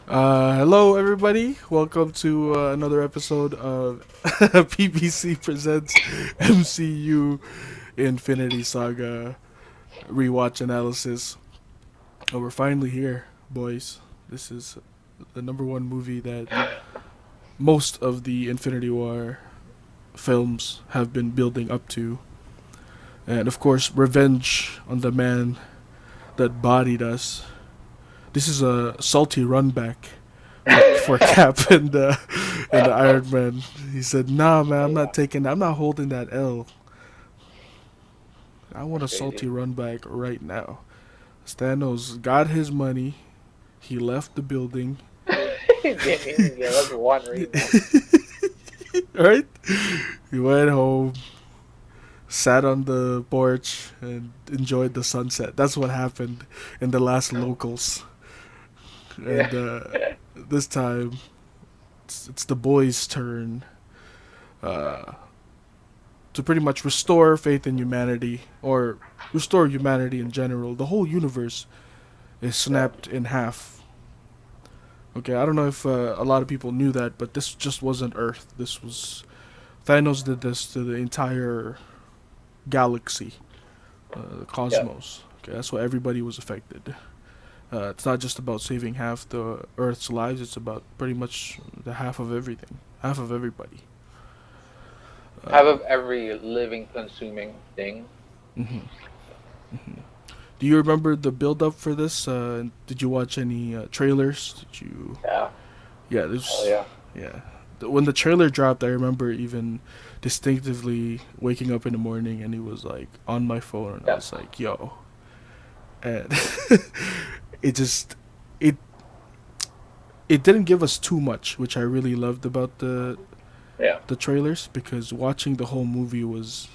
Hello, everybody. Welcome to another episode of PBC presents MCU Infinity Saga rewatch analysis. We're finally here, boys. This is the number one movie that most of the Infinity War films have been building up to, and of course, revenge on the man that bodied us. This is a salty run back for Cap and the Iron Man. He said, "Nah, man, I'm not taking that. I'm not holding that L. I want That's a crazy. salty run back right now." Thanos got his money. He left the building. He didn't even give us one reason. Right? He went home, sat on the porch, and enjoyed the sunset. That's what happened in the last locals. Yeah. And this time, it's the boys' turn uh, to pretty much restore faith in humanity, or restore humanity in general. The whole universe is Yeah. snapped in half. Okay, I don't know if a lot of people knew that, but this just wasn't Earth. This was Thanos did this to the entire galaxy, the Yeah. cosmos. Okay, that's why everybody was affected. It's not just about saving half the Earth's lives; it's about pretty much the half of everything, half of everybody. Half Um, of every living, consuming thing. mhm. Do you remember the build up for this? Did you watch any trailers? Did you? Yeah. Yeah, Oh there's. yeah. Yeah, when the trailer dropped, I remember even distinctively waking up in the morning and he was like on my phone, and I Yeah. was like, "Yo," and it just it it didn't give us too much, which I really loved about Yeah. the trailers, because watching the whole movie was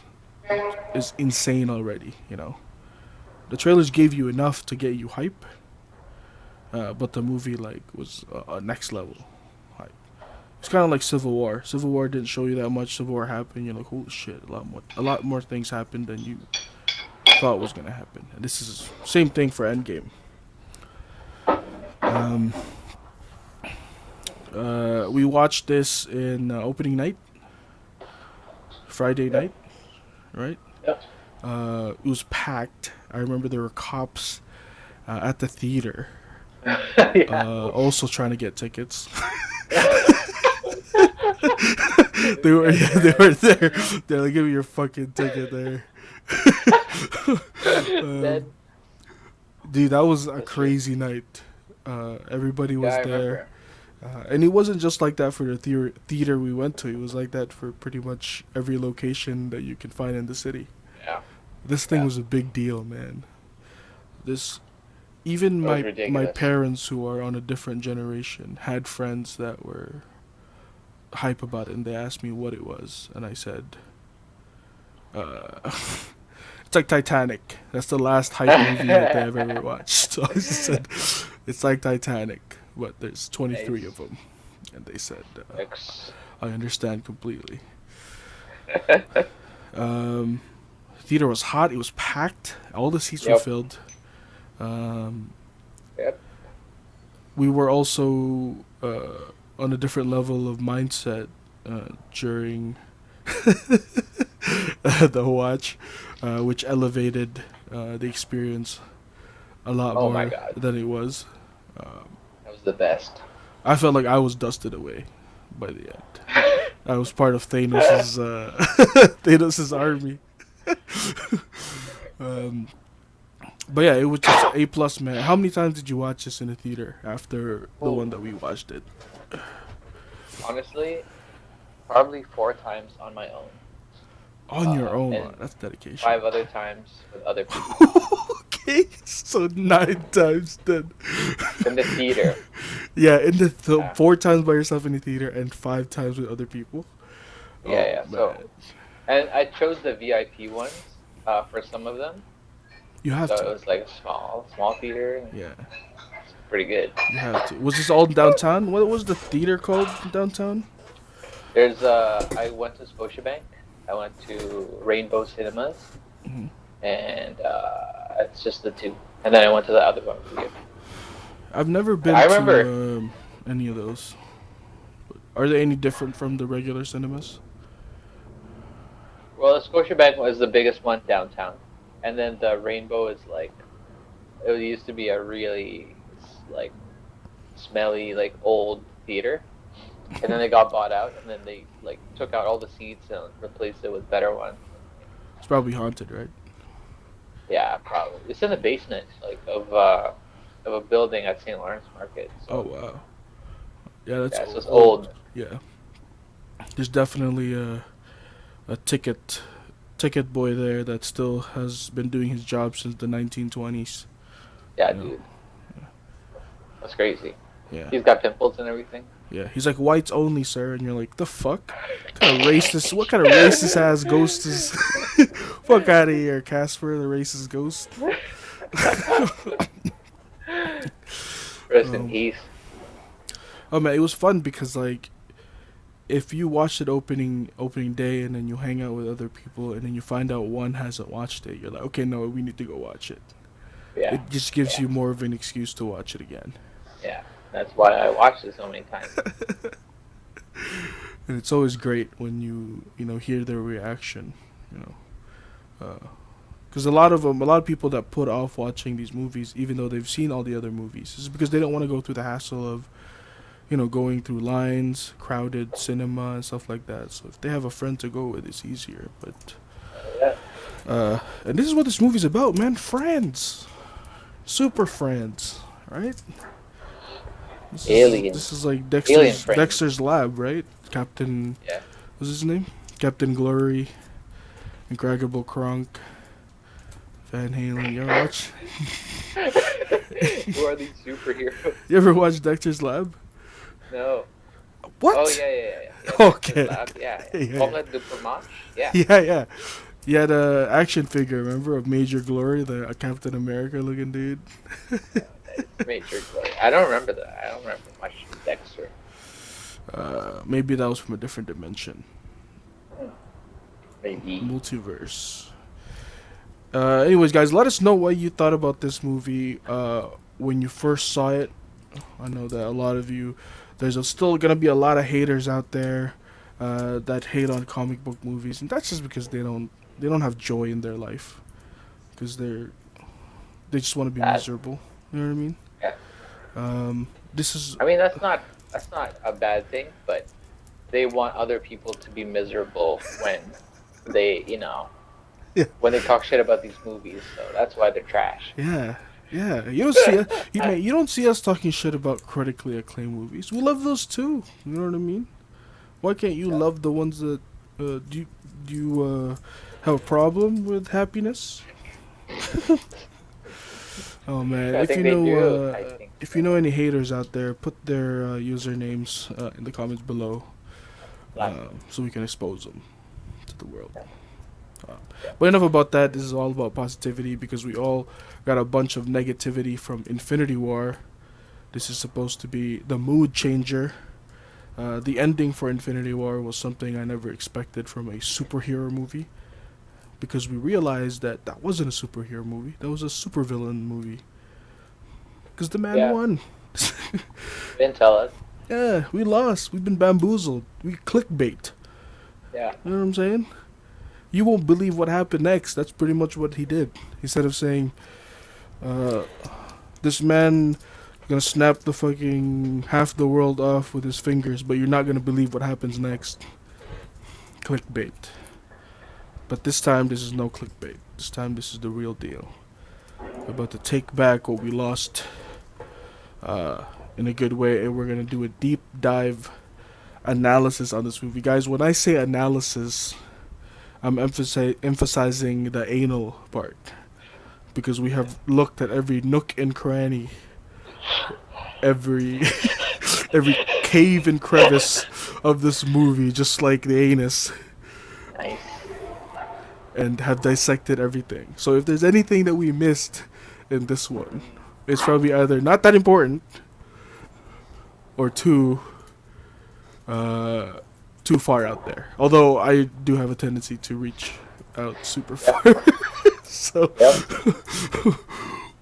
is insane already. The trailers gave you enough to get you hype, but the movie like was next level hype. It's kind of like Civil War. Civil War didn't show you that much. Civil War happened. You're like, holy shit, a lot more things happened than you thought was gonna happen. And this is same thing for Endgame. Um, we watched this in opening night, Friday Yep. night, right? Yep. It was packed. I remember there were cops at the theater, Yeah. also trying to get tickets. They were That's yeah, they right. were there. They're like, give me your fucking ticket there. um, Then Dude, that was a that's true. crazy night. Everybody Yeah, was I there, remember. and it wasn't just like that for the theater we went to. It was like that for pretty much every location that you can find in the city. Yeah. This thing Yeah. was a big deal, man. This Even It was my ridiculous. parents, who are on a different generation, had friends that were hype about it, and they asked me what it was, and I said, uh, "It's like Titanic. That's the last hype movie that they have ever watched." So I just said, "It's like Titanic, but there's 23 of Nice. them," and they said, Ex- "I understand completely." Um, Theater was hot. It was packed. All the seats were Yep. filled. Um, Yep. we were also on a different level of mindset during the watch, which elevated the experience a lot Oh my more God. than it was. Um, That was the best. I felt like I was dusted away by the end. I was part of Thanos's Thanos's army. um, but yeah, it was just A plus, man. How many times did you watch this in the theater after the one Oh, that we watched it? honestly, probably 4 times on my own. On your own, And that's dedication. 5 other times with other people Okay, so 9 times then. in the theater. Yeah, in the Yeah, 4 times by yourself in the theater and 5 times with other people. yeah, Oh yeah. So, man, and I chose the VIP ones for some of them. you have So it to. was like a small theater. Yeah, It's pretty good. you have to. Was this all in downtown? What was the theater called downtown? I went to Scotiabank. I went to Rainbow Cinemas, Hmm. and it's just the two. And then I went to the other one. I've never been I to remember. any of those. Are they any different from the regular cinemas? Well, the Scotiabank was the biggest one downtown, and then the Rainbow is like it used to be a really like smelly like old theater, and then they got bought out, and then they like took out all the seats and replaced it with better ones. It's probably haunted, right? Yeah, probably. It's in the basement like of a building at St. Lawrence Market. Oh So wow. Yeah, that's yeah, so it's old. old. Yeah, there's definitely a ticket boy there that still has been doing his job since the 1920s. Yeah, You know? dude, that's crazy. Yeah, He's got pimples and everything. yeah. He's like whites only, sir, and you're like, the fuck? What kind of racist? What kind of racist ass ghost is? Fuck out of here, Casper, the racist ghost. Rest in peace. Oh man, it was fun because like if you watch it opening day and then you hang out with other people and then you find out one hasn't watched it, you're like, okay, no, we need to go watch it. Yeah, It just gives yeah, you more of an excuse to watch it again. yeah. That's why I watched it so many times. And it's always great when you know hear their reaction, you know, because a lot of people that put off watching these movies, even though they've seen all the other movies, is because they don't want to go through the hassle of going through lines, crowded cinema and stuff like that. So if they have a friend to go with, it's easier. But Yeah. and this is what this movie's about, man. Friends, super friends, right? Aliens. This is like Alien friends. Dexter's lab, right? Captain, Yeah. what's his name? Captain Glory, Incredible Kronk, Van Halen. You ever watch? Who are these superheroes? You ever watch Dexter's Lab? No. What? Oh yeah. Okay. Lab, yeah. Yeah. Omelette de fromage. Yeah. Yeah. You had a action figure, remember, of Major Glory, the Captain America looking dude. Major Glory. I don't remember that. I don't remember much of Dexter. Maybe that was from a different dimension. Maybe. Multiverse. Anyways, guys, let us know what you thought about this movie when you first saw it. I know that a lot of you, still gonna be a lot of haters out there that hate on comic book movies, and that's just because they don't have joy in their life, because they just want to be miserable. You know what I mean? Yeah. This is. I mean, that's not a bad thing, but they want other people to be miserable when they, Yeah. when they talk shit about these movies. So that's why they're trash. Yeah. You don't see you don't see us talking shit about critically acclaimed movies. We love those too. You know what I mean? Why can't you love the ones that do you have a problem with happiness? Oh man, I if think you they know do. I think if you know any haters out there, put their usernames in the comments below, so we can expose them to the world. But enough about that. This is all about positivity because we all got a bunch of negativity from Infinity War. This is supposed to be the mood changer. The ending for Infinity War was something I never expected from a superhero movie, because we realized that wasn't a superhero movie. That was a supervillain movie. Because the man won. Didn't tell us. Yeah, we lost. We've been bamboozled. We clickbait. Yeah. You know what I'm saying? You won't believe what happened next. That's pretty much what he did. Instead of saying, this man gonna snap the fucking half the world off with his fingers, but you're not gonna believe what happens next. Clickbait. But this time, this is no clickbait. This time, this is the real deal. We're about to take back what we lost in a good way, and we're gonna do a deep dive analysis on this movie. Guys, when I say analysis, I'm emphasizing the anal part, because we have looked at every nook and cranny, every every cave and crevice of this movie, just like the anus, Nice. and have dissected everything. So if there's anything that we missed in this one, it's probably either not that important or too far out there. Although I do have a tendency to reach out super far. So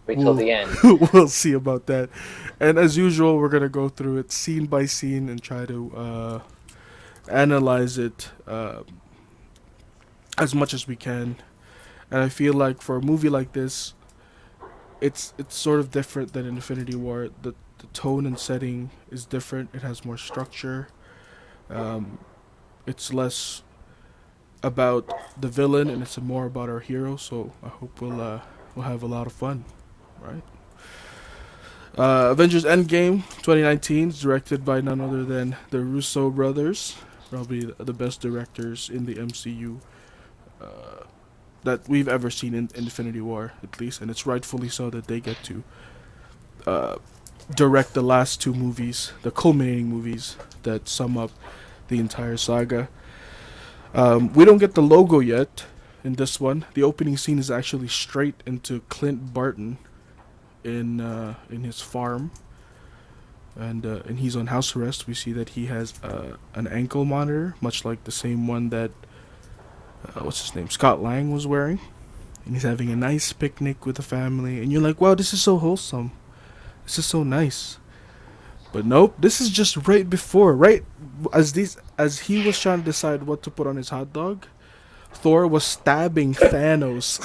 Wait till we'll the end. we'll see about that. And as usual, we're gonna go through it scene by scene and try to analyze it as much as we can. And I feel like for a movie like this, it's sort of different than Infinity War. The tone and setting is different. It has more structure. Um, it's less about the villain and it's more about our hero. So I hope we'll have a lot of fun, right? Avengers Endgame 2019 is directed by none other than the Russo brothers, probably the best directors in the MCU that we've ever seen in Infinity War, at least, and it's rightfully so that they get to uh, direct the last two movies, the culminating movies that sum up the entire saga. We don't get the logo yet in this one. The opening scene is actually straight into Clint Barton in his farm, and he's on house arrest. We see that he has an ankle monitor, much like the same one that what's his name, Scott Lang was wearing, and he's having a nice picnic with the family. And you're like, wow, this is so wholesome. This is so nice. But nope, this is just right before, right as he was trying to decide what to put on his hot dog. Thor was stabbing Thanos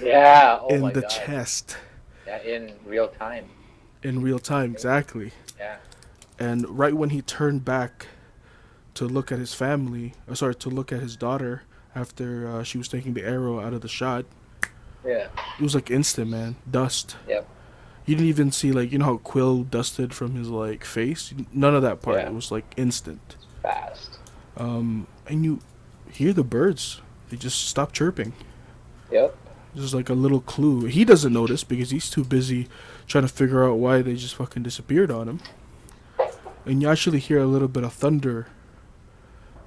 Yeah. Oh in my the god. chest Yeah, in real time. in real time, exactly. Yeah. And right when he turned back to look at his family, to look at his daughter after she was taking the arrow out of the shot, Yeah. it was like instant, man. Dust. Yep. You didn't even see, like, you know how Quill dusted from his like face. None of that part. Yeah. It was like instant. Fast. And you hear the birds. They just stop chirping. Yep. This is like a little clue. He doesn't notice because he's too busy trying to figure out why they just fucking disappeared on him. And you actually hear a little bit of thunder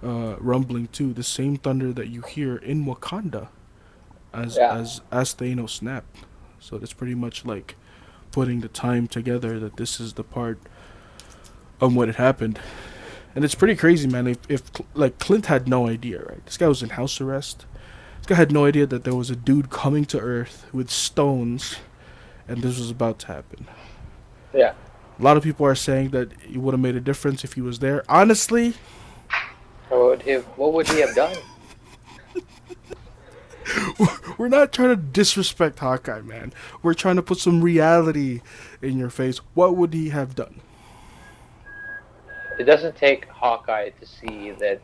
rumbling too. The same thunder that you hear in Wakanda as Yeah. as Thanos snapped. So that's pretty much like putting the time together that this is the part of when it happened. And it's pretty crazy, man. If like Clint had no idea, right? This guy was in house arrest. This guy had no idea that there was a dude coming to Earth with stones, and this was about to happen. Yeah. A lot of people are saying that it would have made a difference if he was there. Honestly, What would he have done? we're not trying to disrespect Hawkeye, man. We're trying to put some reality in your face. What would he have done? It doesn't take Hawkeye to see that,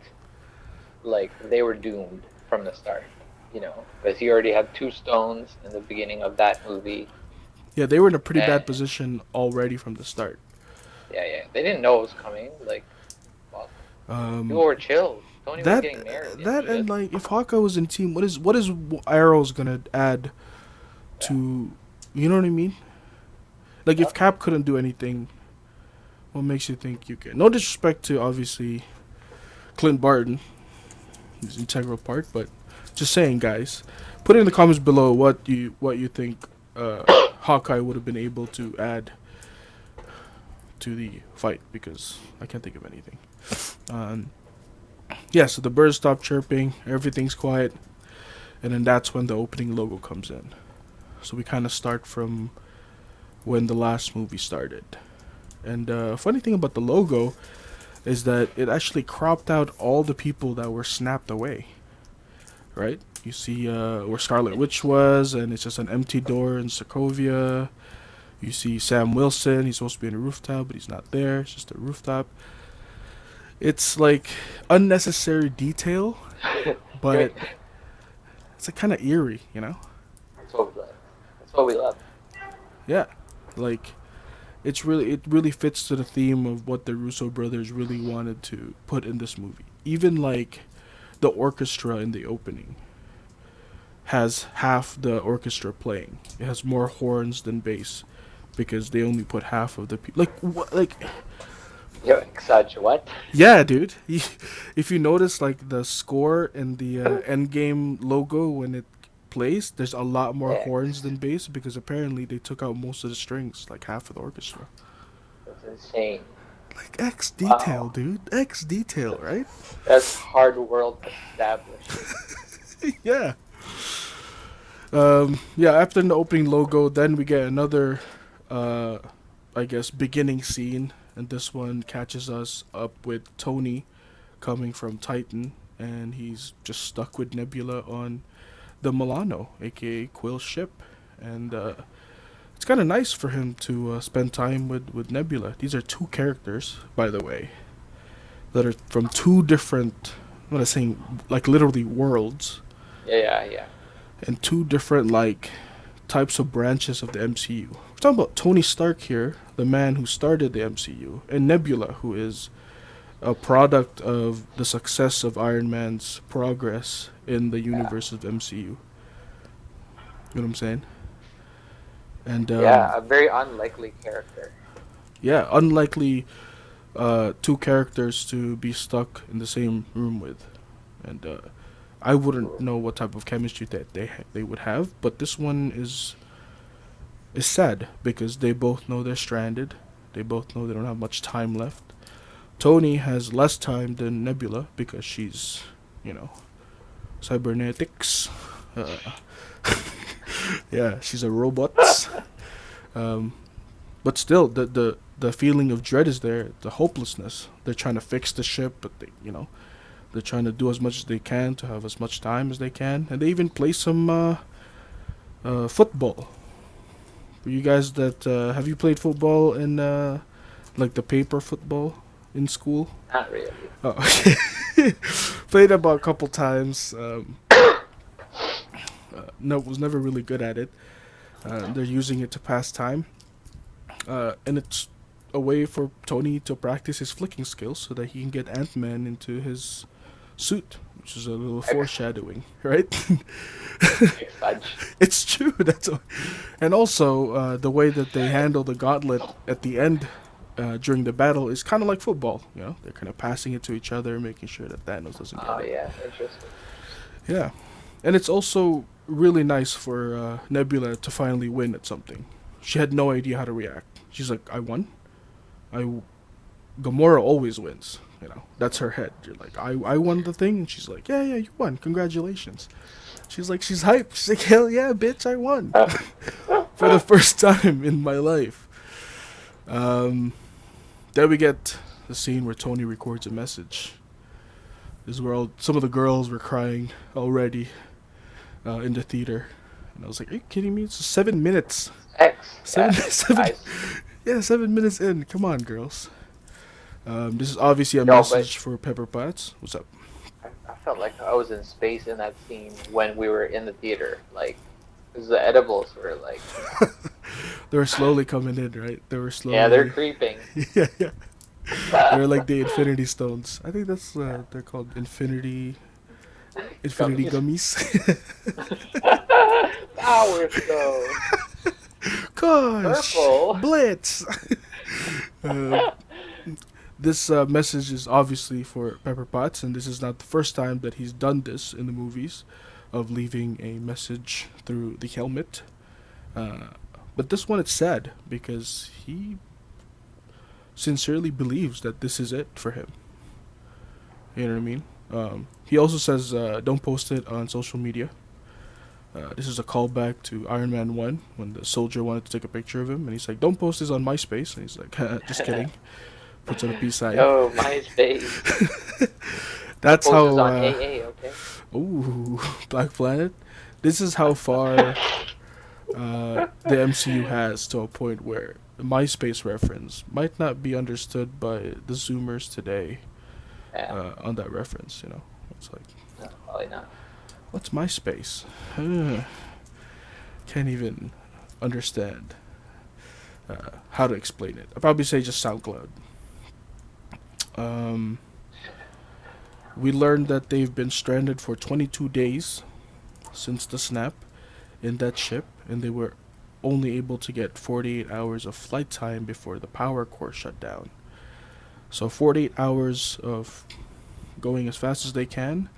like, they were doomed from the start, you know, because he already had two stones in the beginning of that movie. Yeah, they were in a pretty And bad position already from the start. yeah, they didn't know it was coming. Like, well, people were chill. Tony was That getting married. that and like if Hawkeye was in team, what is Arrow's gonna add to, you know what I mean? Like if Cap couldn't do anything, what makes you think you can? No disrespect to obviously Clint Barton, he's an integral part, but just saying, guys, put it in the comments below what you think Hawkeye would have been able to add to the fight, because I can't think of anything. Yeah, so the birds stop chirping, everything's quiet, and then that's when the opening logo comes in. So we kind of start from when the last movie started. And funny thing about the logo is that it actually cropped out all the people that were snapped away. Right? You see where Scarlet Witch was, and it's just an empty door in Sokovia. You see Sam Wilson, he's supposed to be in a rooftop, but he's not there, it's just a rooftop. It's like unnecessary detail, but it's like kind of eerie, you know? That's what we love. That's what we love. Yeah, like it really fits to the theme of what the Russo brothers really wanted to put in this movie. Even like the orchestra in the opening has half the orchestra playing. It has more horns than bass because they only put half of the people. Like what? Like Yo, Exage, what? yeah, dude. If you notice, like the score and the Endgame logo when it plays, there's a lot more Yeah. horns than bass because apparently they took out most of the strings, like half of the orchestra. That's insane. Like X detail, Wow. dude. X detail, right? That's hard world established. Yeah. Yeah, after the opening logo, then we get another, uh, I guess, beginning scene, and this one catches us up with Tony coming from Titan, and he's just stuck with Nebula on the Milano, aka Quill's ship, and it's kind of nice for him to spend time with Nebula. These are two characters, by the way, that are from two different, I'm not saying like literally worlds, Yeah. and two different like types of branches of the MCU. We're talking about Tony Stark here, the man who started the MCU, and Nebula, who is a product of the success of Iron Man's progress in the Yeah. universe of MCU. You know what I'm saying? And Yeah, a very unlikely character. yeah, unlikely two characters to be stuck in the same room with, and I wouldn't know what type of chemistry that they would have. But this one is sad because they both know they're stranded. They both know they don't have much time left. Tony has less time than Nebula because she's, you know, cybernetics. Uh, yeah, she's a robot. Um, but still, the feeling of dread is there. The hopelessness. They're trying to fix the ship, but they're trying to do as much as they can to have as much time as they can, and they even play some football. For you guys that have you played football in like the paper football in school? Not really. Oh, okay. Played about a couple times. No, was never really good at it. They're using it to pass time, and it's a way for Tony to practice his flicking skills so that he can get Ant-Man into his suit, which is a little foreshadowing, right? Fudge. It's true. And also the way that they handle the gauntlet at the end during the battle is kind of like football. You know, they're kind of passing it to each other, making sure that Thanos doesn't get Oh it. yeah, interesting. Yeah, and it's also really nice for Nebula to finally win at something. She had no idea how to react. She's like, "I won. Gamora always wins. You know, that's her head. You're like, I won the thing," and she's like, yeah, you won. Congratulations. She's like, she's hyped. She's like, hell yeah, bitch, I won for the first time in my life. Then we get the scene where Tony records a message. This is where some of the girls were crying already in the theater, and I was like, "Are you kidding me? It's 7 minutes. X. Seven, Yeah, seven, nice. yeah, 7 minutes in. Come on, girls." This is obviously a No, message for Pepper Potts. What's up? I felt like I was in space in that scene when we were in the theater. Like, 'cause the edibles were like, They were slowly coming in, right? They were slowly. yeah, they're creeping. yeah. They're like the Infinity Stones. I think that's they're called Infinity Gummies. Power Stone. Gosh, Purple. Blitz. uh, this message is obviously for Pepper Potts, and this is not the first time that he's done this in the movies, of leaving a message through the helmet. But this one, it's sad because he sincerely believes that this is it for him. You know what I mean? He also says, don't post it on social media. This is a callback to Iron Man 1 when the soldier wanted to take a picture of him, and he's like, don't post this on MySpace. And he's like, just kidding. Puts it on a peace sign. Oh, MySpace. That's Post is how. on AA, okay? Ooh, Black Planet. This is how far the MCU has, to a point where the MySpace reference might not be understood by the Zoomers today. Yeah. On that reference, it's like, No, probably not. what's MySpace? Can't even understand how to explain it. I'd probably say just SoundCloud. We learned that they've been stranded for 22 days since the snap in that ship, and they were only able to get 48 hours of flight time before the power core shut down. So 48 hours of going as fast as they can,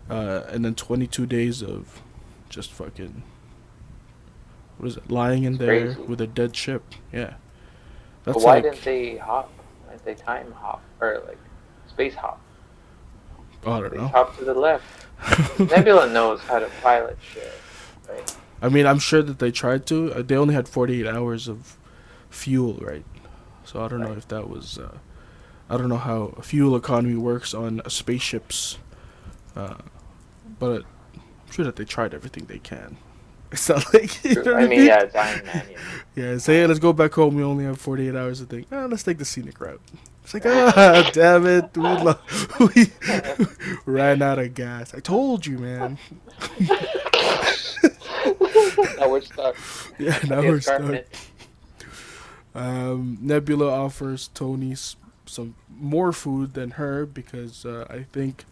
and then 22 days of just fucking, what is it, lying in there Crazy. with a dead ship. Yeah. But That's why like, didn't they hop? Why didn't they time hop? Or, like, space hop? I don't Space know. hop to the left. Nebula knows how to pilot shit, right? I mean, I'm sure that they tried to. They only had 48 hours of fuel, right? So I don't know Right. if that was. I don't know how fuel economy works on spaceships, uh, but I'm sure that they tried everything they can. It's not like you True. know what I I mean, mean. yeah, it's Iron Man. Yeah, say hey, let's go back home. We only have 48 hours to think. Ah, let's take the scenic route. It's like ah, damn it, we ran out of gas. I told you, man. Now we're stuck. Yeah, now Okay, we're stuck. escarpment. Nebula offers Tony some more food than her because I think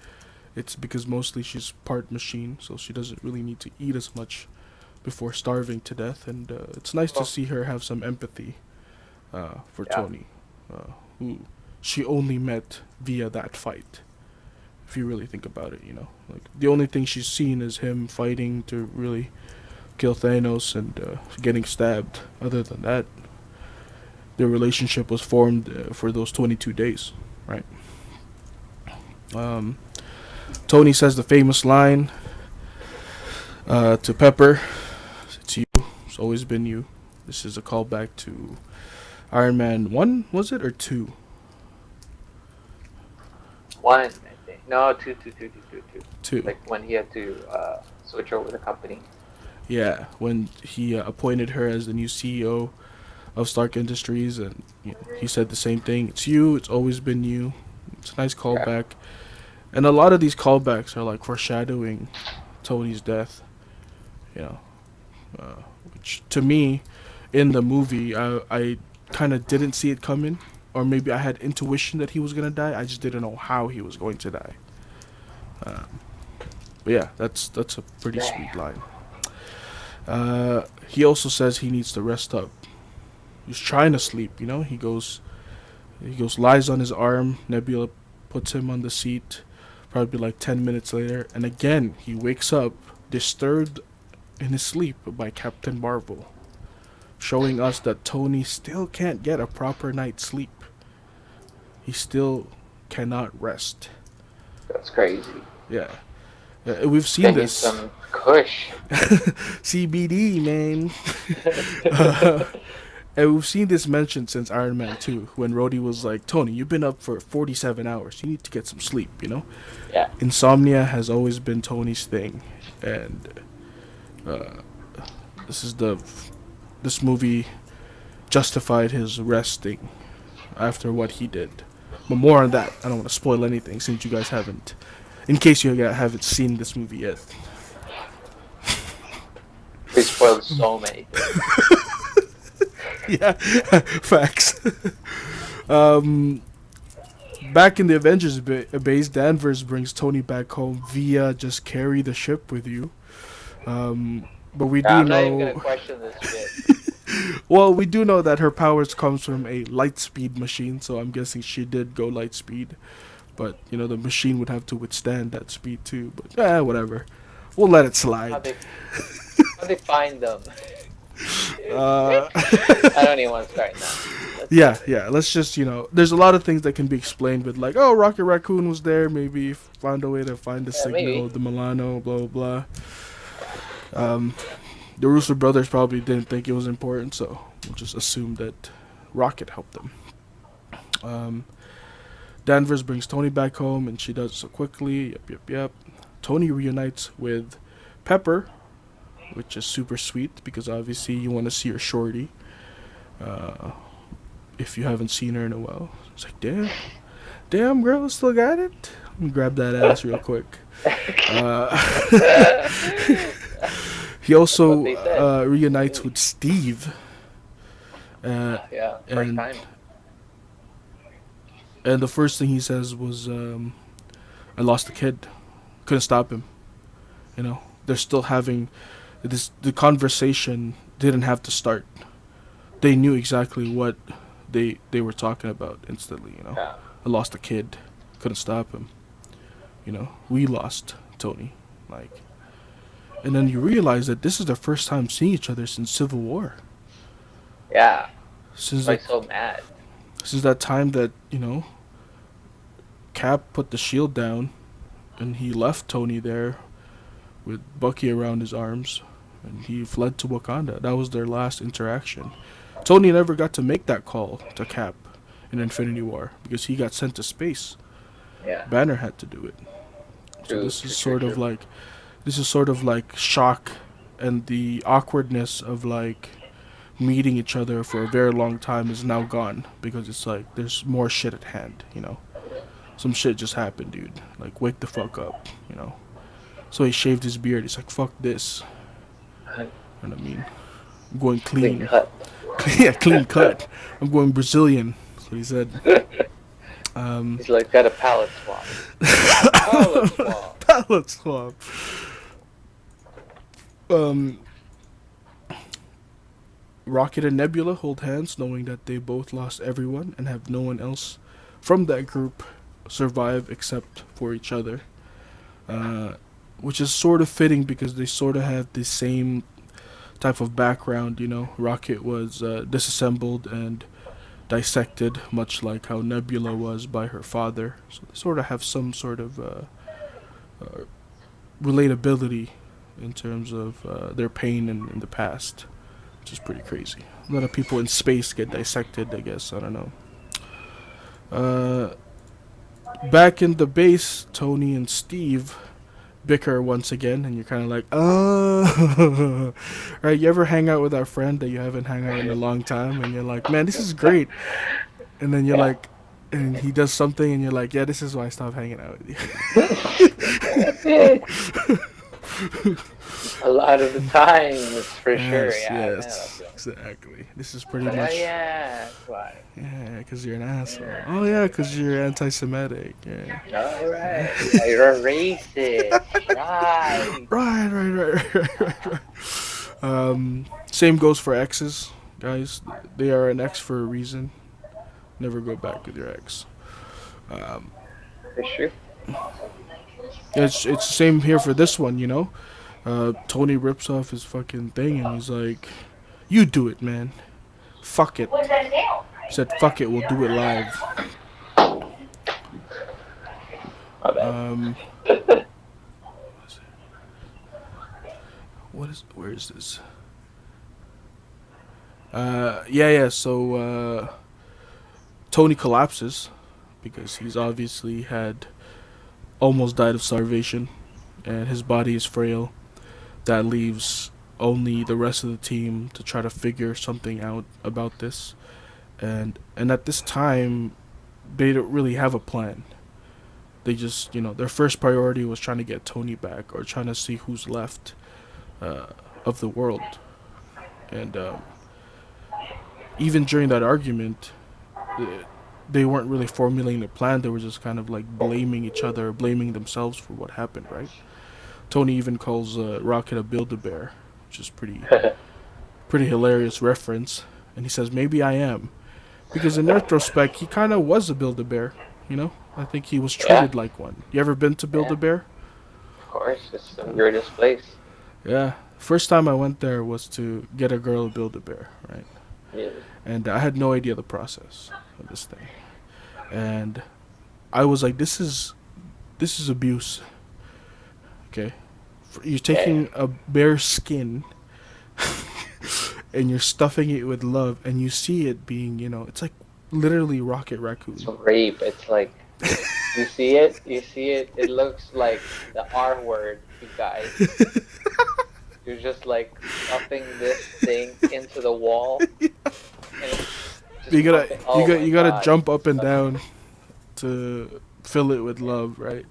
it's because mostly she's part machine, so she doesn't really need to eat as much before starving to death. And it's nice to Oh, see her have some empathy for yeah. Tony, who she only met via that fight. If you really think about it, like the only thing she's seen is him fighting to really kill Thanos and getting stabbed. Other than that, their relationship was formed for those 22 days, right? Um, Tony says the famous line to Pepper, "It's you. It's always been you." This is a callback to Iron Man 1, was it, or 2? One, I think. No, two. 2. Like when he had to switch over the company. Yeah, when he appointed her as the new CEO of Stark Industries, and he said the same thing. It's you. It's always been you. It's a nice Yeah. callback, and a lot of these callbacks are like foreshadowing Tony's death. You know, uh, which to me, in the movie, I kind of didn't see it coming, or maybe I had intuition that he was gonna die. I just didn't know how he was going to die. Um, but yeah, that's a pretty sweet Damn. line. He also says he needs to rest up. He's trying to sleep. He goes, lies on his arm. Nebula puts him on the seat. Probably like 10 minutes later, and again he wakes up, disturbed in his sleep by Captain Marvel, showing us that Tony still can't get a proper night's sleep. He still cannot rest. That's crazy. Yeah, we've This seen guy needs this. some Kush. CBD, man. uh, and we've seen this mentioned since Iron Man 2, when Rhodey was like, Tony, you've been up for 47 hours. You need to get some sleep. Yeah. Insomnia has always been Tony's thing. And uh, this is this movie justified his resting after what he did. But more on that. I don't want to spoil anything since you guys haven't. In case you haven't seen this movie yet. We spoiled so many things. Yeah, facts. um, Back in the Avengers base, Danvers brings Tony back home via just carry the ship with you. But we Yeah, do I'm not even gonna know. question this shit. Well, we do know that her powers comes from a light speed machine, so I'm guessing she did go light speed. But the machine would have to withstand that speed too. But whatever. We'll let it How slide. they how they find them? Uh, I don't even want to start now. Let's yeah, skip it. yeah. Let's just there's a lot of things that can be explained with like, oh, Rocket Raccoon was there. Maybe found a way to find the Yeah, maybe. signal, the Milano, blah blah blah. The Russo brothers probably didn't think it was important, so we'll just assume that Rocket helped them. Um, Danvers brings Tony back home, and she does it so quickly. Yep, yep, yep. Tony reunites with Pepper, which is super sweet because obviously you want to see her shorty. Uh, if you haven't seen her in a while, it's like damn girl, still got it. Let me grab that ass real quick. Uh, he That's what also they said. reunites with Steve, uh, Yeah, first and time. and the first thing he says was, "I lost a kid, couldn't stop him." They're still having this. The conversation didn't have to start. They knew exactly what they were talking about instantly. Yeah. I lost a kid, couldn't stop him. We lost Tony, like, and then you realize that this is their first time seeing each other since Civil War. Yeah. Since Like that, so mad. since that time that Cap put the shield down, and he left Tony there with Bucky around his arms, and he fled to Wakanda. That was their last interaction. Tony never got to make that call to Cap in Infinity War because he got sent to space. Yeah. Banner had to do it. So True. this is sort of like shock and the awkwardness of like meeting each other for a very long time is now gone because it's like there's more shit at hand, you know. Some shit just happened, dude. Like wake the fuck up, you know. So he shaved his beard. He's like, fuck this. You know what I mean? I'm going Clean clean. cut. Yeah, clean cut. I'm going Brazilian. That's what he said. He's like got a palate swap. Palate swap. Palette swap. Rocket and Nebula hold hands, knowing that they both lost everyone and have no one else from that group survive except for each other. Which is sort of fitting because they sort of have the same type of background, you know. Rocket was disassembled and dissected, much like how Nebula was by her father. So they sort of have some sort of relatability in terms of their pain in the past, which is pretty crazy. A lot of people in space get dissected, I guess. I don't know. Back in the base, Tony and Steve bicker once again, and you're kind of like, oh, right? You ever hang out with our friend that you haven't hung out in a long time, and you're like, man, this is great, and then you're like, and he does something, and you're like, yeah, this is why I stopped hanging out with you. A lot of the times, for sure. Yes, Yeah. yes, exactly. This is pretty Yeah, much. yeah, that's why. Yeah, because you're an asshole. Oh yeah, because you're anti-Semitic. Yeah. All right. Yeah, you're a racist. Right. Right. Same goes for exes, guys. They are an ex for a reason. Never go back with your ex. For sure. It's the same here for this one, you know. Tony rips off his fucking thing and he's like, "You do it, man. Fuck it." He said, "Fuck it, we'll do it live." My bad. Where is this? Yeah. So Tony collapses because he's obviously had almost died of starvation, and his body is frail. That leaves only the rest of the team to try to figure something out about this, and at this time, they don't really have a plan. They just, their first priority was trying to get Tony back or trying to see who's left of the world. And even during that argument, they weren't really formulating a plan. They were just kind of like blaming each other, blaming themselves for what happened, right? Tony even calls Rocket a Build-A-Bear, which is pretty hilarious reference. And he says, maybe I am. Because in retrospect, he kind of was a Build-A-Bear, you know? I think he was treated like one. You ever been to Build-A-Bear? Of course, it's the weirdest place. Yeah. First time I went there was to get a girl to Build-A-Bear, right? Yeah. And I had no idea the process of this thing. And I was like, this is abuse. Okay? You're taking a bear skin and you're stuffing it with love, and you see it being, it's like literally Rocket Raccoon. It's rape. It's like, you see it, it looks like the R word, you guys. You're just like stuffing this thing into the wall. Yeah. And it's just You pumping. gotta jump up and down to fill it with love, right?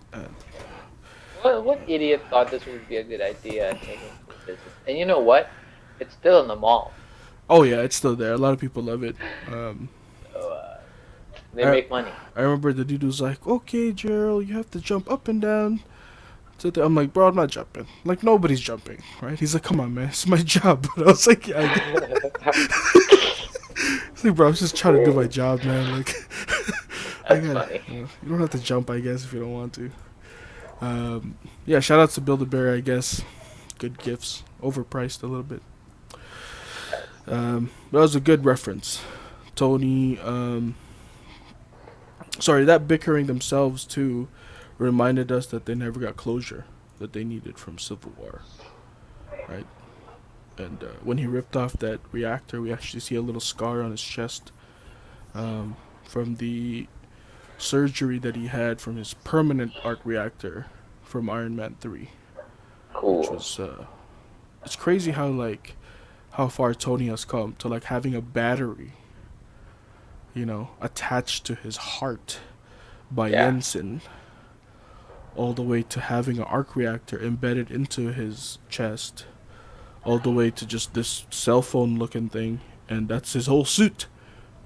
What idiot thought this would be a good idea and making business? And you know what? It's still in the mall. Oh yeah, it's still there. A lot of people love it. So, they make money. I remember the dude was like, "Okay, Gerald, you have to jump up and down." So I'm like, "Bro, I'm not jumping. Like nobody's jumping, right?" He's like, "Come on, man, it's my job." But I was like, "Yeah." It's like, bro, I was just trying to do my job, man. Like, That's funny. You don't have to jump, I guess, if you don't want to. Yeah, shout outs to Build-A-Bear, I guess. Good gifts, overpriced a little bit. That was a good reference. Tony, that bickering themselves too reminded us that they never got closure that they needed from Civil War, right? And when he ripped off that reactor, we actually see a little scar on his chest from the surgery that he had from his permanent arc reactor from Iron Man 3, which Cool. was it's crazy how far Tony has come to like having a battery, attached to his heart by Yeah. Jensen, all the way to having an arc reactor embedded into his chest, all the way to just this cell phone looking thing, and that's his whole suit.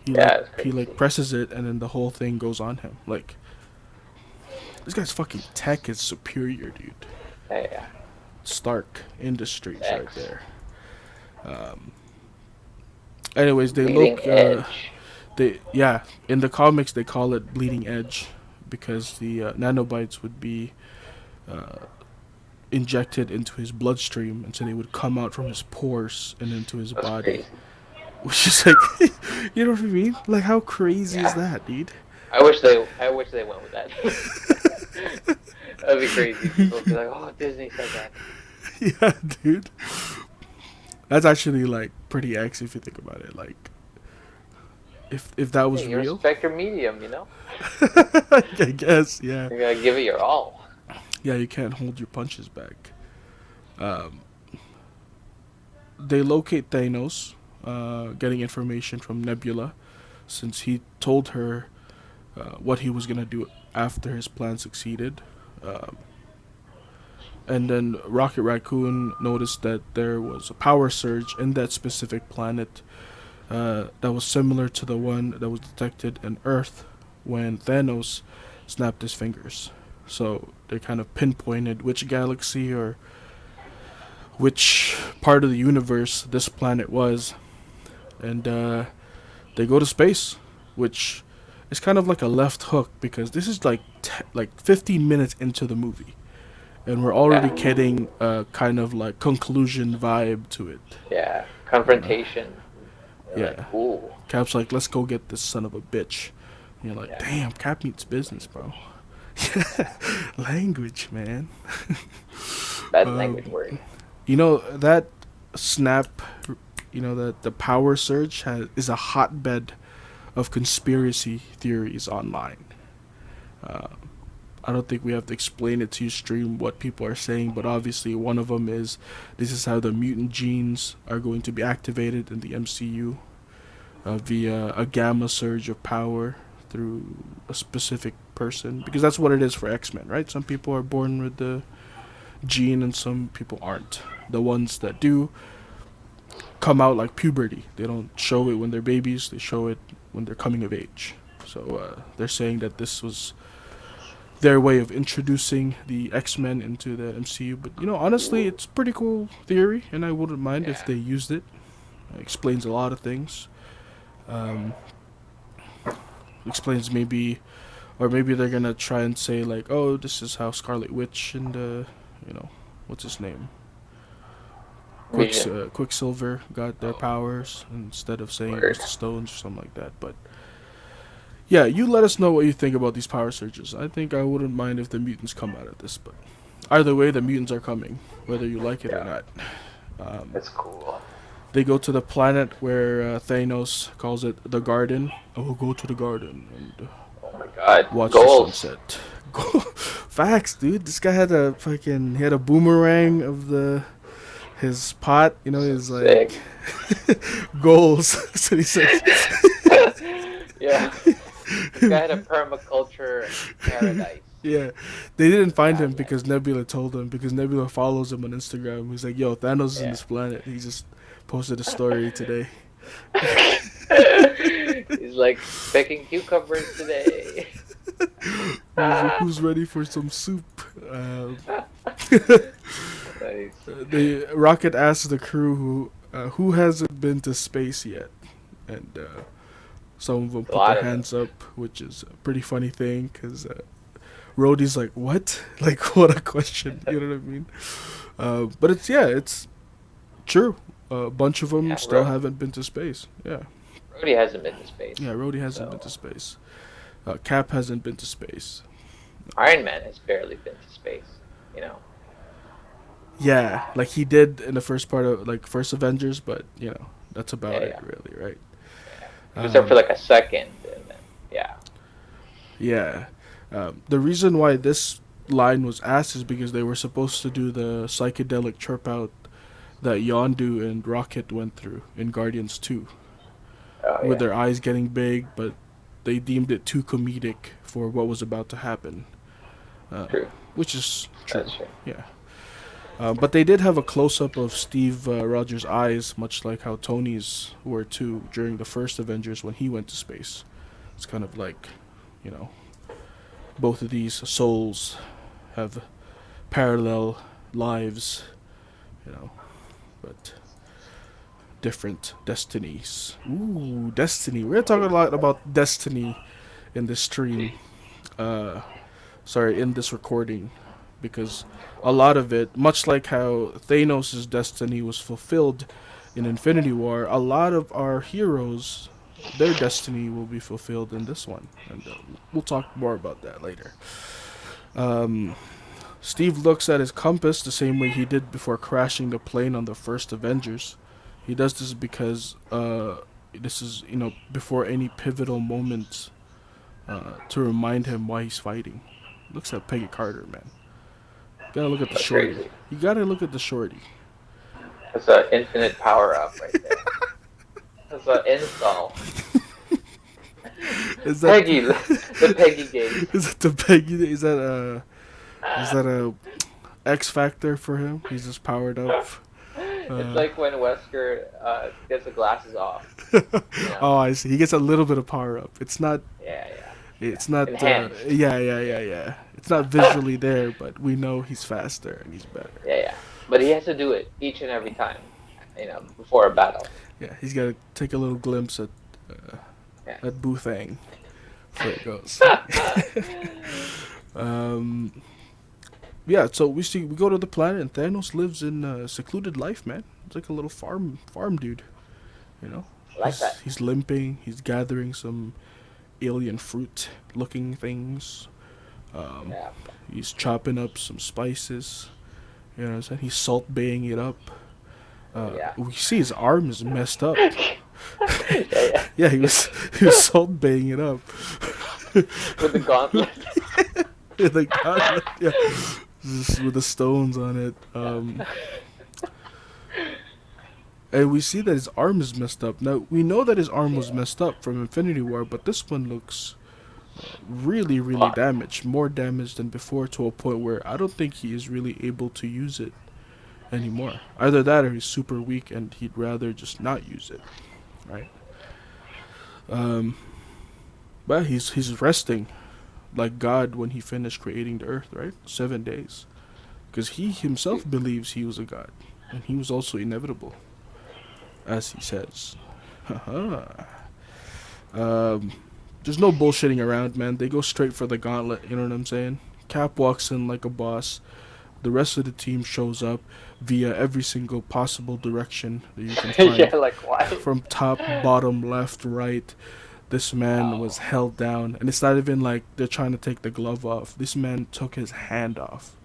He like Yeah, it's he like crazy. presses it, and then the whole thing goes on him. Like, this guy's fucking tech is superior, dude. Yeah. Stark Industries right X. there. Anyways, Bleeding edge. they yeah, in the comics they call it bleeding edge because the nanobites would be injected into his bloodstream, and so they would come out from his pores and into his That's body, crazy. which is like, you know what I mean? Like, how crazy is Yeah. that, dude? I wish they went with that. That'd be crazy. People would be like, "Oh, Disney said that." Yeah, dude. That's actually like pretty X if you think about it. Like, if that was Hey, you real, respect your medium. I guess, yeah, You gotta give it your all. yeah, you can't hold your punches back. Um, they locate Thanos, getting information from Nebula, since he told her what he was gonna do after his plan succeeded. Um, and then Rocket Raccoon noticed that there was a power surge in that specific planet that was similar to the one that was detected in Earth when Thanos snapped his fingers. So they kind of pinpointed which galaxy or which part of the universe this planet was, and they go to space, which is kind of like a left hook because this is like 15 minutes into the movie, and we're already Yeah. getting a kind of like conclusion vibe to it. Yeah. You know? Confrontation. You're like, Yeah. ooh. Cap's like, let's go get this son of a bitch. And you're like, Yeah. damn, Cap meets business, bro. Language, man. Bad language Um, word. that snap, that the power surge is a hotbed of conspiracy theories online. Uh, I don't think we have to explain it to you, stream, what people are saying, but obviously one of them is this is how the mutant genes are going to be activated in the MCU via a gamma surge of power through a specific person, because that's what it is for X-Men, right? Some people are born with the gene and some people aren't. The ones that do come out like puberty. They don't show it when they're babies, they show it when they're coming of age. So they're saying that this was their way of introducing the X-Men into the MCU. But honestly, it's a pretty cool theory, and I wouldn't mind if Yeah. they used it. It explains a lot of things. Um, explains maybe, or maybe they're gonna try and say like, oh, this is how Scarlet Witch and what's his name, Vision. Quicksilver got their Oh, powers, instead of saying it was word. the stones or something like that. But yeah, you let us know what you think about these power surges. I think I wouldn't mind if the mutants come out of this, but either way, the mutants are coming, whether you like it or Yeah. not. Um, It's cool. they go to the planet where Thanos calls it the Garden. I will go to the Garden and Oh my god. watch the Goals. sunset. Facts, dude. This guy had a boomerang of the his pot. So His sick. like goals. That's what he says. Yeah. This guy had a permaculture paradise. Yeah, they didn't find him Paradise. because Nebula told him, because Nebula follows him on Instagram. He's like, "Yo, Thanos is in Yeah. this planet." He just posted a story today. He's like picking cucumbers today. Who's ready for some soup? Nice. The Rocket asks the crew who hasn't been to space yet, and some of them A put lot their of them. hands up, which is a pretty funny thing because Rhodey's like, "What? Like, what a question?" You know what I mean? But it's true. A bunch of them Yeah, still haven't been to space. Yeah, Rhodey hasn't been to space. yeah. Rhodey hasn't been to So space. Cap hasn't been to space. Iron Man has barely been to space. You know. Yeah, like he did in the first part of like first Avengers, but that's about Yeah, it, yeah, really, right? yeah. He was there for Um, like a second, and then yeah, yeah, the reason why this line was asked is because they were supposed to do the psychedelic chirp out that Yondu and Rocket went through in Guardians 2, oh with yeah, their eyes getting big, but they deemed it too comedic for what was about to happen, uh, true. which is true. That's true. Yeah. But they did have a close up of Steve Rogers' eyes, much like how Tony's were too during the first Avengers when he went to space. It's kind of like, you know, both of these souls have parallel lives, you know, but different destinies. Ooh, destiny. We're talking a lot about destiny in this stream. Uh, in this recording, because a lot of it, much like how Thanos' destiny was fulfilled in Infinity War, a lot of our heroes, their destiny will be fulfilled in this one, and we'll talk more about that later. Um, Steve looks at his compass the same way he did before crashing the plane on the first Avengers. He does this because this is before any pivotal moments to remind him why he's fighting. Looks at Peggy Carter, man. Gotta look at the That's shorty. crazy. You gotta look at the shorty. That's an infinite power up right there. That's an install. Is that Peggy, the Peggy gaze. is that the Peggy? Is that a X factor for him? He's just powered up. It's Uh, like when Wesker gets the glasses off. You know? oh, I see. He gets a little bit of power up. It's not. Yeah, yeah, It's yeah. not. Enhanced. Yeah. It's not visually there, but we know he's faster and he's better. Yeah, yeah. But he has to do it each and every time, before a battle. Yeah, he's got to take a little glimpse uh, Yeah. at Boothang before it goes. um, yeah, so we go to the planet and Thanos lives in a secluded life, man. It's like a little farm dude, you know. I like that. He's limping. He's gathering some alien fruit looking things. Um, Yeah. he's chopping up some spices. You know what I'm saying? He's salt baying it up. Yeah. We see his arm is messed up. Yeah, yeah. Yeah, he was salt baying it up. With the gauntlet. With the gauntlet, yeah, just with the stones on it. And we see that his arm is messed up. Now we know that his arm was Yeah. messed up from Infinity War, but this one looks really, really Fuck. damaged, more damaged than before, to a point where I don't think he is really able to use it anymore. Either that, or he's super weak and he'd rather just not use it, right? Um, but he's resting like God when he finished creating the earth, right? 7 days, because he himself believes he was a god, and he was also inevitable, as he says. Haha. um, there's no bullshitting around, man. They go straight for the gauntlet. You know what I'm saying? Cap walks in like a boss. The rest of the team shows up via every single possible direction that you can Yeah, find. like why? From top, bottom, left, right. This man was Oh, held down. And it's not even like they're trying to take the glove off. This man took his hand off.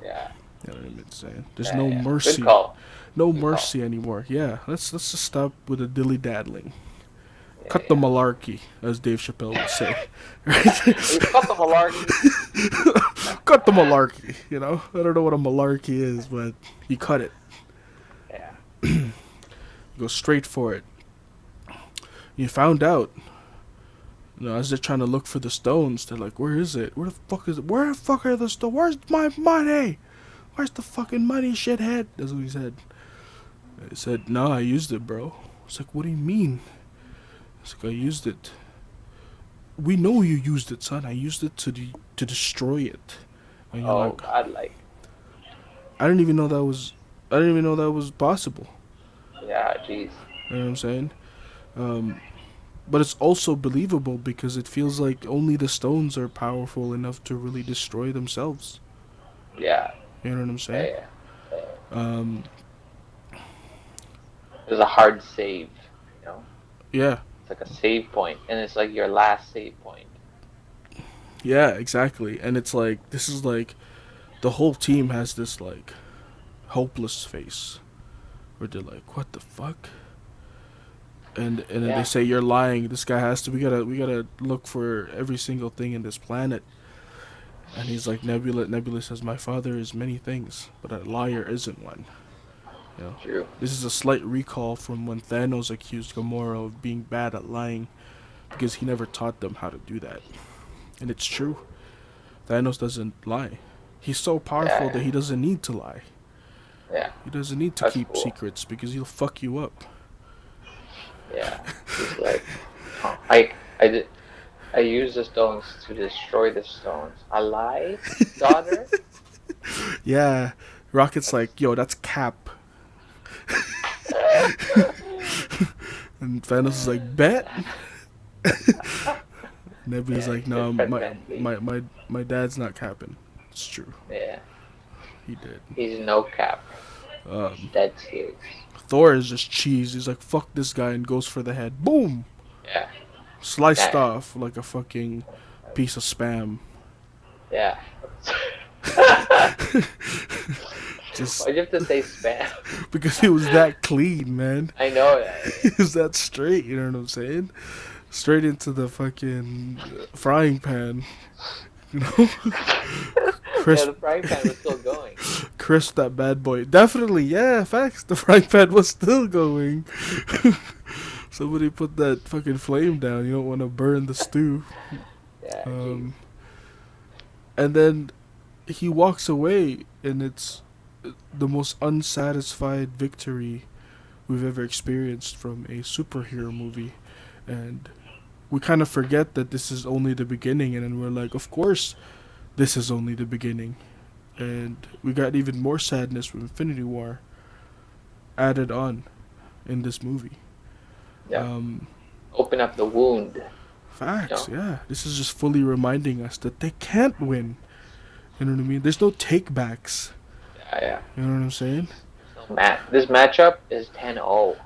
yeah. You know what I'm saying? There's Yeah, no yeah. Good mercy. call. No Good call. mercy anymore. Yeah, let's just stop with the dilly daddling. Yeah, Cut the yeah. malarkey, as Dave Chappelle would say. You cut the malarkey. Cut the malarkey, you know? I don't know what a malarkey is, but he cut it. Yeah. Go straight for it. You found out, as they're trying to look for the stones, they're like, where is it? Where the fuck is it? Where the fuck are the stones? Where's my money? Where's the fucking money, shithead? That's what he said. He said, no, I used it, bro. It's like, what do you mean? It's like, I used it. We know you used it, son. I used it to destroy it. And you're Oh like, God, like I didn't even know that was. I didn't even know that was possible. yeah, jeez. You know what I'm saying? Um, but it's also believable because it feels like only the stones are powerful enough to really destroy themselves. Yeah, You know what I'm yeah, saying? yeah. Yeah. Um, There's a hard save. You know, yeah, it's like a save point, and it's like your last save point. yeah, exactly. And it's like this is like the whole team has this like hopeless face, where they're like, "What the fuck?" And then they Yeah. say, "You're lying. This guy has to. We gotta look for every single thing in this planet." And he's like, "Nebula." Nebula says, "My father is many things, but a liar isn't one." You know, True. this is a slight recall from when Thanos accused Gamora of being bad at lying because he never taught them how to do that. And it's true. Thanos doesn't lie. He's so powerful that Yeah. he doesn't need to lie. Yeah. He doesn't need to That's keep cool. secrets because he'll fuck you up. Yeah. He's like, oh, I use the stones to destroy the stones. A lie, daughter? Yeah, Rocket's That's like, "Yo, that's cap." And Thanos is like, "Bet." Nebula's Yeah, like, good "No, friend my Bentley. my my my dad's not capping. It's true. Yeah. He did." He's no cap. Um, Dead serious. Thor is just cheese. He's like, "Fuck this guy," and goes for the head. Boom, Yeah. sliced Yeah. off like a fucking piece of spam. Yeah. Just Why'd you have to say spam? because he was that clean, man. I know that. He was that straight. You know what I'm saying? Straight into the fucking frying pan. You know, Yeah, crisp, the frying pan was still going. crisp that bad boy. Definitely, yeah. Facts. The frying pan was still going. Somebody put that fucking flame down. You don't want to burn the stew. Yeah, geez. Um, and then he walks away, and it's the most unsatisfied victory we've ever experienced from a superhero movie. And we kind of forget that this is only the beginning, and then we're like, of course, this is only the beginning. And we got even more sadness from Infinity War added on in this movie. Yeah. Um, Open up the wound. Facts, yeah. This is just fully reminding us that they can't win. You know what I mean? There's no takebacks. Yeah, yeah. You know what I'm saying? So, this matchup is 10-0.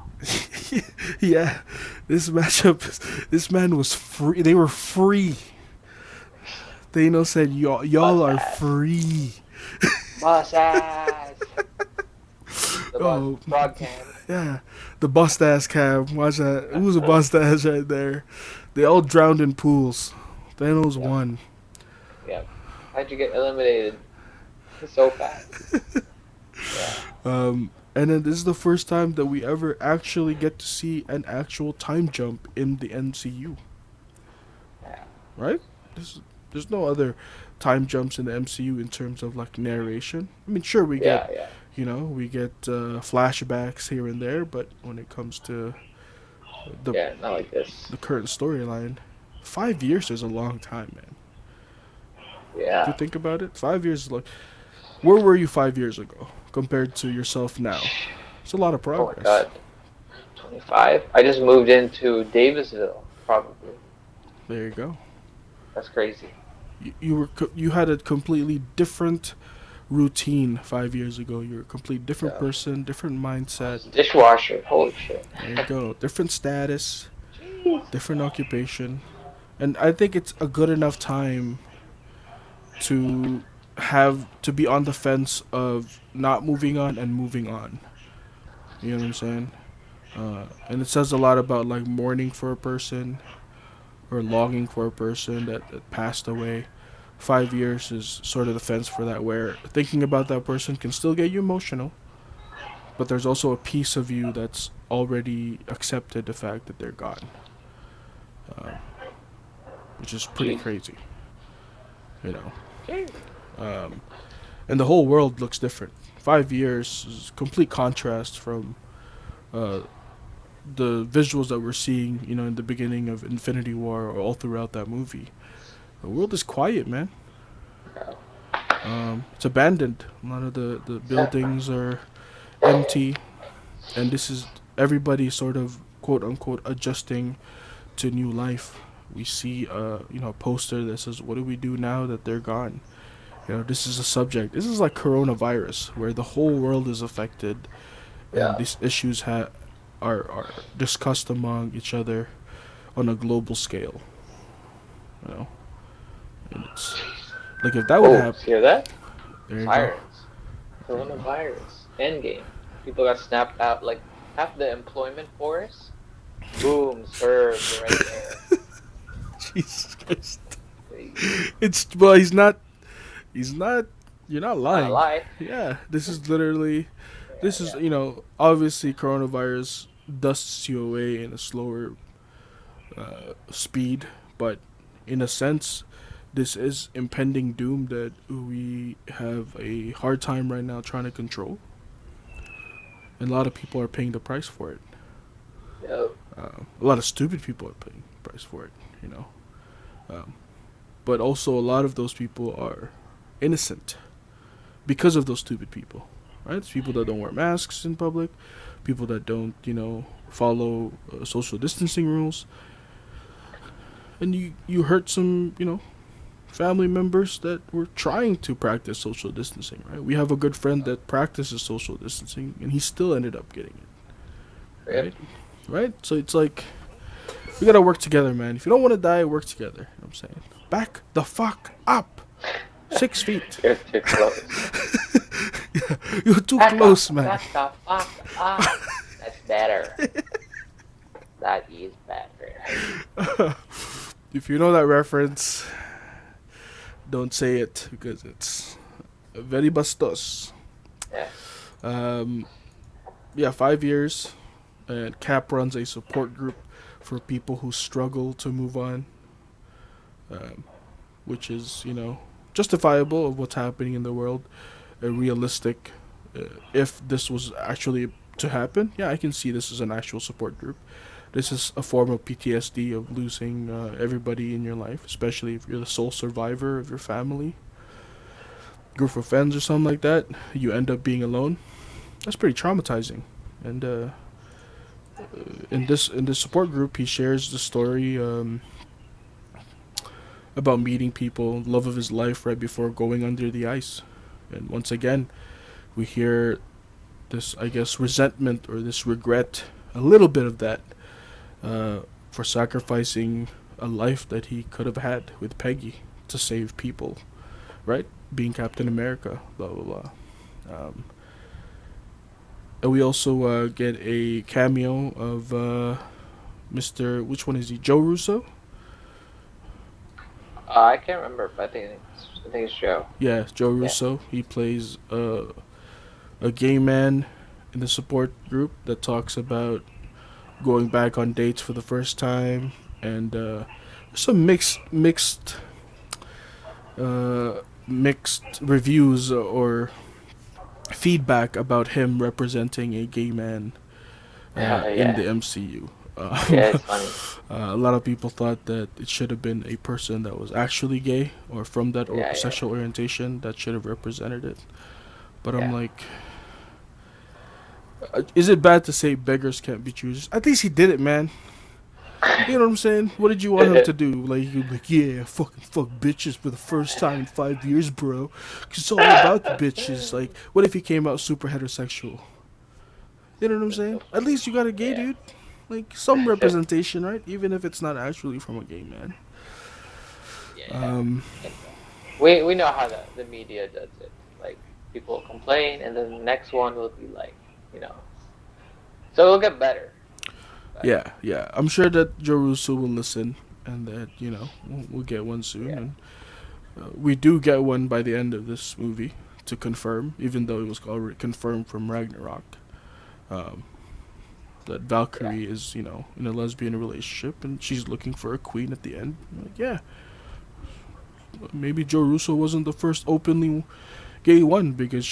Yeah, this matchup, this man was free. They were free. Thanos said, y'all are Bust ass. free." Boss ass. The Oh, broadcast. yeah. The bust ass cab. Watch that. Who's a bust ass right there? They all drowned in pools. Thanos Yep. won. Yep. How'd you get eliminated so fast? Yeah. And then this is the first time that we ever actually get to see an actual time jump in the MCU. Yeah. Right? There's no other time jumps in the MCU in terms of like narration. I mean, sure, we Yeah, get yeah. we get flashbacks here and there, but when it comes to the Yeah, not like this. the current storyline, 5 years is a long time, man. If you Yeah. think about it, 5 years is like, where were you 5 years ago compared to yourself now? It's a lot of Oh my progress. god. 25? I just moved into Davisville, probably. There you go. That's crazy. You had a completely different routine 5 years ago. You're a complete different Yeah. person, different mindset. Dishwasher. Holy shit. There you go. Different status, Jeez. different occupation. And I think it's a good enough time to to be on the fence of not moving on and moving on. You know what I'm saying? And it says a lot about like mourning for a person or longing for a person that passed away. 5 years is sort of the fence for that, where thinking about that person can still get you emotional, but there's also a piece of you that's already accepted the fact that they're gone, uh, which is pretty Jeez. crazy, you know. Jeez. And the whole world looks different. 5 years is complete contrast from uh, the visuals that we're seeing, in the beginning of Infinity War or all throughout that movie. The world is quiet, man. It's abandoned. A lot of the buildings are empty, and this is everybody sort of quote unquote adjusting to new life. We see a poster that says, "What do we do now that they're gone?" This is a subject. This is like coronavirus, where the whole world is affected, and Yeah. these issues are discussed among each other on a global scale. You know, and it's like if that would Oh, happen. hear that? There you go. Sirens. Coronavirus. Endgame. People got snapped out. Like half the employment force, boom, served right there. Jesus Christ. Crazy. It's well, he's not. He's not. You're not Not a lying. lie. Yeah, this is literally. Yeah, This is yeah. obviously coronavirus dusts you away in a slower speed, but in a sense, this is impending doom that we have a hard time right now trying to control, and a lot of people are paying the price for it. Yo, A lot of stupid people are paying the price for it, you know. Um, but also, a lot of those people are innocent because of those stupid people, right? It's people that don't wear masks in public, people that don't, follow social distancing rules, and you hurt some, family members that were trying to practice social distancing, right? We have a good friend that practices social distancing, and he still ended up getting it, rip. right? Right? So it's like we gotta work together, man. If you don't want to die, work together. You know what I'm saying? Back the fuck up. 6 feet. You're too close. Yeah, you're too Back up. close, man. Back the fuck up. That's better. That is better. If you know that reference, don't say it because it's very bastos. Yeah. Um, yeah, 5 years, and Cap runs a support group for people who struggle to move on, um, which is justifiable of what's happening in the world, realistic. If this was actually to happen, yeah, I can see this as an actual support group. This is a form of PTSD of losing everybody in your life, especially if you're the sole survivor of your family, group of friends, or something like that. You end up being alone. That's pretty traumatizing. And in this support group, he shares the story about meeting people, love of his life, right before going under the ice. And once again, we hear this, I guess, resentment or this regret, a little bit of that, for sacrificing a life that he could have had with Peggy to save people, right? Being Captain America, blah blah blah. And we also get a cameo of Mr. Which one is he? Joe Russo? I can't remember, but I think it's Joe. Yeah, Joe Yeah. Russo. He plays a gay man in the support group that talks about going back on dates for the first time, and some mixed reviews or feedback about him representing a gay man Yeah, in yeah. the MCU. Yeah, it's funny. A lot of people thought that it should have been a person that was actually gay or from that Yeah, yeah, sexual orientation that should have represented it. But I'm yeah. like, is it bad to say beggars can't be choosers? At least he did it, man. You know what I'm saying? What did you want him to do? Like, he'd be like, yeah, fucking fuck bitches for the first time in 5 years, bro. 'Cause it's all about the bitches. Like, what if he came out super heterosexual? You know what I'm saying? At least you got a gay Yeah. dude. Like, some representation, right? Even if it's not actually from a gay man. Yeah. Um, We know how the media does it. Like people complain, and then the next one will be like, you know. So it'll get better. But yeah. I'm sure that Joe Russo will listen and that, we'll get one soon. yeah, And we do get one by the end of this movie to confirm, even though it was already confirmed from Ragnarok. Um, that yeah, Valkyrie is, in a lesbian relationship and she's looking for a queen at the end. Like, yeah, maybe Joe Russo wasn't the first openly gay one because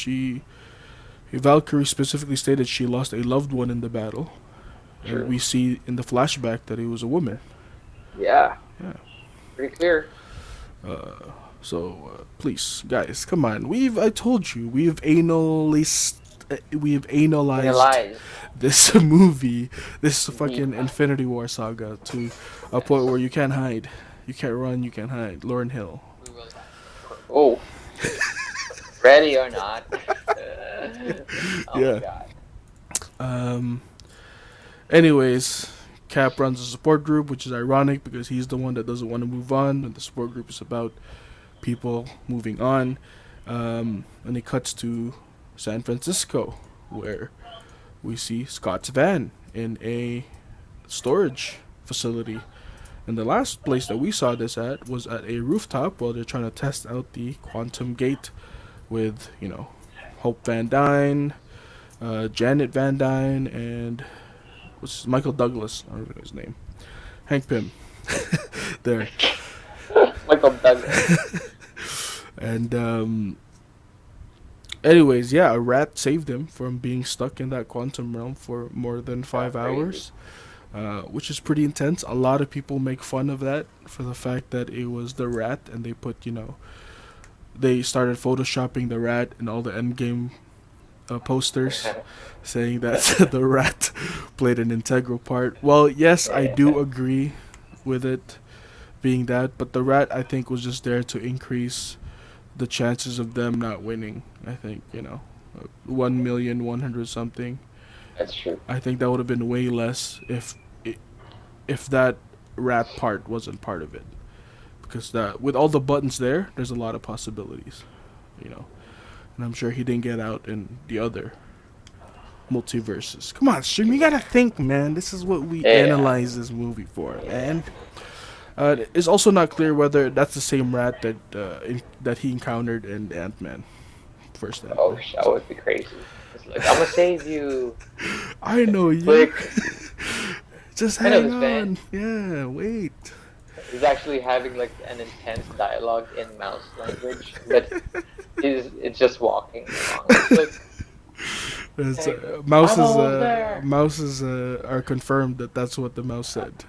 Valkyrie specifically stated she lost a loved one in the battle, and true. we see in the flashback that it was a woman. Yeah, Yeah. pretty clear. So please, guys, come on. I told you, we have analyzed Analyze. this movie, this Deep. fucking Infinity War saga to a point Yes. where you can't hide, you can't run, you can't hide. Lauren Hill. We will. Oh, ready or not? Oh my Yeah. god. Um. Anyways, Cap runs a support group, which is ironic because he's the one that doesn't want to move on, and the support group is about people moving on. And it cuts to San Francisco, where we see Scott's van in a storage facility. And the last place that we saw this at was at a rooftop while they're trying to test out the quantum gate with, Hope Van Dyne, Janet Van Dyne, and what's Michael Douglas? I don't know his name. Hank Pym. There. Michael Douglas. And anyways, yeah, a rat saved him from being stuck in that quantum realm for more than 5 hours, which is pretty intense. A lot of people make fun of that for the fact that it was the rat, and they put, they started photoshopping the rat in all the endgame posters, saying that the rat played an integral part. Well, yes, I do agree with it being that, but the rat, I think, was just there to increase the chances of them not winning. I think, 1,100,000 something. That's true. I think that would have been way less if that rat part wasn't part of it, because that with all the buttons there, there's a lot of possibilities, and I'm sure he didn't get out in the other multiverses. Come on, Stream, you gotta think, man. This is what we analyze this movie for, man. It's also not clear whether that's the same rat that he encountered in Ant-Man. First Ant-Man. Oh, that would be crazy. It's like, I'm gonna save you. I know you. Like, just hang on. Yeah, wait. He's actually having like an intense dialogue in mouse language, but it's just walking along. It's like, Mouses are confirmed that that's what the mouse said.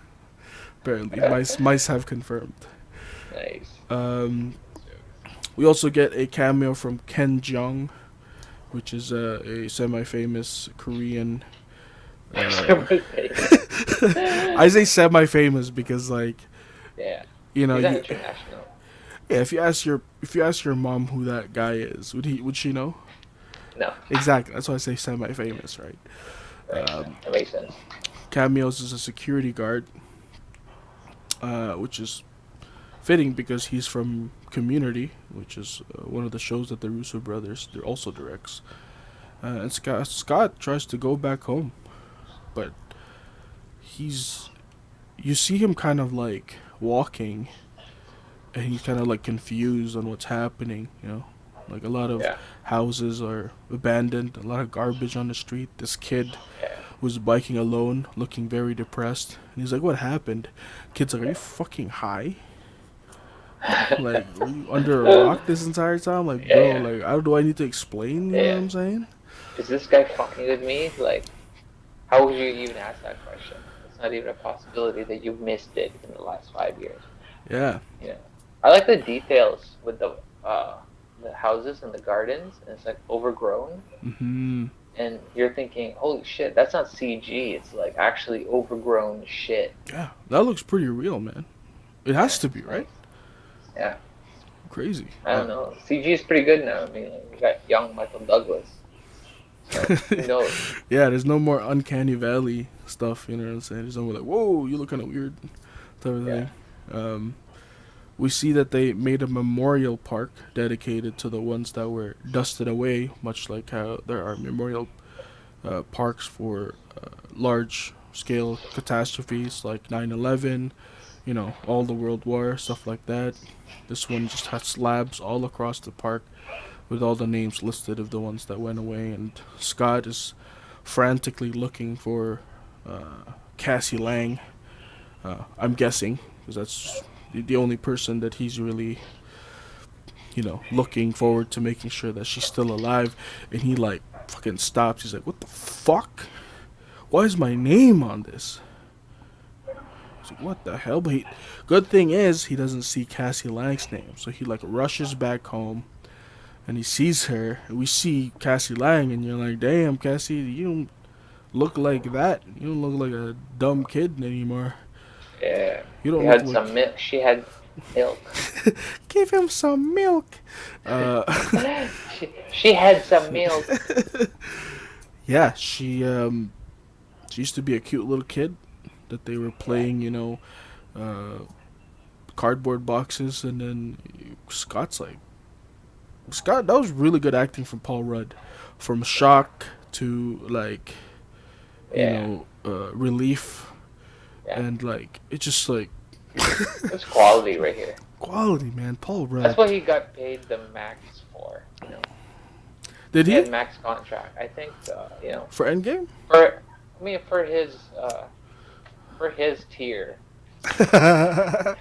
Apparently, mice have confirmed. Nice. We also get a cameo from Ken Jeong, which is a semi-famous Korean. I say semi-famous because, like, he's international. Yeah, if you ask your mom who that guy is, would she know? No. Exactly. That's why I say semi-famous, right? That makes sense. Cameos as a security guard, which is fitting because he's from Community, which is one of the shows that the Russo brothers also directs. And Scott tries to go back home, but you see him kind of like walking, and he's kind of like confused on what's happening, like a lot of houses are abandoned, a lot of garbage on the street. This kid was biking alone, looking very depressed, and he's like, "What happened?" Kid's like, "Are you fucking high? Like, were you under a rock this entire time? Like, bro, like, how do I need to explain? You know what I'm saying? Is this guy fucking with me? Like, how would you even ask that question? It's not even a possibility that you missed it in the last 5 years." Yeah. Yeah. I like the details with the houses and the gardens, and it's like overgrown. Mm-hmm. And you're thinking, holy shit, that's not CG. It's like actually overgrown shit. Yeah, that looks pretty real, man. It has to be, right? Yeah. Crazy. I don't know. CG is pretty good now. I mean, we got young Michael Douglas. So, who knows? Yeah, there's no more Uncanny Valley stuff, you know what I'm saying? There's no more like, whoa, you look kind of weird type of thing. We see that they made a memorial park dedicated to the ones that were dusted away, much like how there are memorial parks for large-scale catastrophes like 9/11, all the World War, stuff like that. This one just has slabs all across the park with all the names listed of the ones that went away, and Scott is frantically looking for Cassie Lang. I'm guessing, because that's the only person that he's really, looking forward to making sure that she's still alive. And he, like, fucking stops. He's like, what the fuck? Why is my name on this? He's like, what the hell? But good thing is, he doesn't see Cassie Lang's name. So he, like, rushes back home, and he sees her. And we see Cassie Lang, and you're like, damn, Cassie, you don't look like that. You don't look like a dumb kid anymore. Yeah. You don't he had some milk. She had milk. Give him some milk. She had some milk. Yeah, she used to be a cute little kid that they were playing, cardboard boxes, and then Scott, that was really good acting from Paul Rudd. From shock to like Yeah, relief, yeah. and like it's just like It's quality right here. quality, man. Paul That's Rudd. what he got paid the max for. Did He had he max contract. I think. for Endgame? For I mean for his tier. I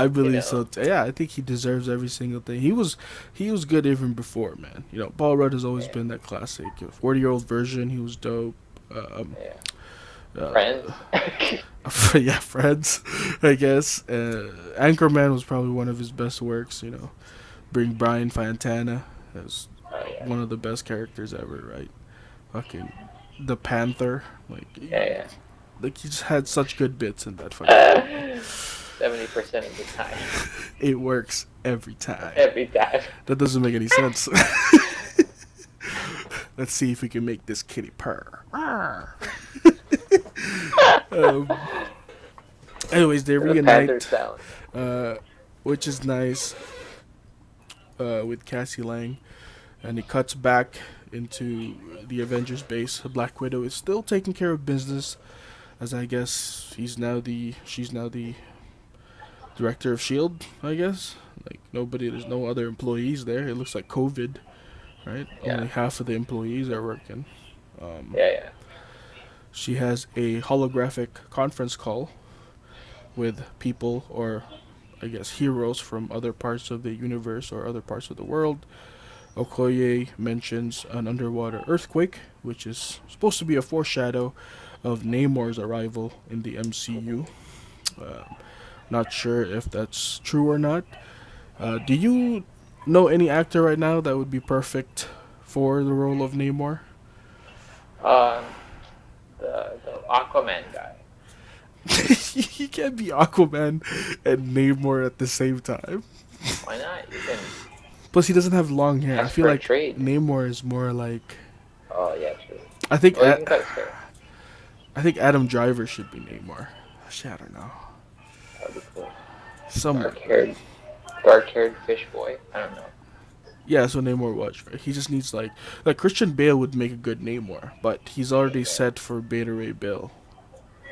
You believe know. so. Yeah, I think he deserves every single thing. He was good even before, man. Paul Rudd has always Yeah, been that classic 40-year-old version. He was dope. yeah. Uh, Friends. yeah, Friends, I guess. Anchorman was probably one of his best works. Bring Brian Fantana as Oh yeah, one of the best characters ever, right? Fucking the Panther, yeah, like he just had such good bits in that fucking movie. yeah. 70% of the time, It works every time. every time. That doesn't make any sense. Let's see if we can make this kitty purr. um, anyways, they The Panther reunite, sound. uh, which is nice, with Cassie Lang, and it cuts back into the Avengers base. Black Widow is still taking care of business, as I guess she's now the director of Shield. I guess there's no other employees there. It looks like COVID, right? Yeah, Only half of the employees are working. Um, yeah, yeah. she has a holographic conference call with people, or I guess heroes from other parts of the universe or other parts of the world. Okoye mentions an underwater earthquake, which is supposed to be a foreshadow of Namor's arrival in the MCU. Uh, Not sure if that's true or not. Do you know any actor right now that would be perfect for the role of Namor? Um, the Aquaman guy. He can't be Aquaman and Namor at the same time. Why not? You can Plus, he doesn't have long hair. I ask feel for a like trade. Namor is more like. Oh yeah, true. I think Well, you can cut his hair. I think Adam Driver should be Namor. Shit, I don't know. That would be cool. Someone. Dark-haired fish boy. I don't know. Yeah, so Namor was right. He just needs like Christian Bale would make a good Namor, but he's already Yeah. set for Beta Ray Bill.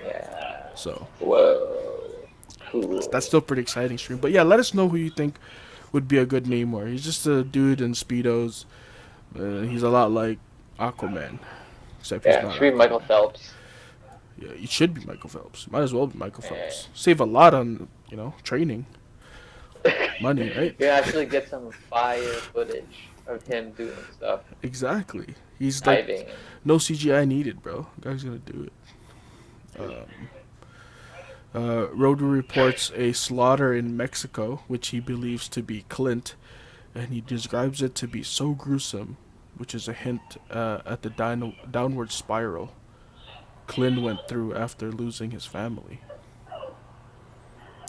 Yeah. So Whoa. that's Cool. still pretty exciting stream. But yeah, let us know who you think would be a good Namor. He's just a dude in speedos. He's a lot like Aquaman, except he's Yeah, not should be Michael Aquaman. Phelps. Yeah, it should be Michael Phelps. Might as well be Michael Yeah. Phelps. Save a lot on training money, right? You actually get some fire footage of him doing stuff, Exactly. He's like diving. no CGI needed, bro. Guy's gonna do it. Rhodey reports a slaughter in Mexico, which he believes to be Clint, and he describes it to be so gruesome, which is a hint at the downward spiral Clint went through after losing his family,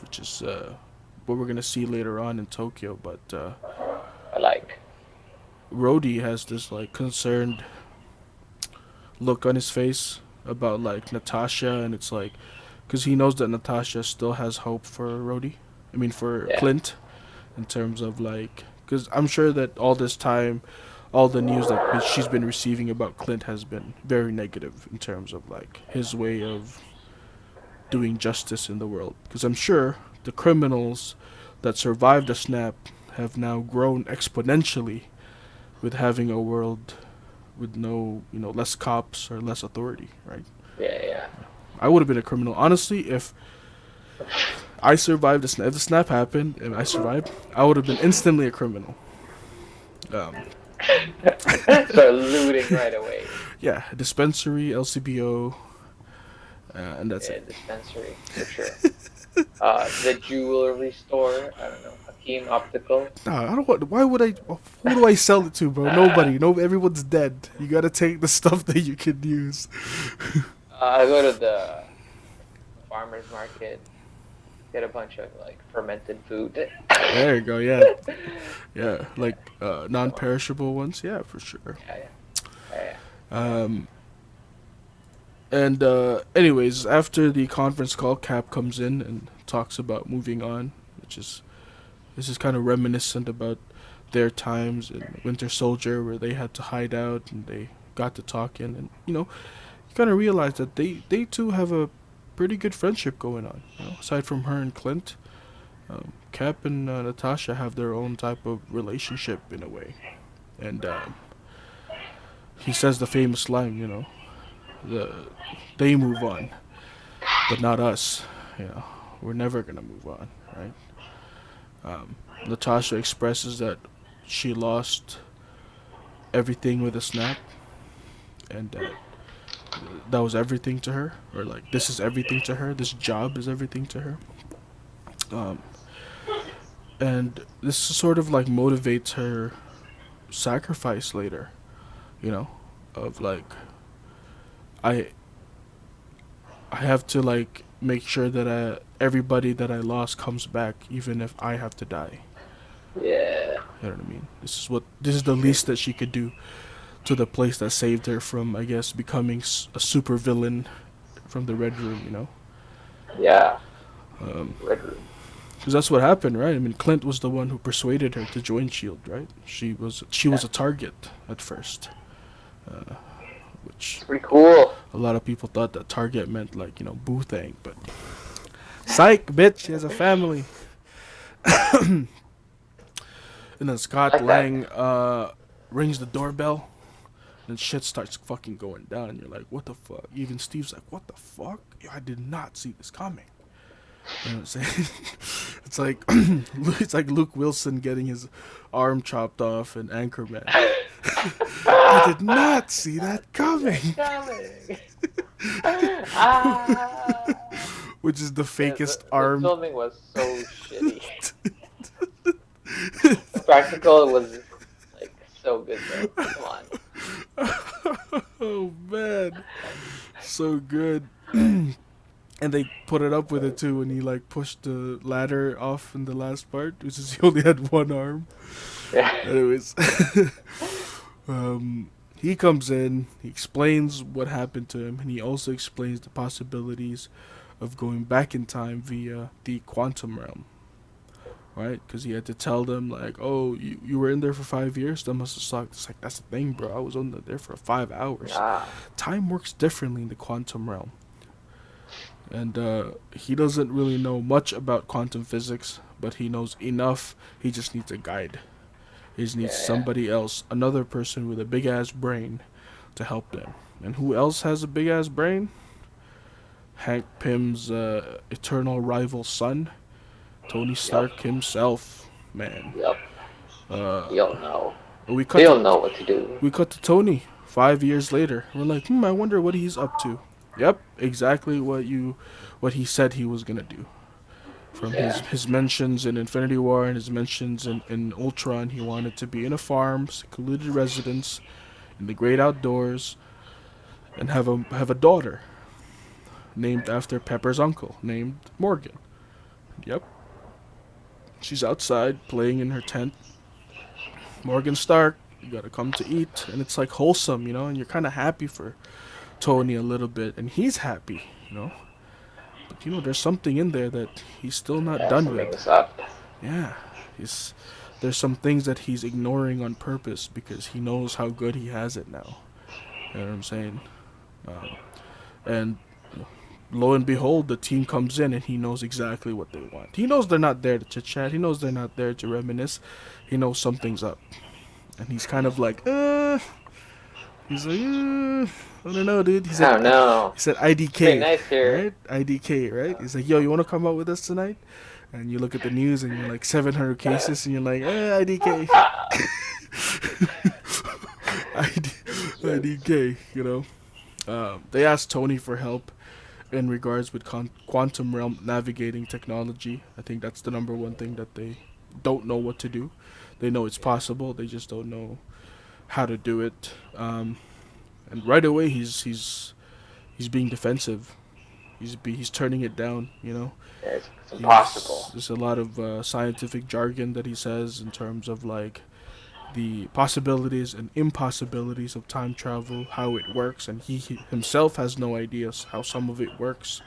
which is what we're gonna see later on in Tokyo. But I like. Rhodey has this like concerned look on his face about like Natasha, and it's like because he knows that Natasha still has hope for Rhodey. I mean for Yeah. Clint, in terms of like because I'm sure that all this time, all the news that she's been receiving about Clint has been very negative in terms of like his way of doing justice in the world. Because I'm sure the criminals that survived the snap have now grown exponentially with having a world with no, less cops or less authority, right? Yeah, yeah. I would have been a criminal. Honestly, if I survived the snap, if the snap happened and I survived, I would have been instantly a criminal. Um, Start looting right away. yeah, dispensary, LCBO, and that's Yeah, it. dispensary for sure. The jewelry store. I don't know. Hakeem Optical. Nah, I don't want. Why would I? Who do I sell it to, bro? Nobody. No, everyone's dead. You gotta take the stuff that you can use. I go to the farmer's market. Get a bunch of like fermented food. There you go. Yeah, yeah. Like non-perishable ones. Yeah, for sure. Yeah, yeah. Um, and anyways, after the conference call, Cap comes in and talks about moving on, which is this is kind of reminiscent about their times in Winter Soldier, where they had to hide out and they got to talking, and you kind of realize that they two have a pretty good friendship going on. Aside from her and Clint, Cap and Natasha have their own type of relationship in a way, and he says the famous line, the they move on, but not us. We're never gonna move on, right? Natasha expresses that she lost everything with a snap, and that was everything to her, or like this is everything to her. This job is everything to her, um, and this sort of like motivates her sacrifice later. You know, of like I I have to like make sure that everybody that I lost comes back, even if I have to die. Yeah. You know what I mean? This is the least that she could do to the place that saved her from, I guess, becoming a super villain from the Red Room. Yeah. Um, Red Room. Because that's what happened, right? I mean, Clint was the one who persuaded her to join Shield, right? She was a target at first, uh, which It's pretty cool. a lot of people thought that target meant like Boothang, but psych, bitch, she has a family. And then I Scott like that. Lang rings the doorbell, and shit starts fucking going down. And you're like, what the fuck? Even Steve's like, what the fuck? I did not see this coming. You know what I'm saying? It's like it's like Luke Wilson getting his arm chopped off in Anchorman. I did not see that coming. Coming. Ah. Which is the Yeah, fakest the arm. filming was so shitty. The practical was like so good though. Come on. Oh man, so good. And they put it up with it too when he like pushed the ladder off in the last part, which is he only had one arm. Yeah. Anyways, he comes in, he explains what happened to him, and he also explains the possibilities of going back in time via the quantum realm. Right? Because he had to tell them, like, oh, you were in there for 5 years? That must have sucked. It's like, that's the thing, bro. I was on there for 5 hours. Ah. Time works differently in the quantum realm. And he doesn't really know much about quantum physics, but he knows enough. He just needs a guide. He just needs Yeah. somebody else, another person with a big ass brain to help them. And who else has a big ass brain? Hank Pym's eternal rival son, Tony Stark himself, man. Yep. Uh, You'll know. we cut He'll to, know what to do. we cut to Tony 5 years later. We're like, I wonder what he's up to. Yep, exactly what he said he was gonna do. From Yeah. his mentions in Infinity War and his mentions in Ultron, he wanted to be in a farm, secluded residence, in the great outdoors, and have a daughter named after Pepper's uncle, named Morgan. Yep. She's outside playing in her tent. Morgan Stark, you gotta come to eat, and it's like wholesome, and you're kind of happy for Tony a little bit, and he's happy. But there's something in there that he's still not Yeah, done something with. is up. Yeah, there's some things that he's ignoring on purpose because he knows how good he has it now. You know what I'm saying? And lo and behold, the team comes in and he knows exactly what they want. He knows they're not there to chit chat. He knows they're not there to reminisce. He knows something's up, and he's kind of like, He's like, I don't know, dude. He I said, don't know. he said Pretty IDK, nice here. right? IDK, right? He's like, yo, you want to come out with us tonight? And you look at the news and you're like 700 cases, and you're like, IDK. IDK. They asked Tony for help in regards with quantum realm navigating technology. I think that's the number one thing that they don't know what to do. They know it's possible, they just don't know how to do it. And right away he's being defensive. He's turning it down. Yeah, it's impossible. There's a lot of scientific jargon that he says in terms of like the possibilities and impossibilities of time travel, how it works, and he himself has no ideas how some of it works.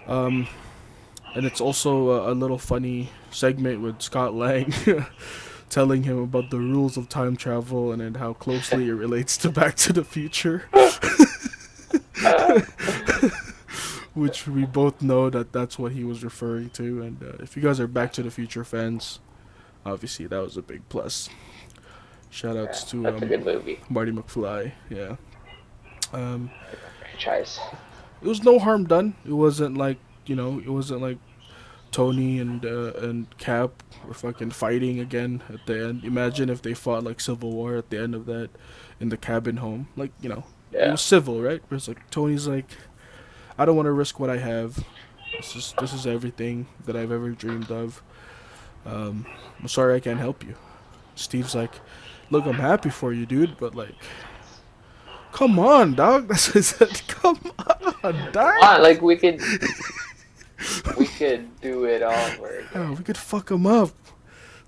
And it's also a little funny segment with Scott Lang telling him about the rules of time travel and then how closely it relates to Back to the Future. Which we both know that that's what he was referring to. And if you guys are Back to the Future fans, obviously that was a big plus. Shout outs to That's a good movie. Marty McFly. Yeah. Um, Franchise. it was no harm done. It wasn't like it wasn't like Tony and Cap were fucking fighting again at the end. Imagine if they fought like Civil War at the end of that in the cabin home. Like it was civil, right? Where it's like Tony's like, I don't want to risk what I have. This is everything that I've ever dreamed of. I'm sorry I can't help you. Steve's like, look, I'm happy for you, dude, but like, come on, dog. That's what I said. Come on, dog. Come on, like we could do it all over again. Yeah, we could fuck him up.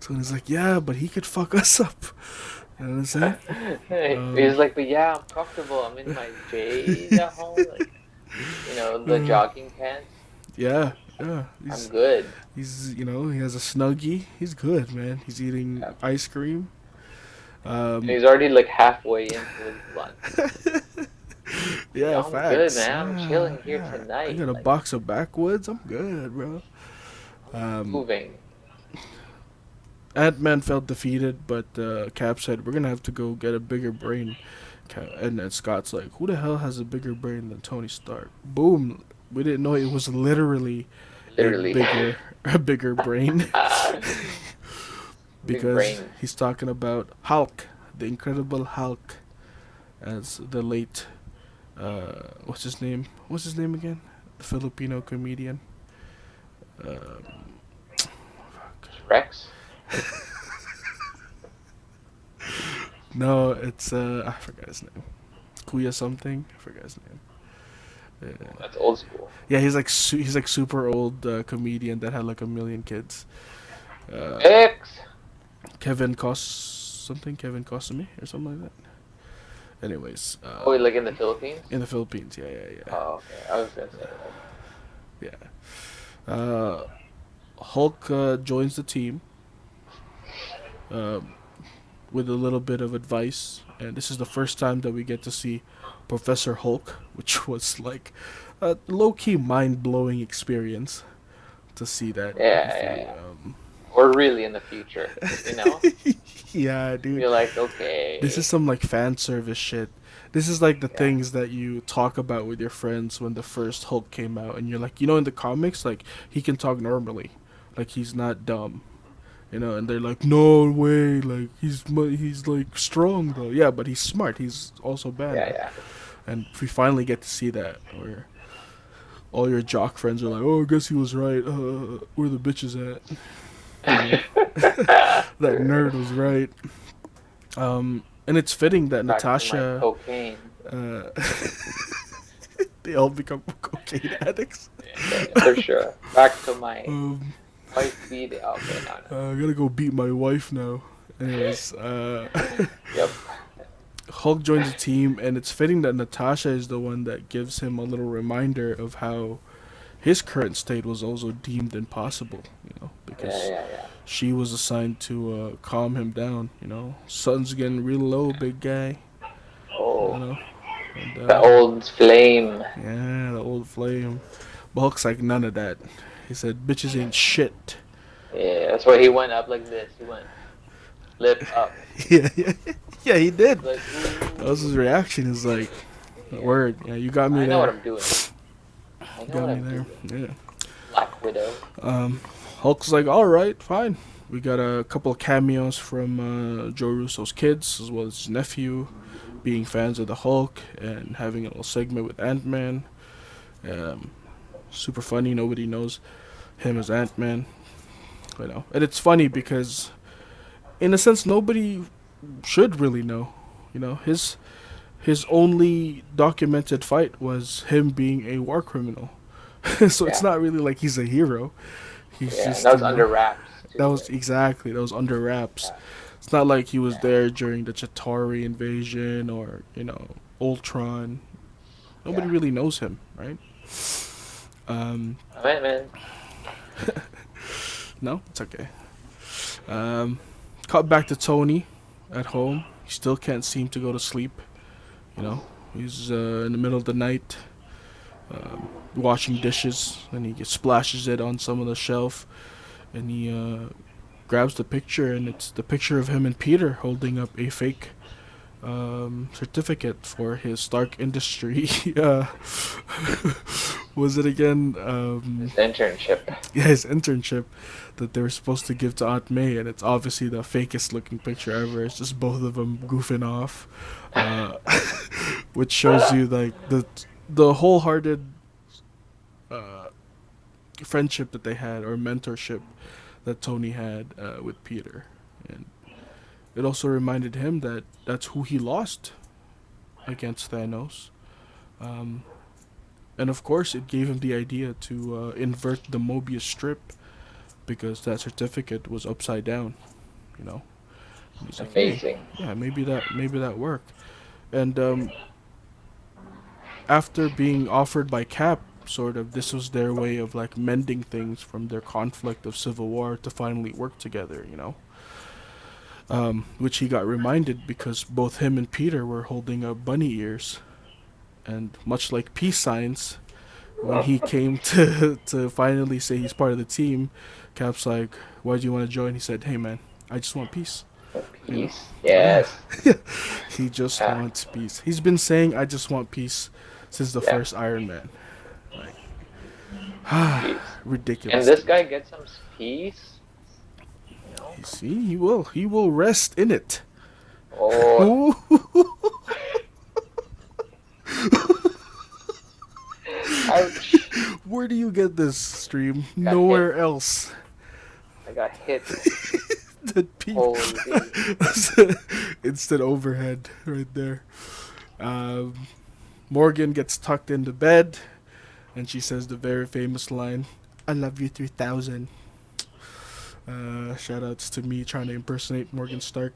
So he's like, yeah, but he could fuck us up. You know what I'm saying? He's like, but yeah, I'm comfortable. I'm in my J's at home, like, the jogging pants. Yeah. I'm good. He has a Snuggie. He's good, man. He's eating ice cream. He's already like halfway into his lunch. Yeah, I'm facts. good, man. I'm chilling here tonight. I got a box of backwoods. I'm good, bro. Moving. Ant-Man felt defeated, but Cap said, we're going to have to go get a bigger brain. And then Scott's like, who the hell has a bigger brain than Tony Stark? Boom. We didn't know it was literally. A bigger brain. Because he's talking about Hulk, the Incredible Hulk, as the late, what's his name? What's his name again? The Filipino comedian. Rex? No, it's, I forgot his name. Kuya something? I forgot his name. That's old school. Yeah, he's like super old comedian that had like a million kids. Kevin Costumi or something like that. Anyways. Like in the Philippines? In the Philippines, yeah. Oh, okay. I was gonna say that. Yeah. Hulk joins the team with a little bit of advice, and this is the first time that we get to see Professor Hulk, which was like a low-key mind-blowing experience to see that. Yeah. We're really in the future, Yeah, dude. You're like, okay. This is some like fan service shit. This is like the things that you talk about with your friends when the first Hulk came out, and you're like, in the comics, like he can talk normally, like he's not dumb, and they're like, no way, like he's like strong though. Yeah, but he's smart. He's also bad. Yeah. And we finally get to see that, where all your jock friends are like, oh, I guess he was right. Where the bitches at? That nerd was right. And it's fitting that Back Natasha. to my cocaine. They all become cocaine addicts. Yeah, for sure. Back to my wife beating. Okay, no. I gotta go beat my wife now. Anyways, Yep. Hulk joins the team, and it's fitting that Natasha is the one that gives him a little reminder of how his current state was also deemed impossible, because she was assigned to calm him down, Sun's getting real low, big guy. Oh. And, the old flame. Yeah, the old flame. But Hulk's like, none of that. He said, bitches ain't shit. Yeah, that's why he went up like this. He went lip up. Yeah, he did. Like, that was his reaction. He's like, word. Yeah, you got me there. I know what I'm doing. Got me there. Yeah. Black Widow. Hulk's like, all right, fine. We got a couple of cameos from Joe Russo's kids, as well as his nephew, being fans of the Hulk and having a little segment with Ant-Man. Super funny. Nobody knows him as Ant-Man. And it's funny because, in a sense, nobody should really know. His only documented fight was him being a war criminal. So it's not really like he's a hero. He's just, that was under wraps. That was under wraps. Yeah. It's not like he was there during the Chitauri invasion or, Ultron. Nobody really knows him, right? Man. No, it's okay. Cut back to Tony at home. He still can't seem to go to sleep. You know, he's in the middle of the night washing dishes, and he splashes it on some of the shelf, and he grabs the picture, and it's the picture of him and Peter holding up a fake certificate for his Stark Industry. Was it again? His internship. Yeah, his internship that they were supposed to give to Aunt May, and it's obviously the fakest looking picture ever. It's just both of them goofing off, uh, which shows you like the wholehearted uh, friendship that they had or mentorship that Tony had with Peter, and it also reminded him that that's who he lost against Thanos. Um, and of course, it gave him the idea to invert the Mobius strip because that certificate was upside down. You know, and he's like, hey, Amazing. yeah, maybe that worked. And after being offered by Cap, sort of, this was their way of like mending things from their conflict of Civil War to finally work together. You know, which he got reminded because both him and Peter were holding up bunny ears, and much like peace signs, when he came to finally say he's part of the team, Cap's like, "Why do you want to join?" He said, "Hey man, I just want peace." You know? Peace. Yes. He just Yeah. wants peace. He's been saying, "I just want peace," since the Yeah. first Iron Man. Peace. Ridiculous. And this guy gets some peace. You know. You see, he will rest in it. Oh. Ouch. Where do you get this stream? Got Nowhere else. I got hit. That peep. Holy. Instant overhead right there. Morgan gets tucked into bed, and she says the very famous line, "I love you 3000." Shout outs to me trying to impersonate Morgan Stark.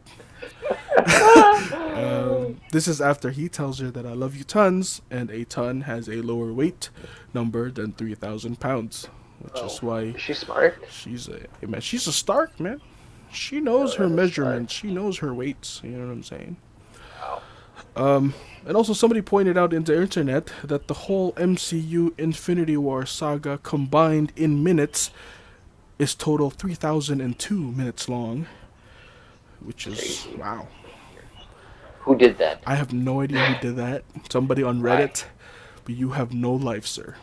This is after he tells her that "I love you tons," and a ton has a lower weight number than 3,000 pounds, which is why Is she smart? she's hey man, she's a Stark, man. She knows her That's measurements. She knows her weights. You know what I'm saying? Wow. And also, somebody pointed out in the internet that the whole MCU Infinity War saga combined in minutes is total 3,002 minutes long, which is Crazy. wow. Who did that? I have no idea who did that. Somebody on Reddit, but you have no life, sir.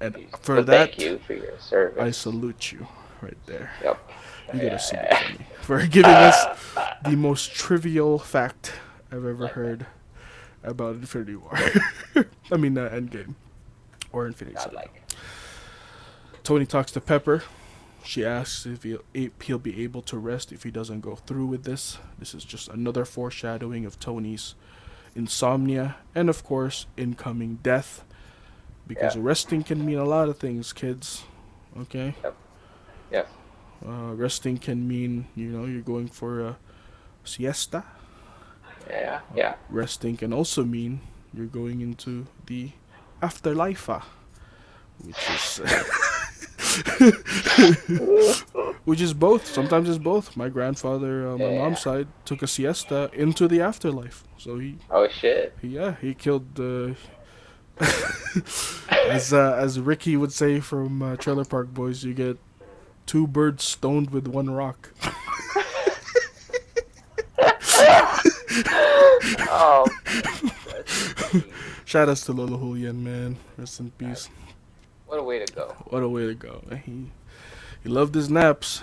And for But that, thank you for your service. I salute you right there. Yep. You gotta see it for me for giving us the most trivial fact I've ever heard about Infinity War. I mean, Endgame or Infinity Not Saga. like. Tony talks to Pepper. She asks if he'll be able to rest if he doesn't go through with this. This is just another foreshadowing of Tony's insomnia and, of course, incoming death. Because Yeah. resting can mean a lot of things, kids. Okay? Yep. Yes. Resting can mean, you're going for a siesta. Yeah. Yeah. Resting can also mean you're going into the afterlife, which is which is both. Sometimes it's both. My grandfather on my mom's side took a siesta into the afterlife. So Oh shit. he killed as Ricky would say from Trailer Park Boys, you get two birds stoned with one rock. Oh. Shout outs to Lolo Julian, man. Rest in peace. What a way to go. What a way to go. He loved his naps.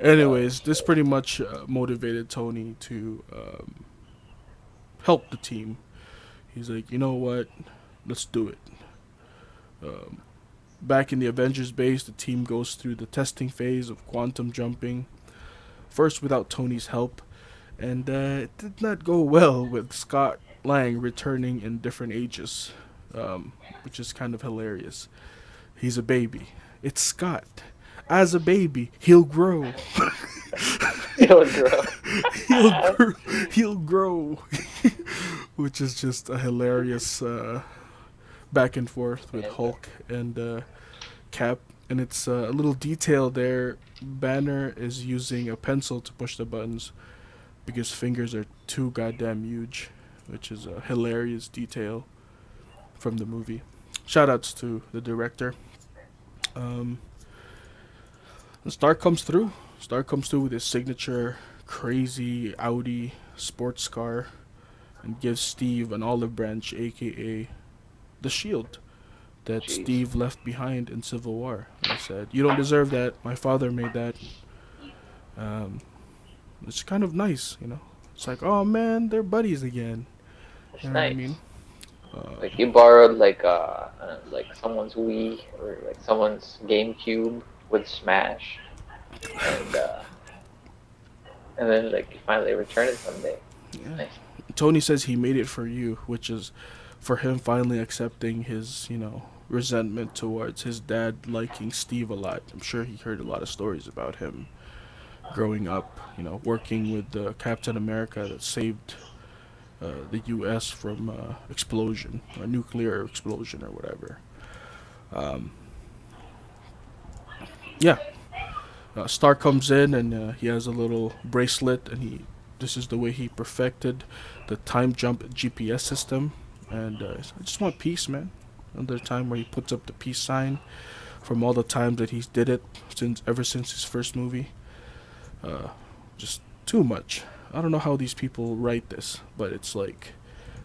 Anyways, this pretty much motivated Tony to help the team. He's like, you know what? Let's do it. Back in the Avengers base, the team goes through the testing phase of quantum jumping. First without Tony's help. And it did not go well with Scott Lang returning in different ages, which is kind of hilarious. He's a baby. It's Scott. As a baby, he'll grow. He'll grow. He'll grow. Which is just a hilarious back and forth with Hulk and Cap. And it's a little detail there. Banner is using a pencil to push the buttons because fingers are too goddamn huge, which is a hilarious detail from the movie. Shoutouts to the director. Um, and Stark comes through. Stark comes through with his signature crazy Audi sports car and gives Steve an olive branch, aka the shield that Jeez. Steve left behind in Civil War. He said, "You don't deserve that. My father made that." Um, it's kind of nice, you know. It's like, oh man, they're buddies again. It's You know what I nice. mean? Uh, Like you borrowed like someone's Wii or like someone's GameCube with Smash, and uh, and then like you finally return it someday. yeah. Nice. Tony says he made it for you, which is for him finally accepting his, resentment towards his dad liking Steve a lot. I'm sure he heard a lot of stories about him growing up, working with Captain America that saved the U.S. from explosion, a nuclear explosion or whatever. Um, yeah, Star comes in and he has a little bracelet, and this is the way he perfected the time jump GPS system. And I just want peace, man. Another time where he puts up the peace sign from all the times that he's did it ever since his first movie. Uh, just too much. I don't know how these people write this, but it's like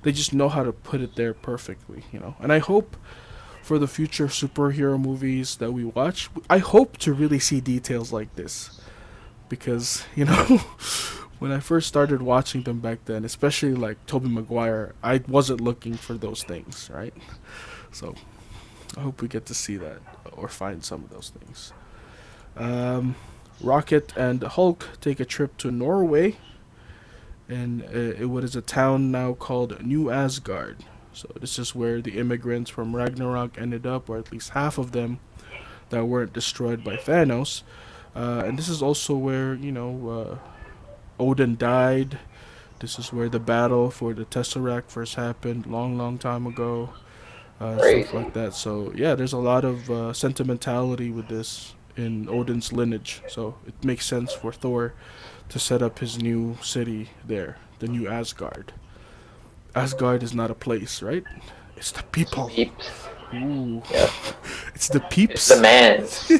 they just know how to put it there perfectly. And I hope for the future superhero movies that we watch, I hope to really see details like this because when I first started watching them back then, especially like Tobey Maguire, I wasn't looking for those things, right? So I hope we get to see that or find some of those things. Um, Rocket and Hulk take a trip to Norway, and what is a town now called New Asgard. So this is where the immigrants from Ragnarok ended up, or at least half of them that weren't destroyed by Thanos. And this is also where Odin died. This is where the battle for the Tesseract first happened, long, long time ago. Stuff Crazy. like that. So yeah, there's a lot of sentimentality with this in Odin's lineage. So it makes sense for Thor to set up his new city there, the new Asgard. Asgard is not a place, right? It's the It's people. peeps. Ooh, Yep. it's the It's the peeps. man's.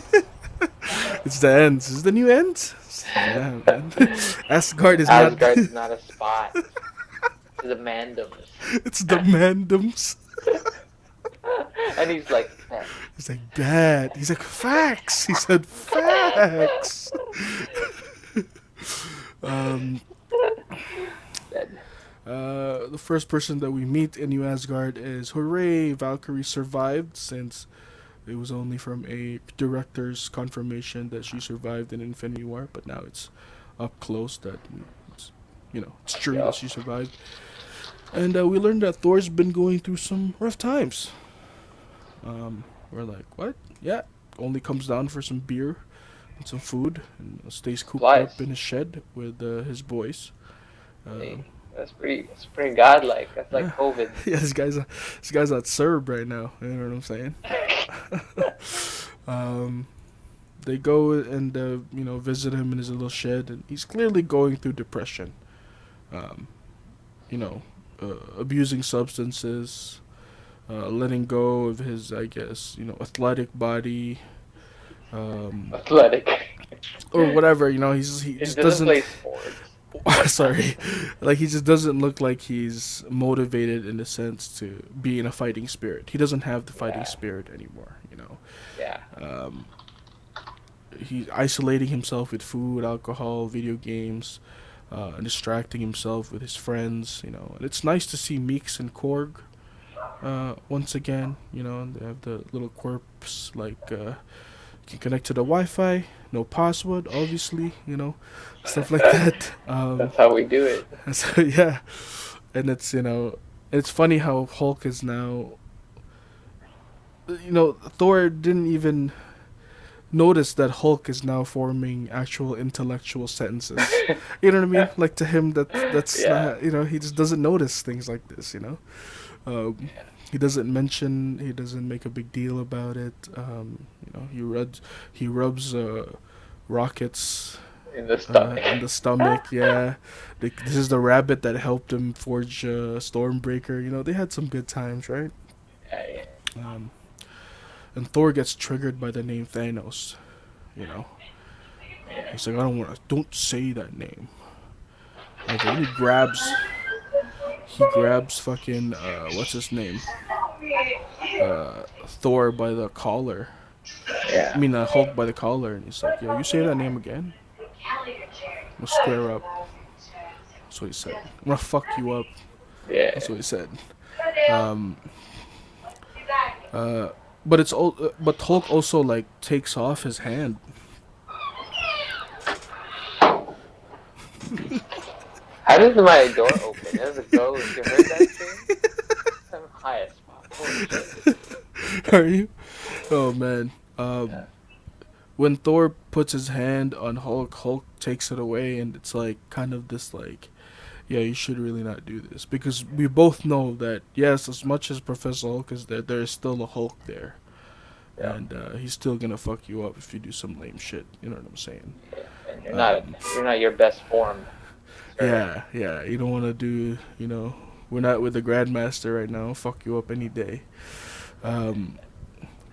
It's the ends. Is the new ends? Yeah, man. Asgard is not. Asgard's not a spot. It's the mandoms. It's the mandoms. And he's like, man, He's like, bad. He's like, facts. He said, facts. um, dead. the first person that we meet in New Asgard is, hooray, Valkyrie survived, since it was only from a director's confirmation that she survived in Infinity War, but now it's up close that it's, it's true that Yup. she survived. And we learned that Thor's been going through some rough times. We're like, what? Yeah, only comes down for some beer and some food, and stays cooped up Supplies. in his shed with his boys. Hey, Um, that's pretty godlike. That's like yeah, COVID. yeah. This guy's at Serb right now. You know what I'm saying? um, they go and visit him in his little shed, and he's clearly going through depression. Um, you know, abusing substances, letting go of his, I guess, athletic body, um, Athletic. or whatever. He It just doesn't doesn't. play sports. Sorry, like he just doesn't look like he's motivated in a sense to be in a fighting spirit. He doesn't have the fighting Yeah. spirit anymore. Yeah. Um, he's isolating himself with food, alcohol, video games, and distracting himself with his friends. And it's nice to see Meeks and Korg once again. And they have the little quirks like can connect to the Wi-Fi, no password, obviously. Stuff like that. That's how we do it. So yeah, and it's funny how Hulk is now. Thor didn't even notice that Hulk is now forming actual intellectual sentences. You know what I mean? Like to him, that's Yeah. not. He just doesn't notice things like this. He doesn't mention. He doesn't make a big deal about it. He rubs rockets In the stomach. in the stomach. Yeah, this is the rabbit that helped him forge Stormbreaker. They had some good times, right? Yeah. Um, and Thor gets triggered by the name Thanos. You know, he's like, don't say that name. And then he grabs fucking what's his name? Thor by the collar. I Yeah. mean, Hulk by the collar, and he's like, "Yo, you say that name again? We'll square up." That's what he said. "I'm gonna fuck you up." Yeah. That's what he said. Um, uh, but Hulk also like takes off his hand. How did my door open? There's a ghost. You heard that thing? I'm high as fuck. Holy shit. Are you? Oh man. Yeah. When Thor puts his hand on Hulk, Hulk takes it away, and it's like kind of this like, yeah, you should really not do this because we both know that yes, as much as Professor Hulk is there, there is still a Hulk there, Yeah. and he's still gonna fuck you up if you do some lame shit. You know what I'm saying? Yeah. And Um, you're not your best form. Sir. yeah. You don't want to do. We're not with the Grandmaster right now. Fuck you up any day. Um,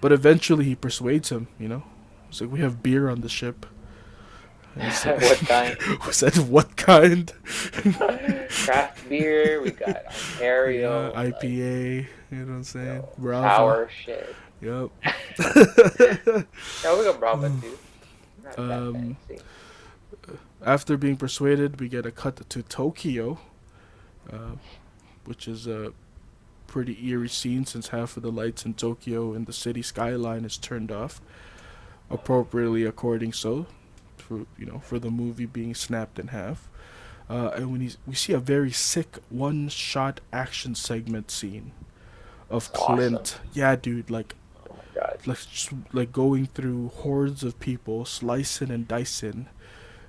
but eventually he persuades him. It's like we have beer on the ship. And he said, What kind? we said what kind? Craft beer. We got Yeah, Ontario. IPA. You know what I'm saying? Brava. Sour shit. Yep. Yeah, we got Brava too. Not that Um, fancy. After being persuaded, we get a cut to Tokyo, which is a pretty eerie scene since half of the lights in Tokyo and the city skyline is turned off, appropriately according so, for the movie being snapped in half. And we see a very sick one-shot action segment scene of Clint. Awesome. Yeah, dude, like Oh my god. just like going through hordes of people, slicing and dicing.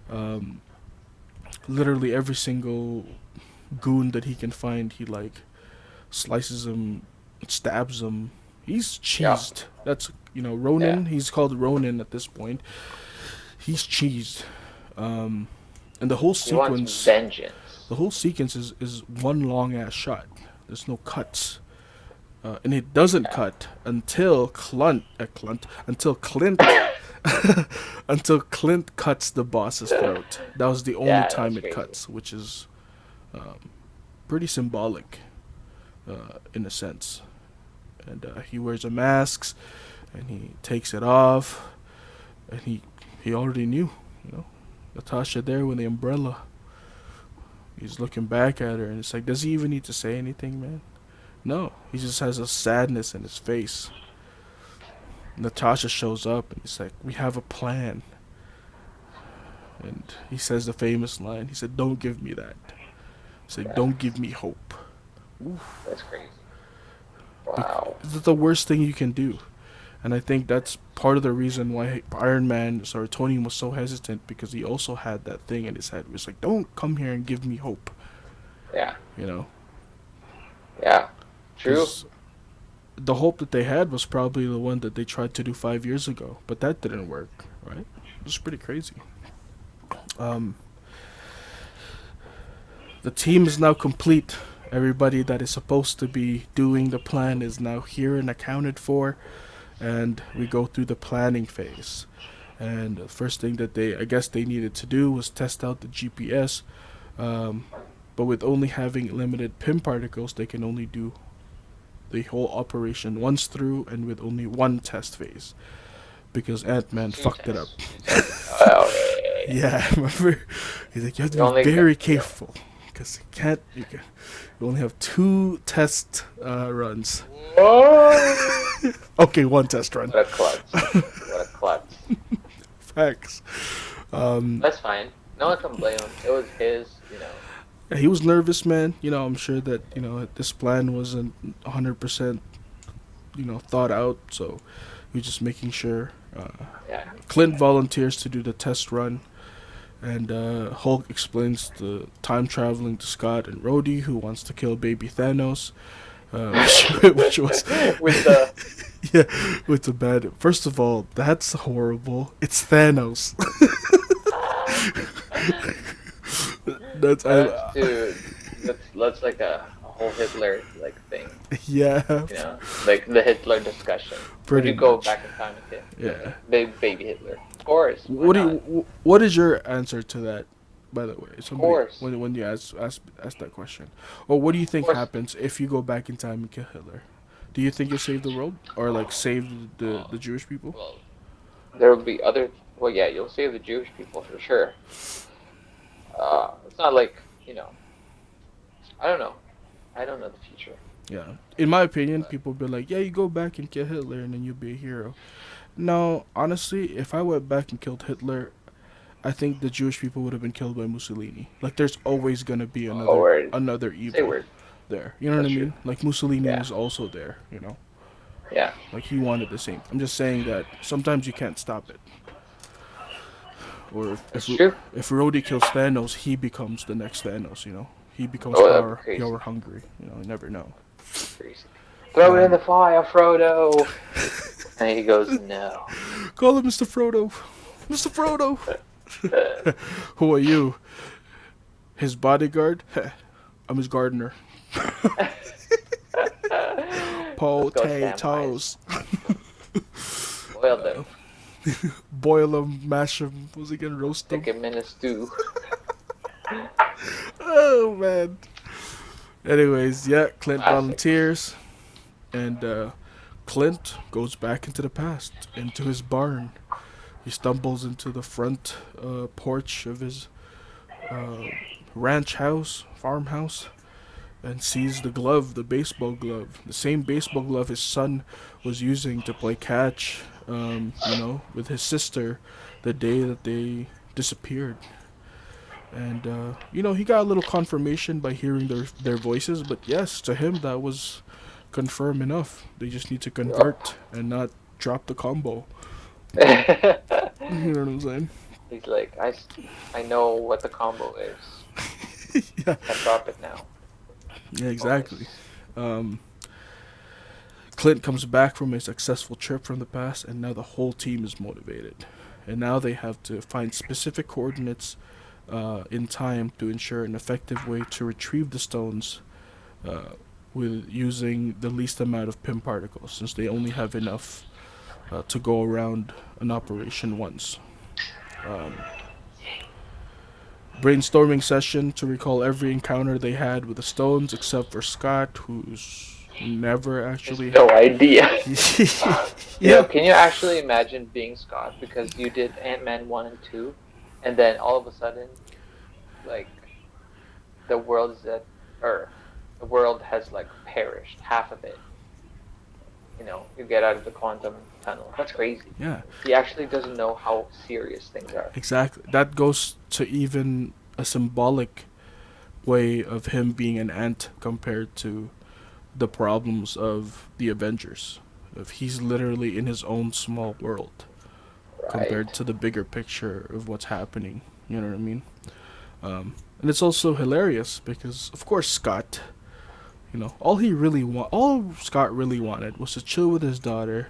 Um, Literally every single goon that he can find, he like slices him, stabs him. He's Yeah. cheesed. That's Ronin. Yeah. He's called Ronin at this point. He's cheesed. And the whole He wants sequence, vengeance. is one long ass shot. There's no cuts. And it doesn't Yeah. cut until until Clint until Clint cuts the boss's throat. That was the only Yeah, time that's it crazy. cuts, which is pretty symbolic in a sense. And he wears a mask, and he takes it off, and he already knew, Natasha there with the umbrella. He's looking back at her, and it's like, does he even need to say anything, man? No, he just has a sadness in his face. Natasha shows up, and he's like, we have a plan. And he says the famous line. He said, don't give me that. He said, Yeah. don't give me hope. That's crazy. Wow. It's the worst thing you can do. And I think that's part of the reason why Tony was so hesitant, because he also had that thing in his head. It was like, don't come here and give me hope. Yeah. You know? Yeah. True. 'Cause the hope that they had was probably the one that they tried to do 5 years ago. But that didn't work, right? It was pretty crazy. The team is now complete. Everybody that is supposed to be doing the plan is now here and accounted for. And we go through the planning phase. And the first thing that I guess they needed to do was test out the GPS. But with only having limited PIM particles, they can only do the whole operation once through and with only one test phase. Because Ant-Man fucked it up. Oh, Yeah, remember? He's like, you have to You only be very got- careful. Because you only have 2 test runs. Whoa! Okay, 1 test run. What a clutch. What a clutch. Facts. That's fine. No one can blame him. It was his, Yeah, he was nervous, man. I'm sure that, this plan wasn't 100%, thought out. So he was just making sure. Yeah. Clint volunteers to do the test run. And Hulk explains the time traveling to Scott and Rhodey, who wants to kill baby Thanos. which was With the yeah, with the bad. First of all, that's horrible. It's Thanos. That's I. dude, that's like a whole Hitler like thing, Yeah, like the Hitler discussion. Would pretty you go much. back in time and kill Yeah. baby Hitler? Of course, why What do not? you? What is your answer to that? By the way, Of somebody course, when you ask that question, or what do you of think course. happens if you go back in time and kill Hitler? Do you think you save the world or like save the Jewish people? Well, there will be other. Well, yeah, you'll save the Jewish people for sure. It's not like you know. I don't know. I don't know the future. Yeah. In my opinion, But people be like, yeah, you go back and kill Hitler and then you'll be a hero. No, honestly, if I went back and killed Hitler, I think the Jewish people would have been killed by Mussolini. Like, there's always gonna be oh, word. another Say evil word. there. You know what That's I true. mean? Like Mussolini Yeah. was also there. Yeah. Like he wanted the same. I'm just saying that sometimes you can't stop it. Or That's true. if Rhodey kills Thanos, he becomes the next Thanos. He becomes Oh, that'd be crazy. power hungry. You never know. Crazy. Throw it in Um, the fire, Frodo. And he goes, no. Call him Mr. Frodo. Mr. Frodo. Who are you? His bodyguard? I'm his gardener. Let's go, Samwise. Potatoes. Boil them. Boil them, mash them. Was he gonna roast them? Stick him in a stew. Oh man. Anyways, yeah, Clint Classic. volunteers, and Clint goes back into the past, into his barn. He stumbles into the front porch of his uh, ranch house, farmhouse, and sees the glove, the baseball glove, the same baseball glove his son was using to play catch, with his sister the day that they disappeared. And he got a little confirmation by hearing their voices, but yes, to him that was confirm enough. They just need to convert and not drop the combo. You know what I'm saying? He's like, I know what the combo is. Yeah, I drop it now. yeah, exactly. Um, Clint comes back from a successful trip from the past, and now the whole team is motivated. And now they have to find specific coordinates in time to ensure an effective way to retrieve the stones with using the least amount of PIM particles, since they only have enough to go around an operation once. Um, Brainstorming session to recall every encounter they had with the stones, except for Scott, who's never actually. No idea. Yeah. Can you actually imagine being Scott? Because you did Ant-Man 1 and 2, and then all of a sudden, like, the world is at Earth. The world has, like, perished, half of it. You get out of the quantum tunnel. That's crazy. Yeah. He actually doesn't know how serious things are. Exactly. That goes to even a symbolic way of him being an ant compared to the problems of the Avengers. If he's literally in his own small world compared Right. to the bigger picture of what's happening. You know what I mean? And it's also hilarious because, of course, Scott. All Scott really wanted was to chill with his daughter,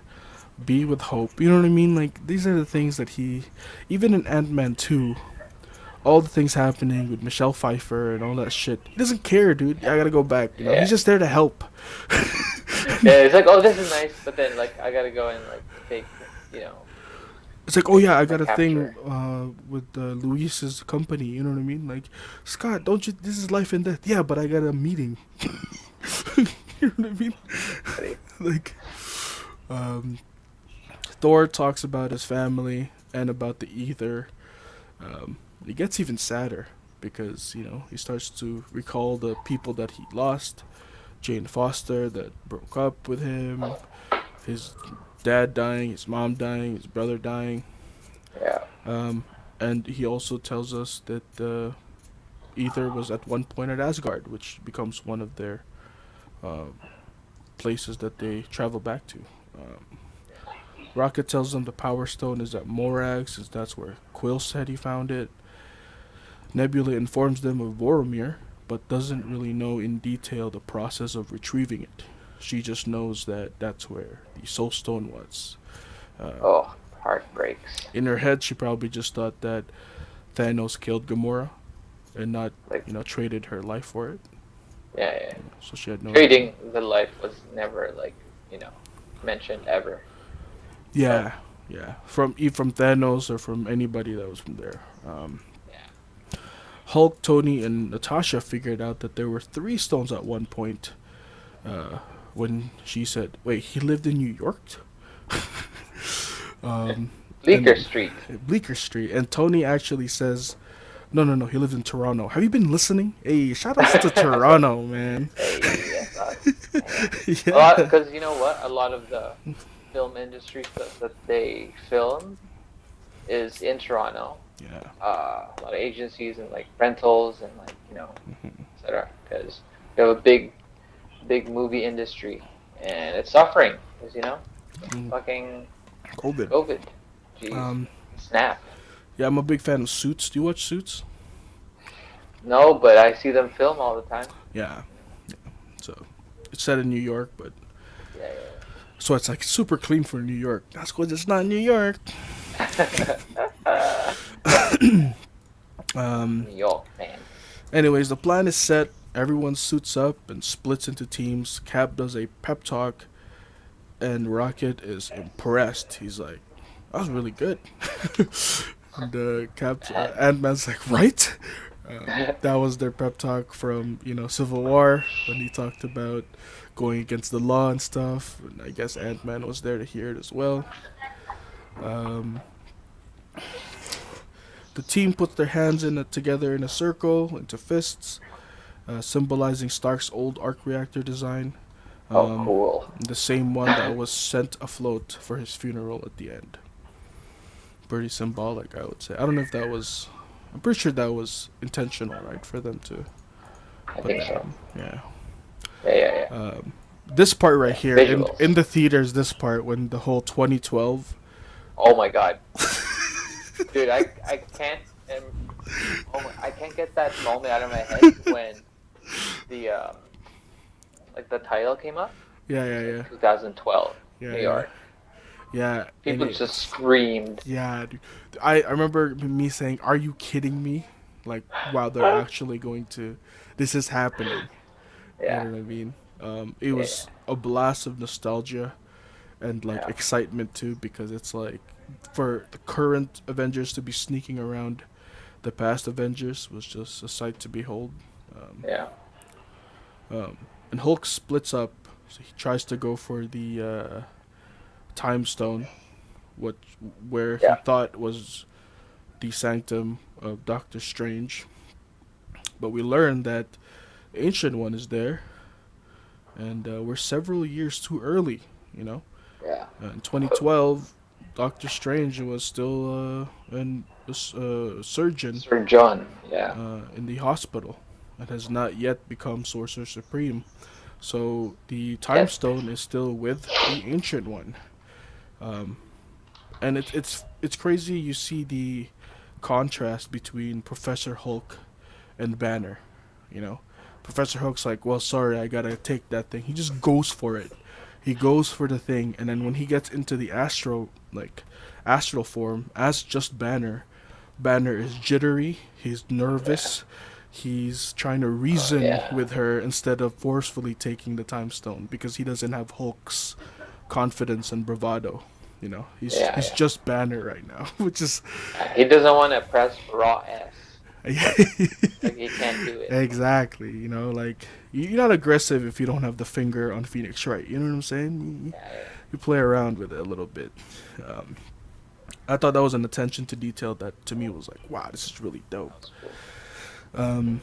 be with Hope. You know what I mean? Like, these are the things that even in Ant-Man 2, all the things happening with Michelle Pfeiffer and all that shit, he doesn't care, dude. I gotta go back. Yeah. He's just there to help. Yeah, it's like, oh, this is nice, but then, like, I gotta go and, like, take, It's like, oh yeah, I got like a thing capture. with Luis's company. You know what I mean? Like, Scott, don't you? This is life and death. Yeah, but I got a meeting. You know what I mean? Like, um, Thor talks about his family and about the ether. It gets even sadder because he starts to recall the people that he lost. Jane Foster that broke up with him. His dad dying, his mom dying, his brother dying. Yeah. And he also tells us that Ether was at one point at Asgard, which becomes one of their places that they travel back to. Rocket tells them the Power Stone is at Morax, that's where Quill said he found it. Nebula informs them of Boromir, but doesn't really know in detail the process of retrieving it. She just knows that that's where the Soul Stone was. Uh, Oh, heart breaks. in her head, she probably just thought that Thanos killed Gamora and not, Like, traded her life for it. yeah, yeah. So she had no idea. Trading the life was never like, you know, mentioned ever. So Yeah, yeah. From Thanos or from anybody that was from there. yeah. Hulk, Tony, and Natasha figured out that there were three stones at one point. Uh, when she said, "Wait, he lived in New York," Bleecker and Street. Bleecker Street, and Tony actually says, "No, no, no, he lives in Toronto." Have you been listening? Hey, shout outs to Toronto, man. Hey, yes, yeah. A lot, Yeah, because you know what? A lot of the film industry stuff that they film is in Toronto. yeah. A lot of agencies and like rentals and like etc. Because we have a big movie industry and it's suffering because Mm, fucking COVID. COVID. Jeez, Um, snap. yeah, I'm a big fan of Suits. Do you watch Suits? No, but I see them film all the time. Yeah. So it's set in New York, but Yeah, so it's like super clean for New York. That's because it's not New York. yeah. Um. New York, man. Anyways, the plan is set. Everyone suits up and splits into teams. Cap does a pep talk, and Rocket is impressed. He's like, "That was really good." And Cap Ant Man's like, "Right." That was their pep talk from Civil War when he talked about going against the law and stuff. And I guess Ant Man was there to hear it as well. Um, the team puts their hands together in a circle into fists, symbolizing Stark's old arc reactor design. Oh, Um, cool. the same one that was sent afloat for his funeral at the end. Pretty symbolic, I would say. I don't know if that was. I'm pretty sure that was intentional, right, for them to I put think that so. in. Yeah. Yeah. This part right here in Visuals. the theaters. This part when the whole 2012. Oh my god, dude, I can't I can't get that moment out of my head when the like the title came up. Yeah, It yeah, was yeah, like 2012 yeah, New yeah, York. yeah. And People just screamed. yeah, dude. I remember me saying, "Are you kidding me?" Like, wow, they're actually going to. This is happening. You Yeah, know what I mean? It yeah, was a blast of nostalgia and like yeah, excitement too, because it's like for the current Avengers to be sneaking around the past Avengers was just a sight to behold. Um, yeah, and Hulk splits up. So he tries to go for the Time Stone, what where he yeah. thought was the sanctum of Doctor Strange, but we learn that the Ancient One is there, and we're several years too early. You know, Yeah. in 2012, Doctor Strange was still a surgeon Sir John. Yeah, in the hospital and has not yet become Sorcerer Supreme. So the Time yes, Stone is still with the Ancient One, um, and it's crazy. You see the contrast between Professor Hulk and Banner. You know, Professor Hulk's like, "Well, sorry, I gotta take that thing." He just goes for it. He goes for the thing, and then when he gets into the astral form as just Banner, Banner is jittery. He's yeah, nervous. He's trying to reason yeah, with her instead of forcefully taking the time stone because he doesn't have Hulk's confidence and bravado. He's yeah, just Banner right now, which is yeah. He doesn't want to press raw S. Like he can't do it. exactly. Like you're not aggressive if you don't have the finger on Phoenix, right? You know what I'm saying? You, Yeah, yeah. you play around with it a little bit. Um, I thought that was an attention to detail that to me was like, wow, this is really That dope. was cool. Um,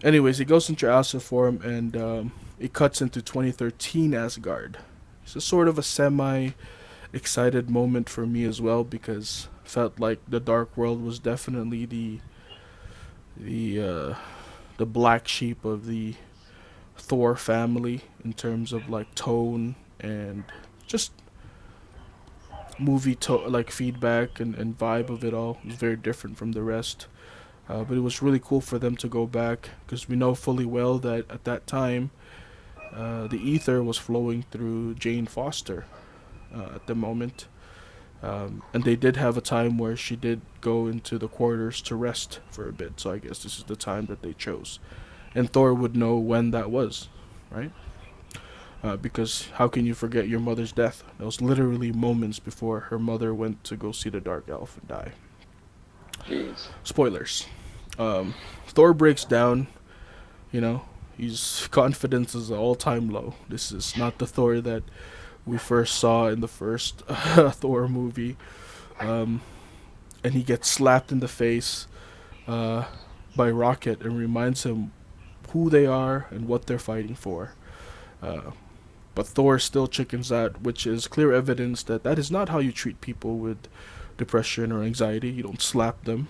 anyways, he goes into Astral form and it cuts into 2013 Asgard. It's a sort of a semi excited moment for me as well because felt like the Dark World was definitely the uh, the black sheep of the Thor family in terms of like tone and just movie like feedback and vibe of it all. It was very different from the rest. But it was really cool for them to go back because we know fully well that at that time, the ether was flowing through Jane Foster at the moment. And they did have a time where she did go into the quarters to rest for a bit. So I guess this is the time that they chose. And Thor would know when that was, right? Because how can you forget your mother's death? That was literally moments before her mother went to go see the Dark Elf and die. Jeez. Spoilers. Thor breaks down. You know, his confidence is at all-time low. This is not the Thor that we first saw in the first Thor movie. And he gets slapped in the face by Rocket and reminds him who they are and what they're fighting for. But Thor still chickens out, which is clear evidence that that is not how you treat people with depression or anxiety. You don't slap them.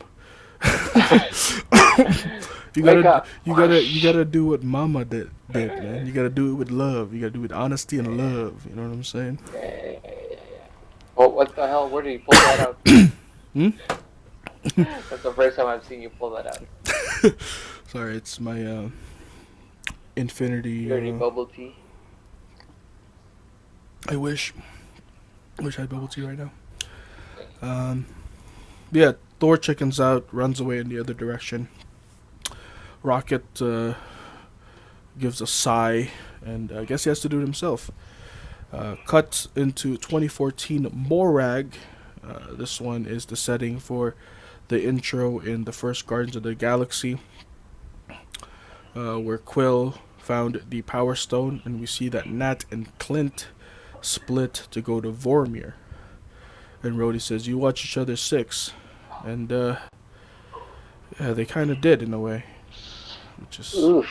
you gotta do what Mama did, man. You gotta do it with love. You gotta do it with honesty and love. You know what I'm saying? Yeah. Well, what the hell? Where did you pull that out? Hmm? That's the first time I've seen you pull that out. Sorry, it's my Infinity. Dirty bubble tea. I wish I had bubble tea right now. Yeah, Thor chickens out, runs away in the other direction. Rocket gives a sigh, and I guess he has to do it himself. Cut into 2014 Morag. This one is the setting for the intro in the first Guardians of the Galaxy, where Quill found the Power Stone, and we see that Nat and Clint split to go to Vormir. And Rhodey says, "You watch each other 6," and yeah, they kind of did in a way, which is Oof.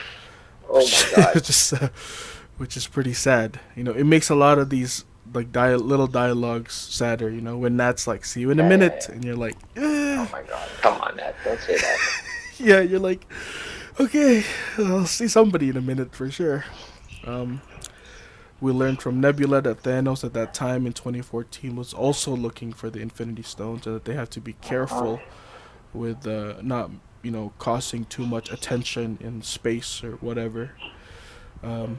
Oh my god. which is pretty sad. You know, it makes a lot of these like little dialogues sadder. You know, when Nat's like, "See you in a minute," and you're like, Oh my god. Come on, Nat. Don't say that. yeah, you're like, okay, I'll see somebody in a minute for sure. We learned from Nebula that Thanos at that time in 2014 was also looking for the Infinity Stones, and that they have to be careful with not, causing too much attention in space or whatever. And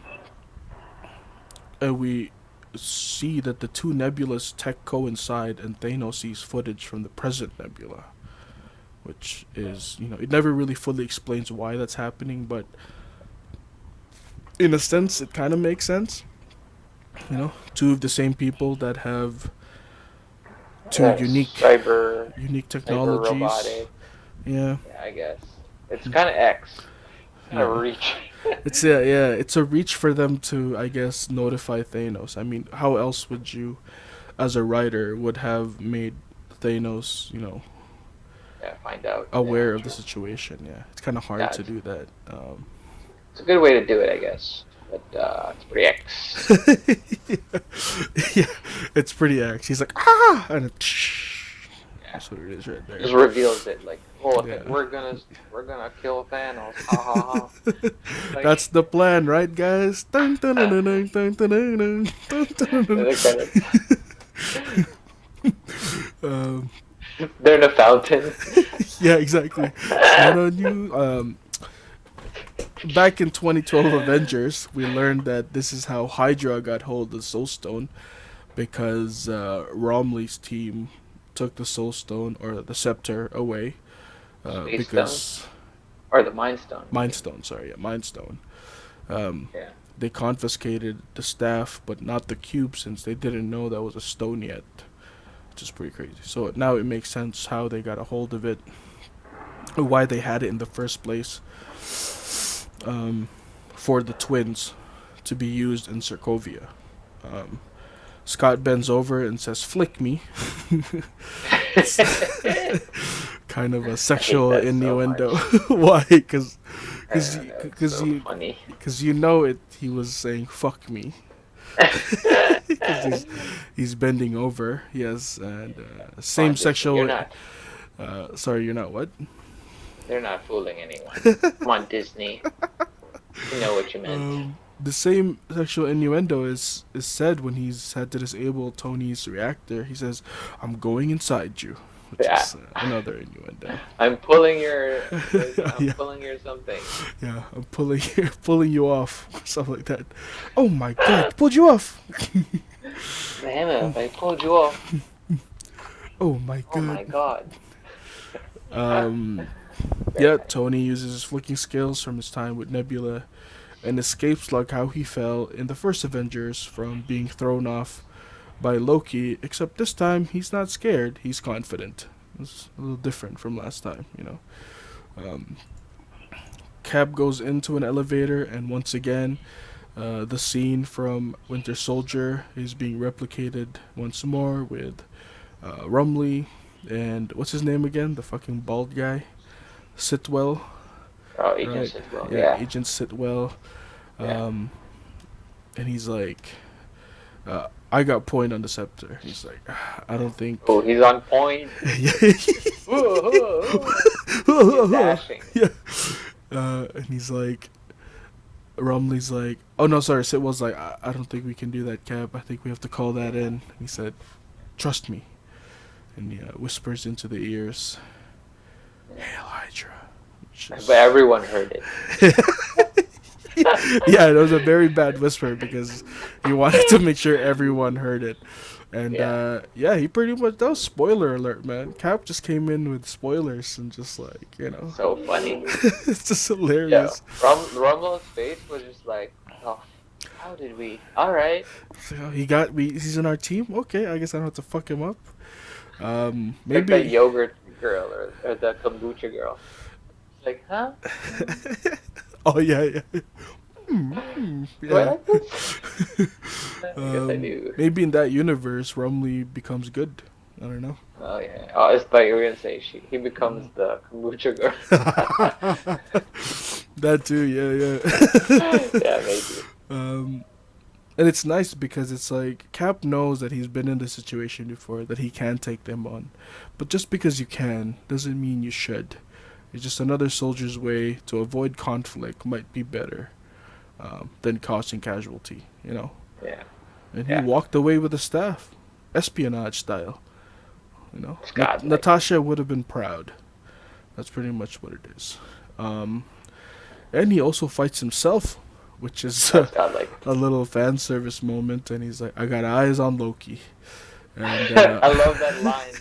we see that the two Nebulas tech coincide, and Thanos sees footage from the present Nebula, which is, it never really fully explains why that's happening, but in a sense, it kind of makes sense. Two of the same people that have two That's unique cyber technologies. robotic. Yeah. Yeah, I guess. It's kind of X. Kind of reach. It's it's a reach for them to, I guess, notify Thanos. I mean, how else would you, as a writer, would have made Thanos, Find out. aware Yeah, of the situation? Yeah, it's kind of hard to do that. It's a good way to do it, I guess. But it's pretty X. Yeah, it's pretty X. He's like, ah, and that's what it is right there. Just reveals it like, Yeah. we're gonna kill Thanos. Ha ha ha. Like, That's the plan, right, guys? Dun, dun, dun, dun, dun, dun, dun, dun, dun, dun, dun. They're in a fountain. Yeah, exactly. Not on you. Back in 2012 Avengers, we learned that this is how Hydra got hold of the Soul Stone, because Romley's team took the Soul Stone, or the Scepter, away. Because or the Mind Stone. Mind Stone, sorry, yeah, Mind Stone. Yeah. They confiscated the staff, but not the cube, since they didn't know that was a stone yet, which is pretty crazy. So now it makes sense how they got a hold of it, why they had it in the first place, for the twins to be used in Sokovia. Scott bends over and says, "Flick me." Kind of a sexual innuendo. So Why? Because funny. he was saying "fuck me." Because he's bending over. Yes, and same sexual. You're not. Sorry, you're not what? They're not fooling anyone. Come on, Disney. You know what you meant. The same sexual innuendo is said when he's had to disable Tony's reactor. He says, "I'm going inside you." which Yeah. is another innuendo. I'm pulling your. I'm Yeah, pulling your something. yeah, I'm pulling you off, something like that. Oh my god, pulled you off. Damn it! I pulled you off. Oh my Oh god. my god. Um, Very yeah, nice. Tony uses his flicking skills from his time with Nebula and escapes like how he fell in the first Avengers from being thrown off by Loki, except this time he's not scared, he's confident. It's a little different from last time, you know. Um, Cap goes into an elevator, and once again, the scene from Winter Soldier is being replicated once more with Rumley and what's his name again? The fucking bald guy, Sitwell, Oh, Agent right? Sitwell. Yeah, Yeah. Agent Sitwell. Yeah. Um, and he's like, I got point on the scepter. He's like, I don't think. Oh, he's on point. He's dashing. Yeah. And he's like, Rumley's like, oh no, sorry. Sitwell's like, I don't think we can do that, Cap. I think we have to call that in. He said, trust me. And he whispers into the ears, Hail Hydra. But everyone heard it. Yeah, it was a very bad whisper because he wanted to make sure everyone heard it. And yeah, he pretty much, that was spoiler alert, man. Cap just came in with spoilers and just like, So funny. it's just Yeah. hilarious. Rumlo's face was just like, oh, how did we? All right. So, he's in our team. Okay, I guess I don't have to fuck him up. Like the Maybe. yogurt girl or the kombucha girl. It's like, huh? Oh yeah, yeah. Do I Yeah. like this? I guess I do. Maybe in that universe, Rumley becomes good. I don't know. Oh yeah. Oh, it's like you were gonna say he becomes the kombucha girl. That too, yeah. Yeah, maybe. And it's nice because it's like Cap knows that he's been in this situation before, that he can take them on. But just because you can doesn't mean you should. It's just another soldier's way to avoid conflict might be better than causing casualty, you know? Yeah. And Yeah. he walked away with the staff, espionage style, you know? God, like- Natasha would have been proud. That's pretty much what it is. And he also fights himself, which is God, like. a little fan service moment, and he's like, I got eyes on Loki. And I love that line.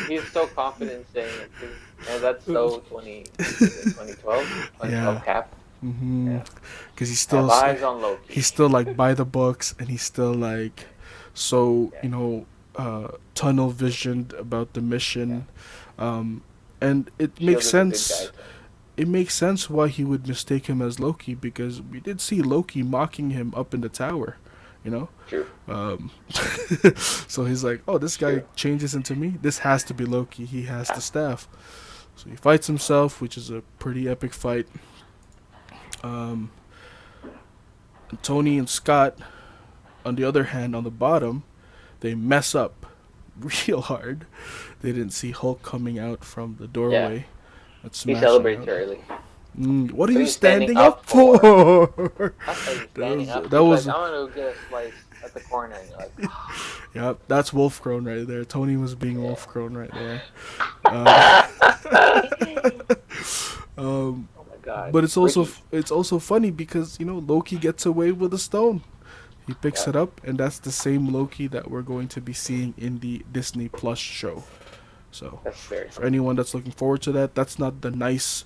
He's so confident saying it too. And that's so 2012 Yeah. Cap. Yeah. Because he's Have still eyes on Loki. he's still like by the books, and he's still like so tunnel visioned about the mission, and it Shield makes is a good sense. guy, It makes sense why he would mistake him as Loki, because we did see Loki mocking him up in the tower, you know. True. So he's like, oh, this guy True. changes into me. This has to be Loki. He has the staff. So he fights himself, which is a pretty epic fight. And Tony and Scott, on the other hand, on the bottom, they mess up real hard. They didn't see Hulk coming out from the doorway. Let's He smash celebrates him out. early. What are What you standing up for? That's how he's standing up. that was Like, I'm gonna go get a slice at the corner, and you're like, Yep, that's Wolf Crone right there. Tony was being Wolf Crone right there. oh my god. But it's also Ricky. funny because Loki gets away with a stone. He picks it up, and that's the same Loki that we're going to be seeing in the Disney Plus show. So That's very for anyone that's looking forward to that, that's not the nice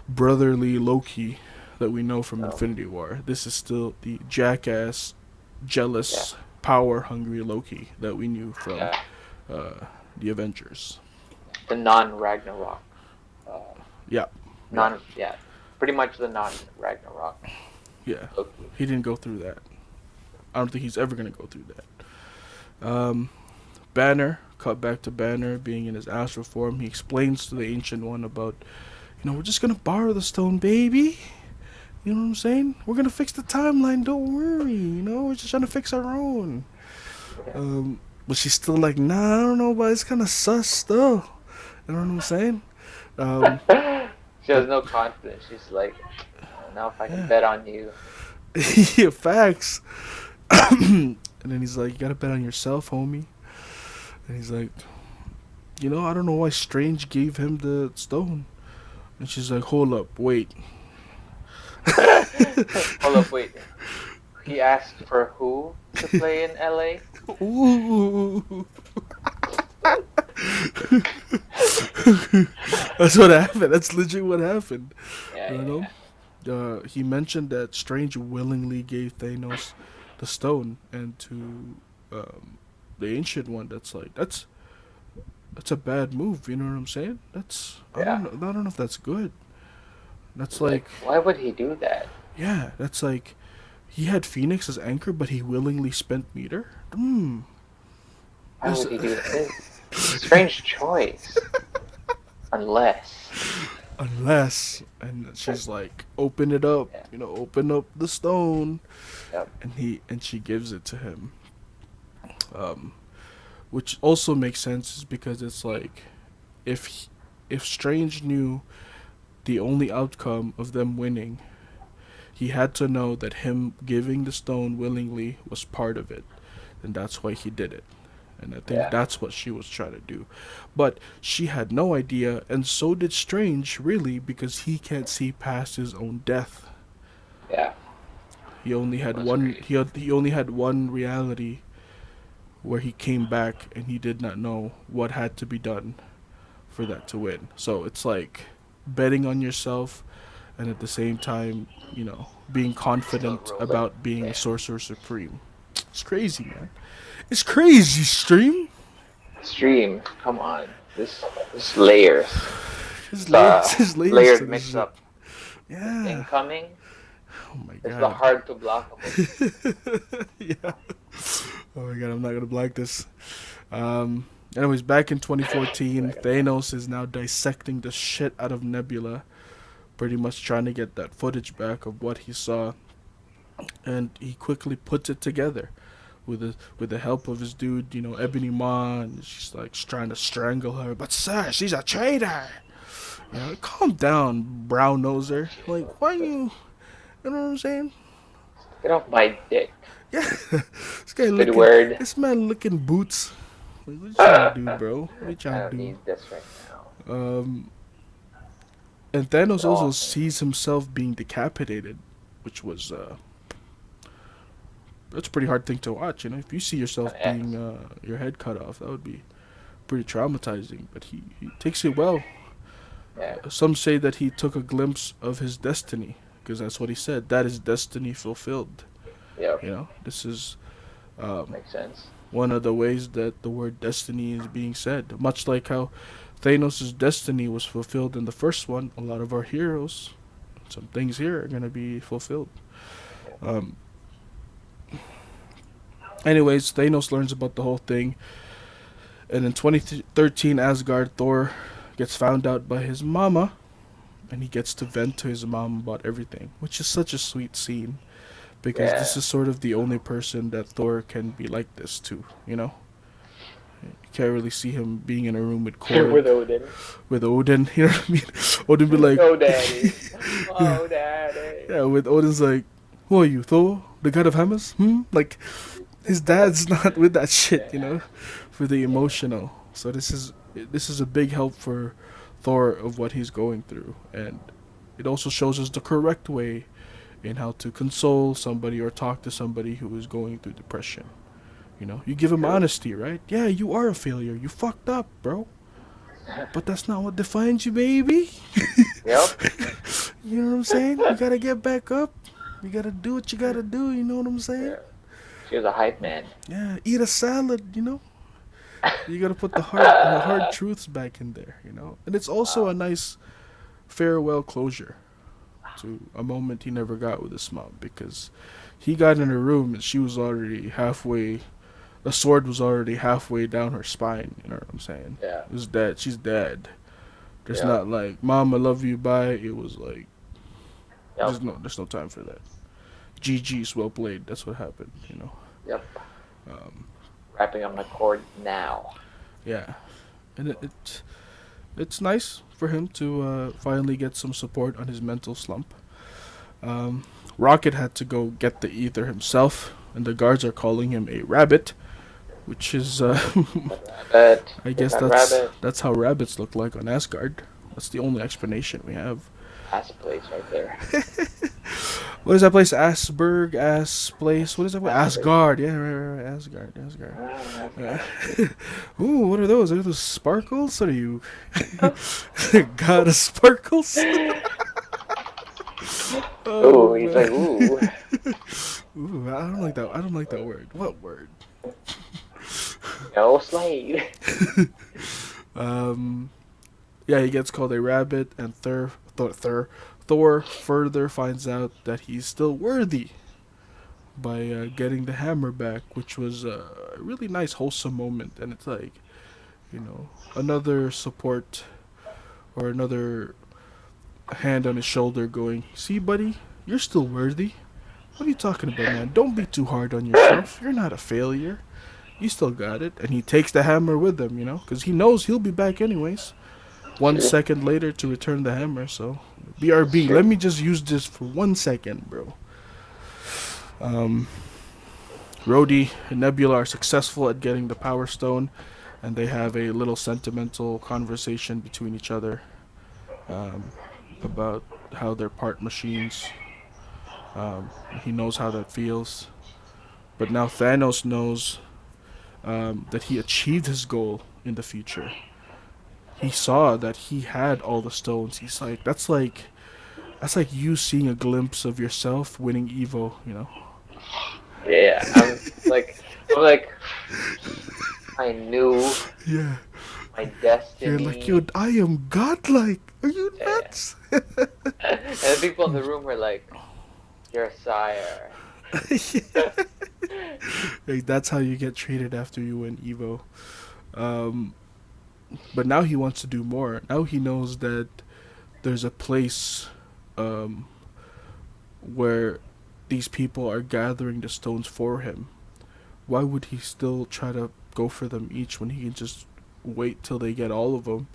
brotherly Loki that we know from Infinity War. This is still the jackass, jealous, power-hungry Loki that we knew from the Avengers. the non-Ragnarok. Yeah. Pretty much the non-Ragnarok. Yeah. Loki. He didn't go through that. I don't think he's ever going to go through that. Banner, cut back to Banner being in his astral form. He explains to the Ancient One about, we're just going to borrow the stone, baby. You know what I'm saying? We're going to fix the timeline, don't worry. We're just trying to fix our own. But she's still like, nah, I don't know, but it's kind of sus still. You know what I'm saying? She has no confidence. She's like, now if I can bet on you. Yeah, facts. And then he's like, you gotta bet on yourself, homie. And he's like, I don't know why Strange gave him the stone. And she's like, hold up, wait. Hold up, wait. He asked for who to play in LA? Ooh. That's what happened. That's legit what happened. Yeah, You yeah, know? yeah. He mentioned that Strange willingly gave Thanos the stone and to the Ancient One. That's a bad move. You know what I'm saying? That's I Yeah. don't know. I don't know if that's good. That's Like, like why would he do that? yeah. That's like he had Phoenix as anchor, but he willingly spent meter. Hmm. Why That's would he do that? It's a strange choice. Unless. unless and she's like open it up. Yeah. Open up the stone, Yep. and she gives it to him. Um, which also makes sense is because it's like if if Strange knew the only outcome of them winning, he had to know that him giving the stone willingly was part of it, and that's why he did it. And I think Yeah. that's what she was trying to do. But she had no idea, and so did Strange, really, because he can't see past his own death. Yeah. He only That had was one. crazy. He only had one reality where he came back, and he did not know what had to be done for that to win. So it's like betting on yourself, and at the same time, being Still confident rolling. about being a Yeah. sorcerer supreme. It's crazy, man. It's crazy, stream. Stream. Come on. This layers. His It's layers, a his layers to layered this mix shit. up. This Yeah. incoming Oh my is the god. hard to blockable. Yeah. Oh my god, I'm not gonna blank this. Anyways, back in 2014, Thanos is now dissecting the shit out of Nebula, pretty much trying to get that footage back of what he saw, and he quickly puts it together with the help of his dude, Ebony Maw, and she's like trying to strangle her. But sir, she's a traitor. Calm down, brown noser. Like, why you? You know what I'm saying? Get off my dick. Yeah, this guy licking, Squidward. this man licking boots. Like, what you trying to do, bro? What you I trying don't to do? need this right now. Um, and Thanos Get also off me. sees himself being decapitated, which was that's a pretty hard thing to watch. If you see yourself An being X. your head cut off, that would be pretty traumatizing. But he takes it well. Yeah. Some say that he took a glimpse of his destiny, because that's what he said. That is destiny fulfilled. Yep. This is um, Makes sense. one of the ways that the word destiny is being said. Much like how Thanos' destiny was fulfilled in the first one, a lot of our heroes, some things here are going to be fulfilled. Um, anyways, Thanos learns about the whole thing. And in 2013, Asgard, Thor gets found out by his mama, and he gets to vent to his mom about everything, which is such a sweet scene because this Yeah. is sort of the only person that Thor can be like this to. You can't really see him being in a room with With Korg, Odin. with Odin. You know what I mean? Odin be like, Oh, daddy. yeah, Oh, daddy. yeah. With Odin's like, who are you, Thor, the god of hammers? Like, his dad's not with that shit, Yeah. for the emotional. So this is a big help for Thor of what he's going through, and it also shows us the correct way in how to console somebody or talk to somebody who is going through depression. You give him True. honesty, right? Yeah, you are a failure. You fucked up, bro. But that's not what defines you, baby. Yep. You know what I'm saying? You gotta get back up. You gotta do what you gotta do. You know what I'm saying? Yeah. She was a hype man. Yeah, eat a salad. You gotta put the hard truths back in there. And it's also a Wow. nice farewell closure to a moment he never got with his mom, because he got in her room and she was already halfway. The sword was already halfway down her spine. You know what I'm saying? Yeah. It was dead. She's dead. There's Yep. not like, Mom, I love you, bye. It was like, Yep. there's no time for that. GG's, well played. That's what happened. Yep. Um, Wrapping up my cord now. yeah, and it's nice for him to finally get some support on his mental slump. Rocket had to go get the ether himself, and the guards are calling him a rabbit, which is That rabbit. I There's guess that that's rabbit. that's how rabbits look like on Asgard. That's the only explanation we have. Ass place right there. What is that place? Asberg, Ass place. What is that place? Asperger's. Asgard. Yeah, right. Asgard, Asgard. That's Uh, good. Ooh, what are those? Are those sparkles? What are you? God of sparkles? Oh Ooh, he's like, man. ooh. Ooh, I don't like that. I don't like that word. What word? No Slade. Um. Yeah, he gets called a rabbit, and Thor further finds out that he's still worthy by getting the hammer back, which was a really nice, wholesome moment. And it's like, another support or another hand on his shoulder going, see, buddy, you're still worthy. What are you talking about, man? Don't be too hard on yourself. You're not a failure. You still got it. And he takes the hammer with him, because he knows he'll be back anyways. One True. second later to return the hammer, so. That's BRB, true. let me just use this for 1 second, bro. Um, Rhodey and Nebula are successful at getting the Power Stone, and they have a little sentimental conversation between each other um, about how they're part machines. Um, he knows how that feels. But now Thanos knows that he achieved his goal in the future. He saw that he had all the stones. He's like, that's like you seeing a glimpse of yourself winning Evo. Yeah, I'm like, I knew Yeah. my You're like, yo, destiny. I am godlike. Are you Yeah. nuts? And the people in the room were like, "Your sire." Yeah. Like, that's how you get treated after you win Evo. Um, but now he wants to do more. Now he knows that there's a place um, where these people are gathering the stones for him. Why would he still try to go for them each when he can just wait till they get all of them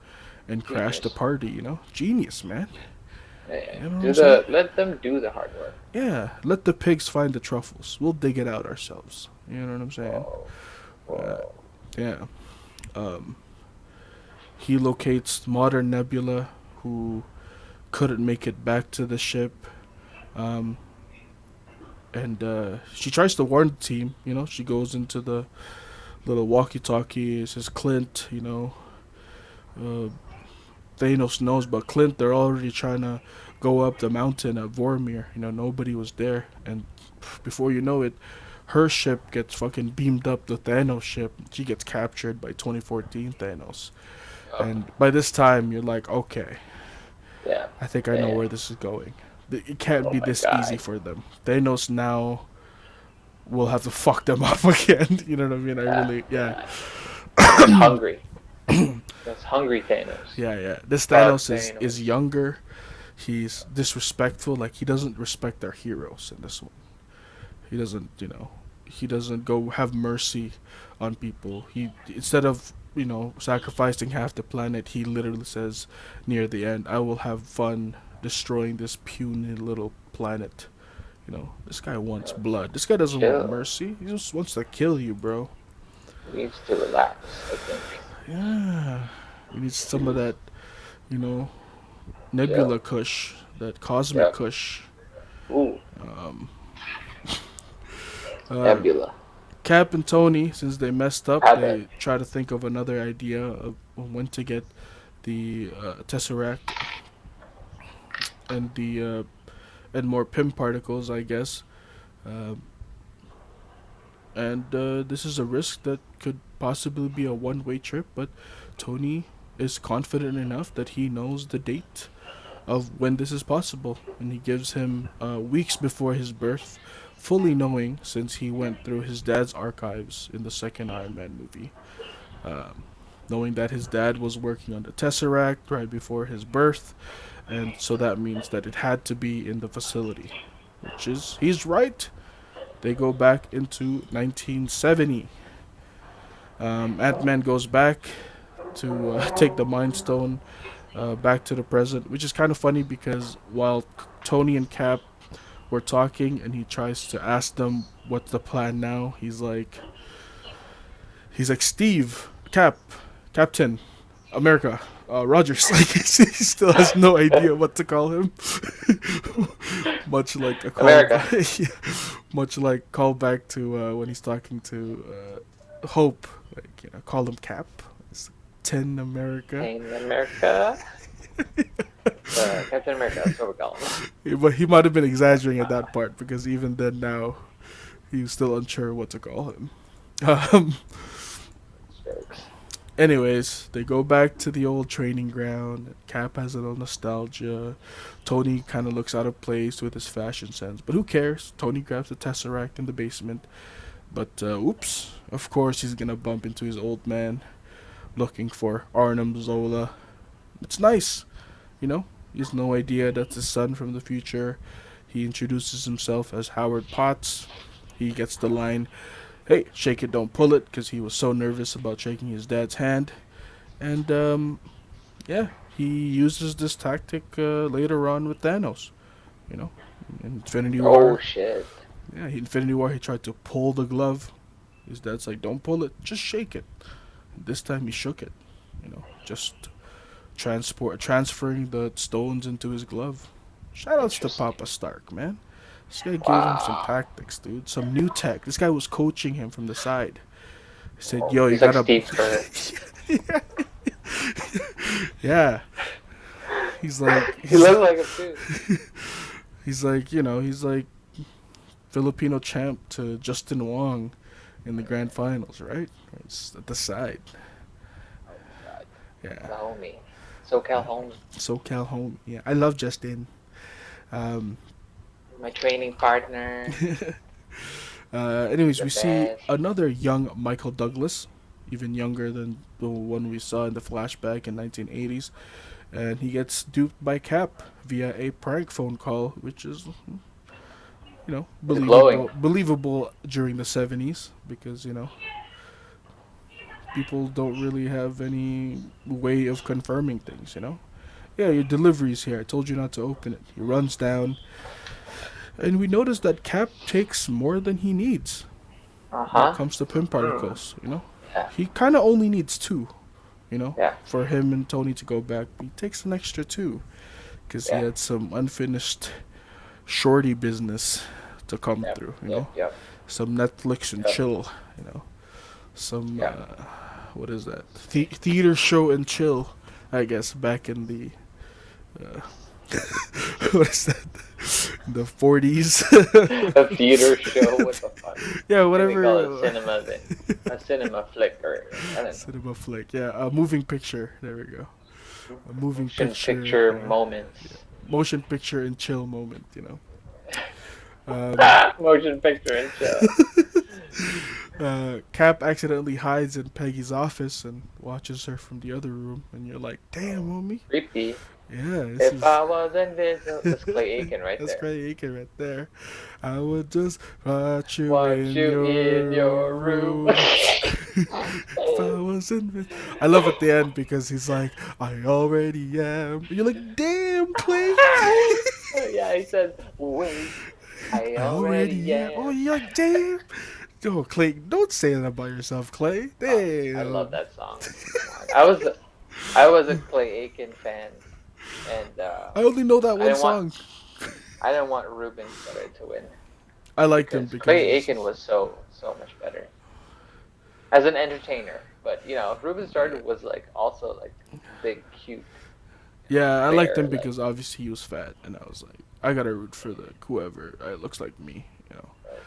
and crash the Genius. party? Genius, man. Yeah. You know what I'm saying? Let them do the hard work. Yeah, let the pigs find the truffles. We'll dig it out ourselves. You know what I'm saying? Whoa. Uh, Whoa. yeah. Um, he locates Modern Nebula, who couldn't make it back to the ship. Um, and she tries to warn the team. She goes into the little walkie-talkie. It says, Clint, uh, Thanos knows, but Clint, they're already trying to go up the mountain at Vormir. Nobody was there. And before you know it, her ship gets fucking beamed up the Thanos ship. She gets captured by 2014 Thanos. Oh, And by this time, you're like, okay, yeah. I think I know Yeah. where this is going. It can't Oh be my this easy god. for them. Thanos now will have to fuck them up again. You know what I mean? I Yeah. really, yeah. Yeah. That's hungry. That's hungry Thanos. Yeah, yeah. This Dark Thanos is Thanos. younger. He's disrespectful. Like, he doesn't respect our heroes in this one. He doesn't, he doesn't go have mercy on people. He, instead of, sacrificing half the planet, he literally says near the end, I will have fun destroying this puny little planet. This guy wants blood. This guy doesn't want Chill. mercy. He just wants to kill you, bro. He needs to relax, I think. Yeah. He needs some of that, you know, Chill. Nebula Kush, that cosmic Yep. Kush. Ooh. Um, uh, Nebula. Cap and Tony, since they messed up, Habit. they try to think of another idea of when to get the Tesseract and the and more Pym particles, I guess. Um and this is a risk that could possibly be a one-way trip, but Tony is confident enough that he knows the date of when this is possible, and he gives him weeks before his birth, fully knowing since he went through his dad's archives in the second Iron Man movie, um, knowing that his dad was working on the Tesseract right before his birth, and so that means that it had to be in the facility, which is he's right. They go back into 1970. Ant-Man goes back to take the Mind Stone back to the present, which is kind of funny because while Tony and Cap were talking and he tries to ask them what's the plan now, He's like, Steve, Captain America, Rogers. Like he still has no idea what to call him. Much like a call, America. yeah, much like callback to when he's talking to Hope. Like call him Cap. It's 10 America. Captain America. Captain America. That's what we call him. Yeah, but he might have been exaggerating at that part because even then now he was still unsure what to call him. Um, Jokes. Anyways, they go back to the old training ground. Cap has a little nostalgia. Tony kind of looks out of place with his fashion sense, but who cares? Tony grabs the Tesseract in the basement. But, oops. Of course, he's gonna bump into his old man looking for Arnhem Zola. It's nice, you know? He has no idea that's his son from the future. He introduces himself as Howard Potts. He gets the line, hey, shake it, don't pull it, because he was so nervous about shaking his dad's hand. And, yeah, he uses this tactic later on with Thanos, you know? In Infinity Oh War. shit. Yeah, Infinity War, he tried to pull the glove. His dad's like, don't pull it, just shake it. And this time he shook it, just transferring the stones into his glove. Shoutouts to Papa Stark, man. This guy gave him some Wow. tactics, dude. Some new tech. This guy was coaching him from the side. He said, Oh, yo, you he's like gotta. Steve Kerr. Yeah. He's like. He looks like him too. He's like, he's like Filipino champ to Justin Wong in the grand finals, right? It's at the side. Oh my god. Yeah. The homie. SoCal homie. SoCal home. Yeah, I love Justin. Um, My training partner. anyways, The we see best. another young Michael Douglas, even younger than the one we saw in the flashback in 1980s, and he gets duped by Cap via a prank phone call, which is, He's glowing. believable during the 70s because people don't really have any way of confirming things. Yeah, your delivery's here. I told you not to open it. He runs down, and we notice that Cap takes more than he needs Uh when it huh. comes to pin particles. Yeah. He kind of only needs two. Yeah. For him and Tony to go back. He takes an extra two because he Yeah. had some unfinished shorty business to come Yep. through. Yep. Some Netflix and Yep. chill. Some Yep. what is that? Theater show and chill. I guess back in the uh, what is that? The 40s. A theater show. What the fuck? Yeah, Maybe call whatever. it cinema then. A cinema flick or I don't know. Cinema flick. Yeah, a moving picture. There we go. A moving Motion picture. picture moments. Motion picture and chill moment. Motion picture and show. Cap accidentally hides in Peggy's office and watches her from the other room, and you're like, "Damn, homie." Creepy. Yeah, If I was invisible, that's Clay Aiken right that's there. Craig Aiken right there. I would just watch you Want in you in your room. If I was invisible. I love at the end because he's like, "I already am." And you're like, "Damn, Clay." Yeah, he says, wait, I already am. Oh, you're like, "Damn." Oh, Clay, don't say that about yourself, Clay. Damn. I love that song. I was a Clay Aiken fan, and I only know that one didn't song. I didn't want Ruben Studdard to win I liked him because because Clay Aiken was so much better as an entertainer. But Ruben Studdard was also big, cute. yeah, I liked him fair, because obviously he was fat, and I was like, I gotta root for the whoever looks like me.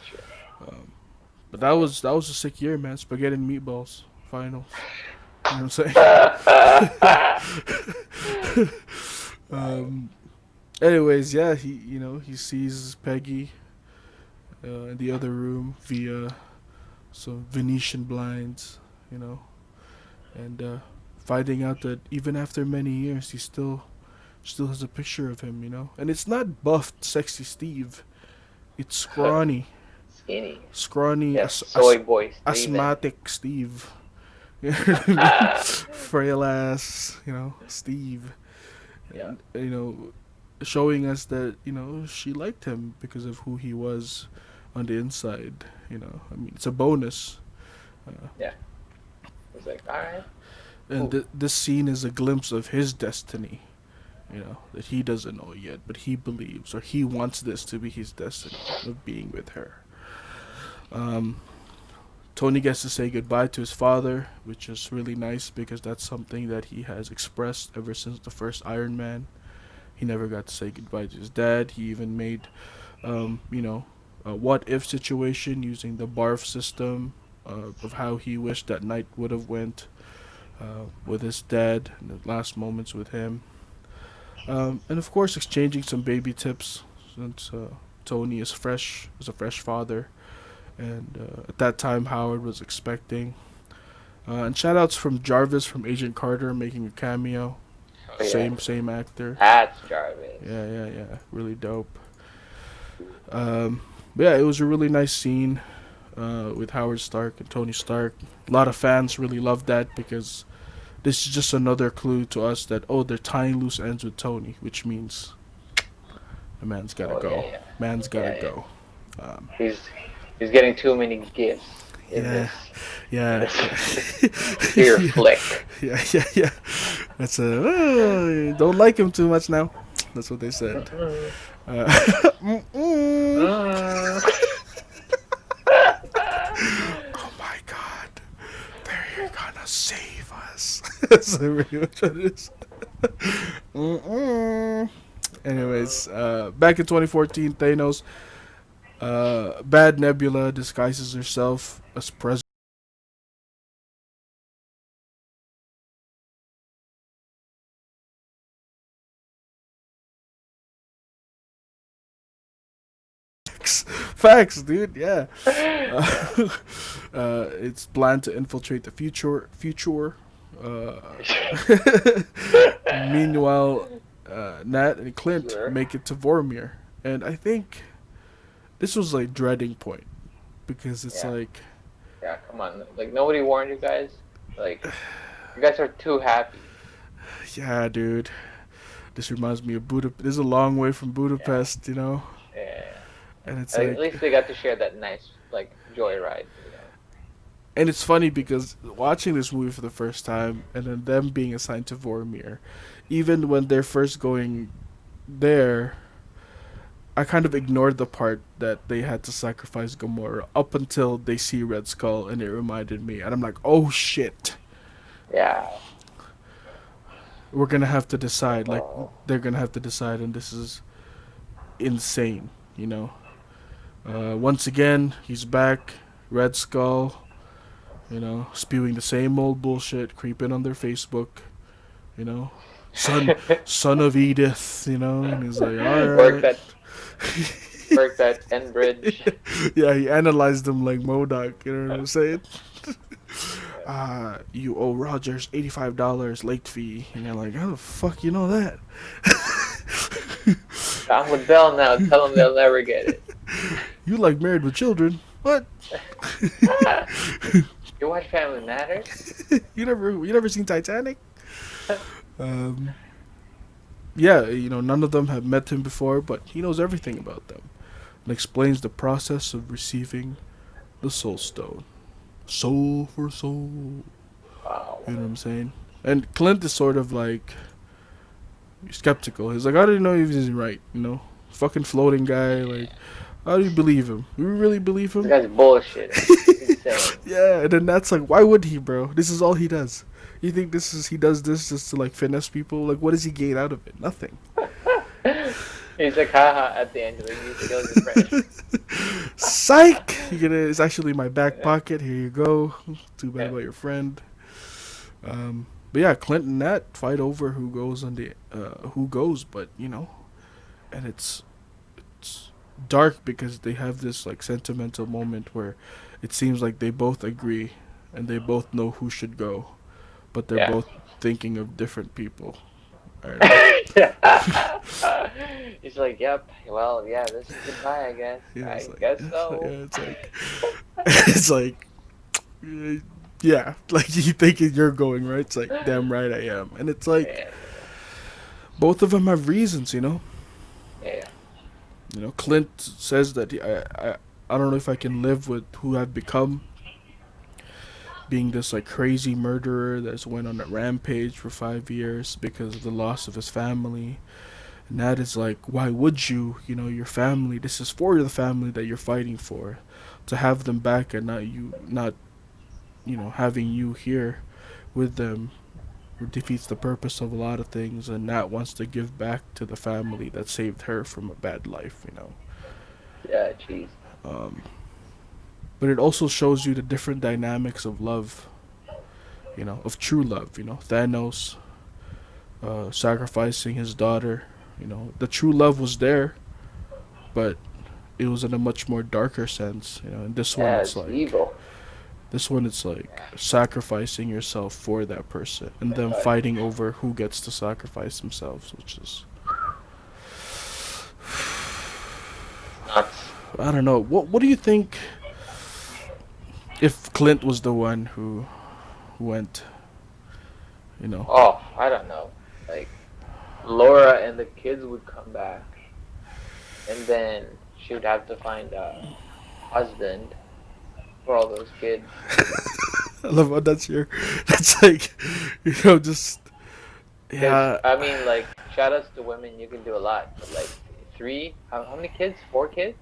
Sure. But that was a sick year, man. Spaghetti and meatballs finals. You know what I'm saying? Anyways, yeah, he sees Peggy in the other room via some Venetian blinds, and finding out that even after many years, he still has a picture of him. And it's not buffed, sexy Steve. It's Skinny. scrawny, Yes, soy boy Steven. asthmatic Steve. Frail ass, Steve. Yeah. And, showing us that, she liked him because of who he was on the inside. I mean, it's a bonus. Yeah. It's like, all right, And cool. this scene is a glimpse of his destiny. That he doesn't know yet, but he believes or he wants this to be his destiny of being with her. Um, Tony gets to say goodbye to his father, which is really nice because that's something that he has expressed ever since the first Iron Man. He never got to say goodbye to his dad. He even made, um, you know, a what if situation using the barf system of how he wished that night would have went with his dad and the last moments with him. And of course, exchanging some baby tips since Tony is a fresh father, and at that time Howard was expecting. And shout outs from Jarvis from Agent Carter making a cameo. Oh yeah, Same actor. that's Jarvis. Yeah. Really dope. But yeah, it was a really nice scene with Howard Stark and Tony Stark. A lot of fans really loved that because this is just another clue to us that they're tying loose ends with Tony, which means the man's gotta Oh go. yeah, Man's gotta yeah. go. Um, He's he's getting too many gifts in yeah, this in yeah, this ear yeah, flick. yeah. That's don't like him too much now. That's what they said. Mm-mm. Uh, mm-mm. Mm. Oh my God, they're gonna save us. That's really what it is. Mm-mm. Anyways, back in 2014, Thanos, bad Nebula disguises herself as President. Facts, dude. Yeah. Uh, it's planned to infiltrate the future. Uh, Meanwhile, Nat and Clint Sure. make it to Vormir, and I think this was like dreading point because it's Yeah, like, yeah. Come on, like nobody warned you guys. Like you guys are too happy. yeah, dude. This reminds me of Budapest. This is a long way from Yeah, Budapest, yeah. and it's At like, least they got to share that nice like joyride. and it's funny because watching this movie for the first time and then them being assigned to Vormir, even when they're first going there, I kind of ignored the part that they had to sacrifice Gamora up until they see Red Skull and it reminded me, and I'm like, oh shit, Yeah. we're gonna have to decide. Like Oh. they're gonna have to decide, and this is insane, you know. Once again, he's back, Red Skull, spewing the same old bullshit, creeping on their Facebook, you know, son, son of Edith, and he's like, all Work right. that work that end bridge. Yeah, he analyzed them like Modoc, you know what I'm saying? You owe Rogers $85 late fee, and you're like, how the fuck you know that? I'm with Bell now. Tell them they'll never get it. You like Married with Children? What? You watch Family Matters? You never seen Titanic? Um, yeah, none of them have met him before, but he knows everything about them and explains the process of receiving the Soul Stone. Soul for soul. Wow. You know what I'm saying? And Clint is sort of like skeptical. He's like, I didn't know he was right, Fucking floating guy, like, how do you believe him? You really believe This him? guy's bullshit. Insane. Yeah, and then that's like, why would he, bro? This is all he does. You think he does this just to like finesse people? Like, what does he gain out of it? Nothing. He's like, haha, at the end, like, you kill your friend. Psych! It's actually my back pocket. Here you go. Too bad about your friend. But yeah, Clint and Nat fight over who goes but and it's dark because they have this like sentimental moment where it seems like they both agree and they both know who should go, but they're Yeah. both thinking of different people. I don't know. He's like, yep, well, yeah, this is goodbye, I guess. Yeah, I it's like, guess yeah, so. it's like, it's like, yeah, like you thinking you're going right. It's like, damn right I am, and it's like Yeah, both of them have reasons, yeah, Clint says that I don't know if I can live with who I've become, being this like crazy murderer that's went on a rampage for 5 years because of the loss of his family. And that is like, why would you? You know, your family. This is for the family that you're fighting for, to have them back and not having you here with them defeats the purpose of a lot of things. And Nat wants to give back to the family that saved her from a bad life. Yeah, jeez. Um, but it also shows you the different dynamics of love. Of true love. Thanos sacrificing his daughter. The true love was there, but it was in a much more darker sense. And Yeah, it's evil. this one it's like sacrificing yourself for that person and then fighting over who gets to sacrifice themselves, which is Nuts. I don't know. What do you think if Clint was the one who went? Oh, I don't know. Like, Laura and the kids would come back, and then she would have to find a husband for all those kids. I love how that's like, just yeah. I mean, like, shout outs to women, you can do a lot, but like, how many kids? 4 kids?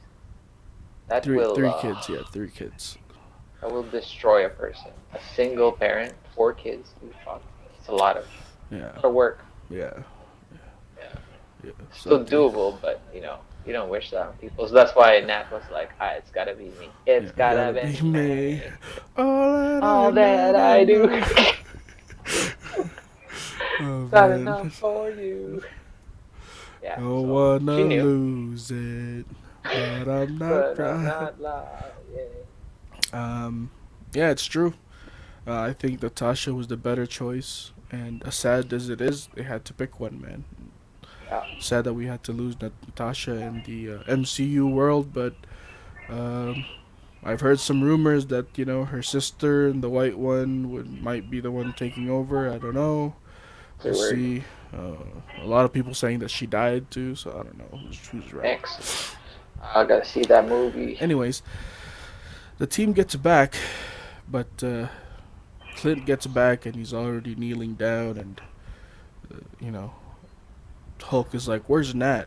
That Three will three kids, yeah, 3 kids. that will destroy a person. A single parent, 4 kids. Fuck, it's a lot of work. Yeah. Yeah. Yeah. Still doable, but you don't wish that on people. So that's why Nat was like, it's gotta be me. It's gotta be me. All that I do. Oh, Not man. enough for you. Yeah. Don't So wanna she knew. lose it, but I'm not But I'm trying. not lying. Yeah, it's true. I think Natasha was the better choice, and as sad as it is, they had to pick one, man. Yeah. Sad that we had to lose Natasha in the MCU world, but I've heard some rumors that her sister and the white one might be the one taking over. I don't know. We'll see. A lot of people saying that she died too, so I don't know who's right. Thanks. I gotta see that movie. Anyways, the team gets back, but Clint gets back and he's already kneeling down, and Hulk is like, "Where's Nat?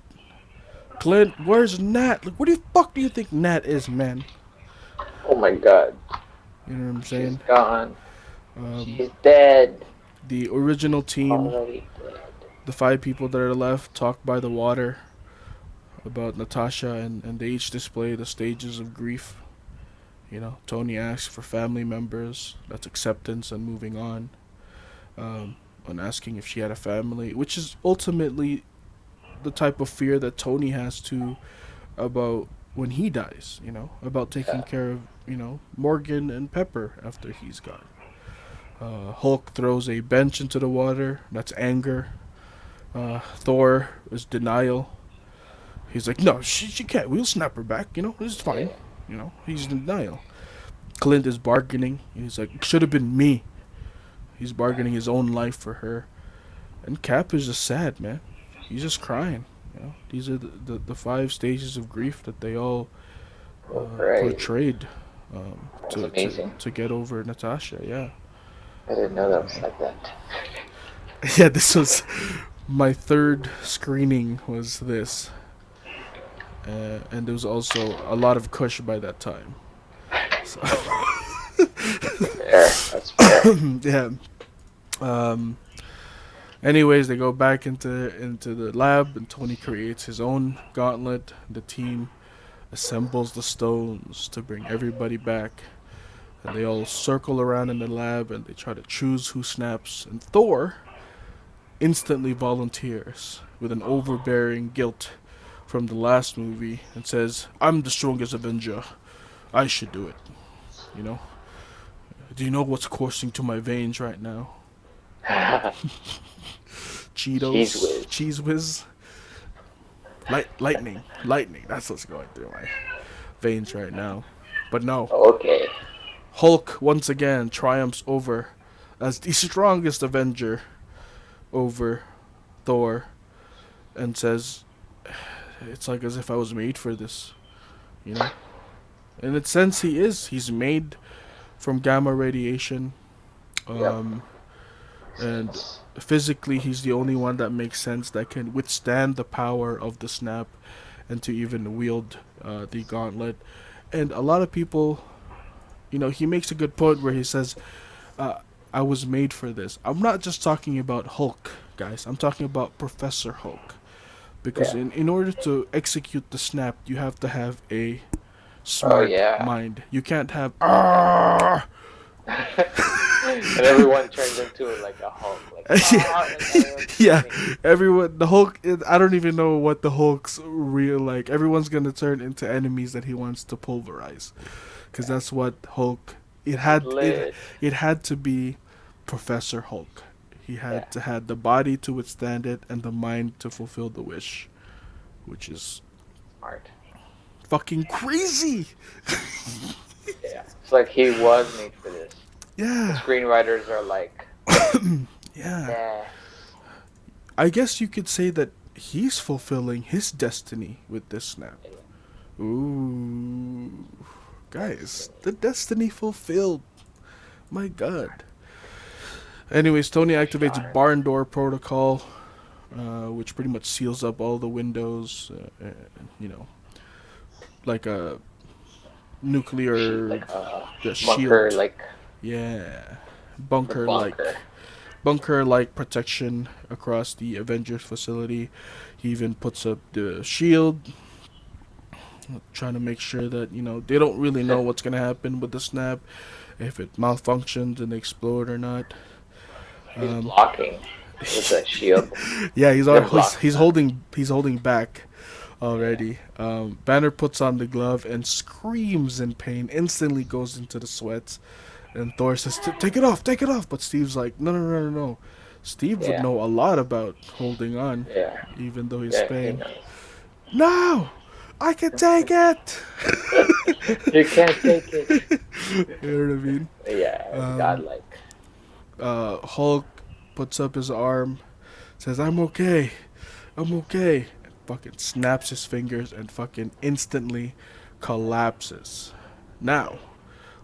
Clint, where's Nat? Like, what the fuck do you think Nat is, man?" Oh my god. You know what I'm saying? She's gone. She's dead. The original team, Already dead. the 5 people that are left, talk by the water about Natasha, and they each display the stages of grief. Tony asks for family members. That's acceptance and moving on. On asking if she had a family, which is ultimately the type of fear that Tony has too about when he dies. About taking care of Morgan and Pepper after he's gone. Hulk throws a bench into the water. That's anger. Thor is denial. He's like, no, she can't. We'll snap her back. It's fine. He's in denial. Clint is bargaining. He's like, it should have been me. He's bargaining his own life for her. And Cap is just sad, man. He's just crying. These are the 5 stages of grief that they all portrayed to get over Natasha. Yeah. I didn't know that was like that. Yeah, this was my 3rd screening. Was this, and there was also a lot of Kush by that time. So. Fair. That's fair. Yeah. Anyways, they go back into the lab, and Tony creates his own gauntlet. The team assembles the stones to bring everybody back, and they all circle around in the lab, and they try to choose who snaps. And Thor instantly volunteers with an overbearing guilt from the last movie and says, "I'm the strongest Avenger. I should do it." Do you know what's coursing to my veins right now? Cheetos, Cheese Whiz, lightning. That's what's going through my veins right now. But no. Okay. Hulk once again triumphs over as the strongest Avenger over Thor, and says, "It's like as if I was made for this." In a sense, he is. He's made from gamma radiation. Yep. Um, Makes and sense. physically, he's the only one that makes sense that can withstand the power of the snap and to even wield the gauntlet. And a lot of people, he makes a good point where he says, uh, I was made for this. I'm not just talking about Hulk, guys. I'm talking about Professor Hulk. Because Yeah. in order to execute the snap, you have to have a Oh smart yeah. mind. You can't have And everyone turns into like a Hulk, like and everyone's yeah, screaming. everyone. The Hulk. I don't even know what the Hulk's real like. Everyone's gonna turn into enemies that he wants to pulverize, because Yeah. that's what Hulk. It This is had it. lit. It had to be Professor Hulk. He Yeah. had to had the body to withstand it and the mind to fulfill the wish, which is Smart. fucking crazy. Yeah. It's like he was made for this. The Yeah, screenwriters are like, yeah. yes. I guess you could say that he's fulfilling his destiny with this snap. Yeah, Ooh, guys, destiny. the destiny fulfilled. My God. Anyways, Tony activates Darn. barn door protocol, which pretty much seals up all the windows. You know, like a nuclear Like a bunker, shield. like Yeah, the bunker bunker. like bunker like protection across the Avengers facility. He even puts up the shield, trying to make sure that they don't really know what's gonna happen with the snap, if it malfunctions and explode or not. He's Um, blocking with the shield. yeah, He's gonna block. he's holding back Yeah. already. Banner puts on the glove and screams in pain. Instantly goes into the sweats, and Thor says, take it off, take it off." But Steve's like, "No, no, no, no, no." Steve would Yeah. know a lot about holding on, Yeah. even though he's Yeah. He Spain. knows. No, I can take it. You can't take it. You know what I mean? Yeah. It's Um, godlike. Hulk puts up his arm, says, "I'm okay, I'm okay," and fucking snaps his fingers and fucking instantly collapses. Now, Yeah.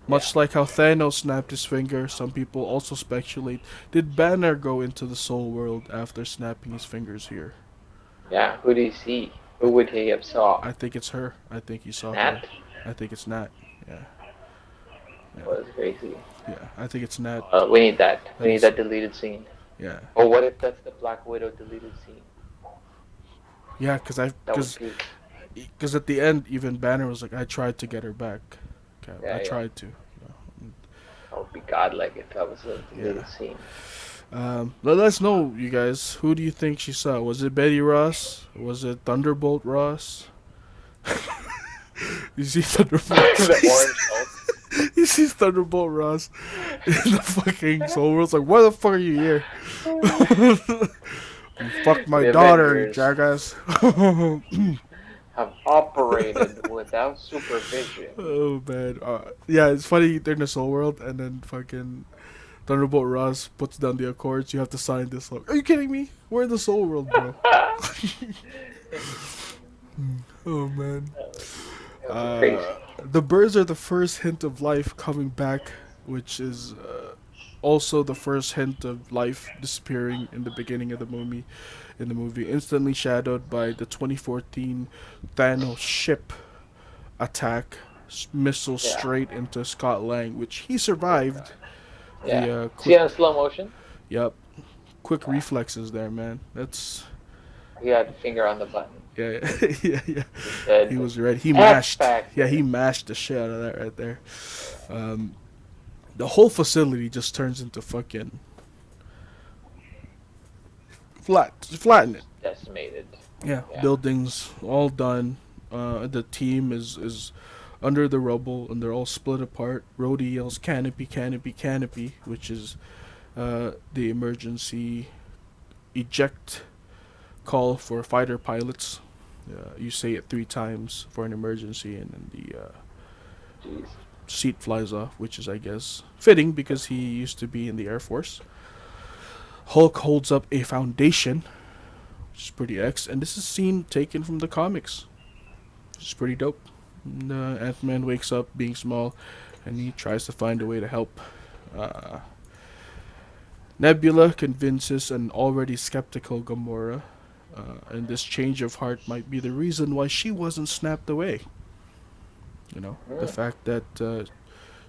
much like how Thanos snapped his finger, some people also speculate, did Banner go into the Soul World after snapping his fingers here? Yeah. Who do you see? I, Who would he have saw? I think it's her. I think he saw her. Nat? I think it's Nat. Yeah, yeah, Was crazy. yeah. I think it's Nat. We need that. We need That's that deleted scene. yeah, Or what if that's the Black Widow deleted scene? yeah. That would be. Because at the end, even Banner was like, "I tried to get her back, Cap. I Yeah, yeah. tried to." That would be godlike if that was a deleted Yeah. scene. Let us know, you guys. Who do you think she saw? Was it Betty Ross? Was it Thunderbolt Ross? You see Thunderbolt? The orange Hulk. You see Thunderbolt Ross in the fucking Soul World. It's like, why the fuck are you here? You fucked my The daughter, you Avengers jackass. have operated without supervision. Oh man, yeah, it's funny. They're in the Soul World, and then fucking Thunderbolt Ross puts down the Accords. You have to sign this. Like, are you kidding me? We're in the Soul World, bro. Oh man. That would be crazy. The birds are the first hint of life coming back, which is also the first hint of life disappearing in the beginning of the movie. In the movie, instantly shadowed by the 2014 Thanos ship attack, missile Yeah. straight into Scott Lang, which he survived Yeah. via See quick. on slow motion? Yep, quick Yeah. reflexes there, man. That's He had a finger on the button. yeah, yeah, yeah. He He said, was ready. He X mashed. Factor. Yeah, he mashed the shit out of that right there. Um, the whole facility just turns into fucking flatten it. Decimated. Yeah, Yeah. buildings all done. The team is under the rubble and they're all split apart. Rhodey yells "Canopy, canopy, canopy," which is the emergency eject call for fighter pilots. You say it 3 times for an emergency, and then the Jeez. seat flies off, which is, I guess, fitting because he used to be in the Air Force. Hulk holds up a foundation, which is pretty X, and this is a scene taken from the comics. Which is pretty dope. And, Ant-Man wakes up being small and he tries to find a way to help. Uh, Nebula convinces an already skeptical Gamora, and this change of heart might be the reason why she wasn't snapped away. The Mm, fact that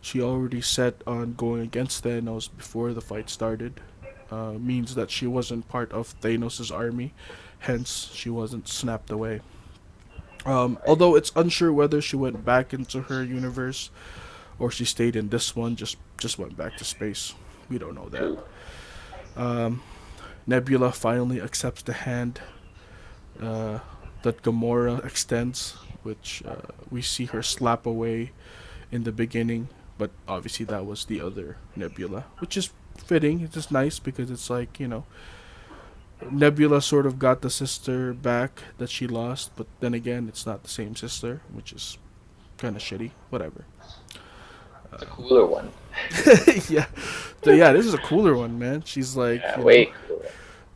she already set on going against Thanos before the fight started means that she wasn't part of Thanos' army, hence, she wasn't snapped away. right. Although it's unsure whether she went back into her universe or she stayed in this one, just went back to space. We don't know that. True. Um, Nebula finally accepts the hand uh, that Gamora extends, which we see her slap away in the beginning, but obviously that was the other Nebula, which is fitting. It's just nice because it's like, Nebula sort of got the sister back that she lost, but then again, it's not the same sister, which is kind of shitty. Whatever. It's a cooler one. Yeah, yeah, this is a cooler one, man. She's like, Yeah, way cooler.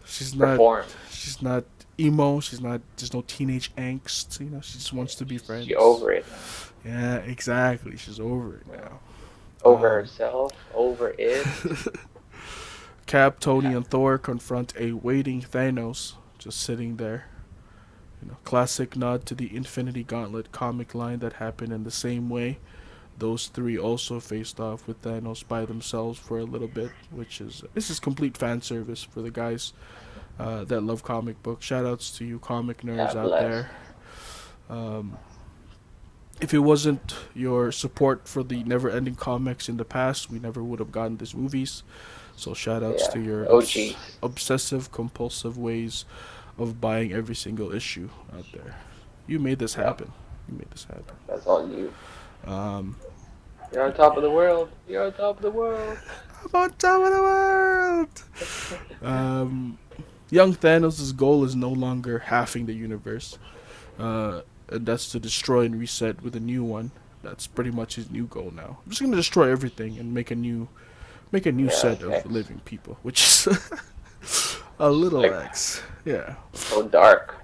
she's not, Performed. she's not emo. She's not. There's no teenage angst. She just wants to be She friends. over it now. Yeah, exactly. She's over it now. Over Um, herself. Over it. Cap, Tony, and Thor confront a waiting Thanos just sitting there. Classic nod to the Infinity Gauntlet comic line that happened in the same way. Those three also faced off with Thanos by themselves for a little bit, which is this is complete fan service for the guys that love comic books. Shoutouts to you comic nerds God out bless. there. Um, if it wasn't your support for the never-ending comics in the past, we never would have gotten these movies. So shoutouts Yeah. to your OGs. obsessive, compulsive ways of buying every single issue out there. You made this Yeah. happen. You made this happen. That's all you. Um, You're on top of the world. You're on top of the world. I'm on top of the world. Um, young Thanos' goal is no longer halving the universe, and that's to destroy and reset with a new one. That's pretty much his new goal now. I'm just gonna destroy everything and make a new Yeah, set of X. living people, which is a little Like X. Yeah, so dark.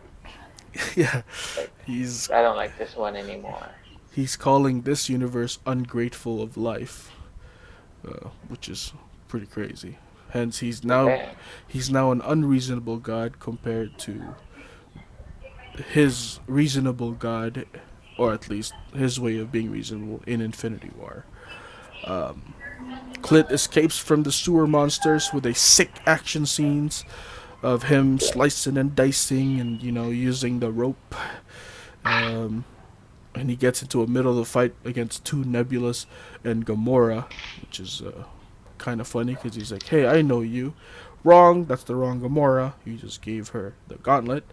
yeah. Like He's I don't like this one anymore. he's calling this universe ungrateful of life, which is pretty crazy. Hence, he's now Damn. he's now an unreasonable god compared to his reasonable god, or at least his way of being reasonable in Infinity War. Clint escapes from the sewer monsters with a sick action scenes of him Yeah. slicing and dicing and using the rope. Um, and he gets into a middle of the fight against two Nebulas and Gamora, which is kind of funny because he's like, "Hey, I know you." Wrong. That's the wrong Gamora. You just gave her the gauntlet.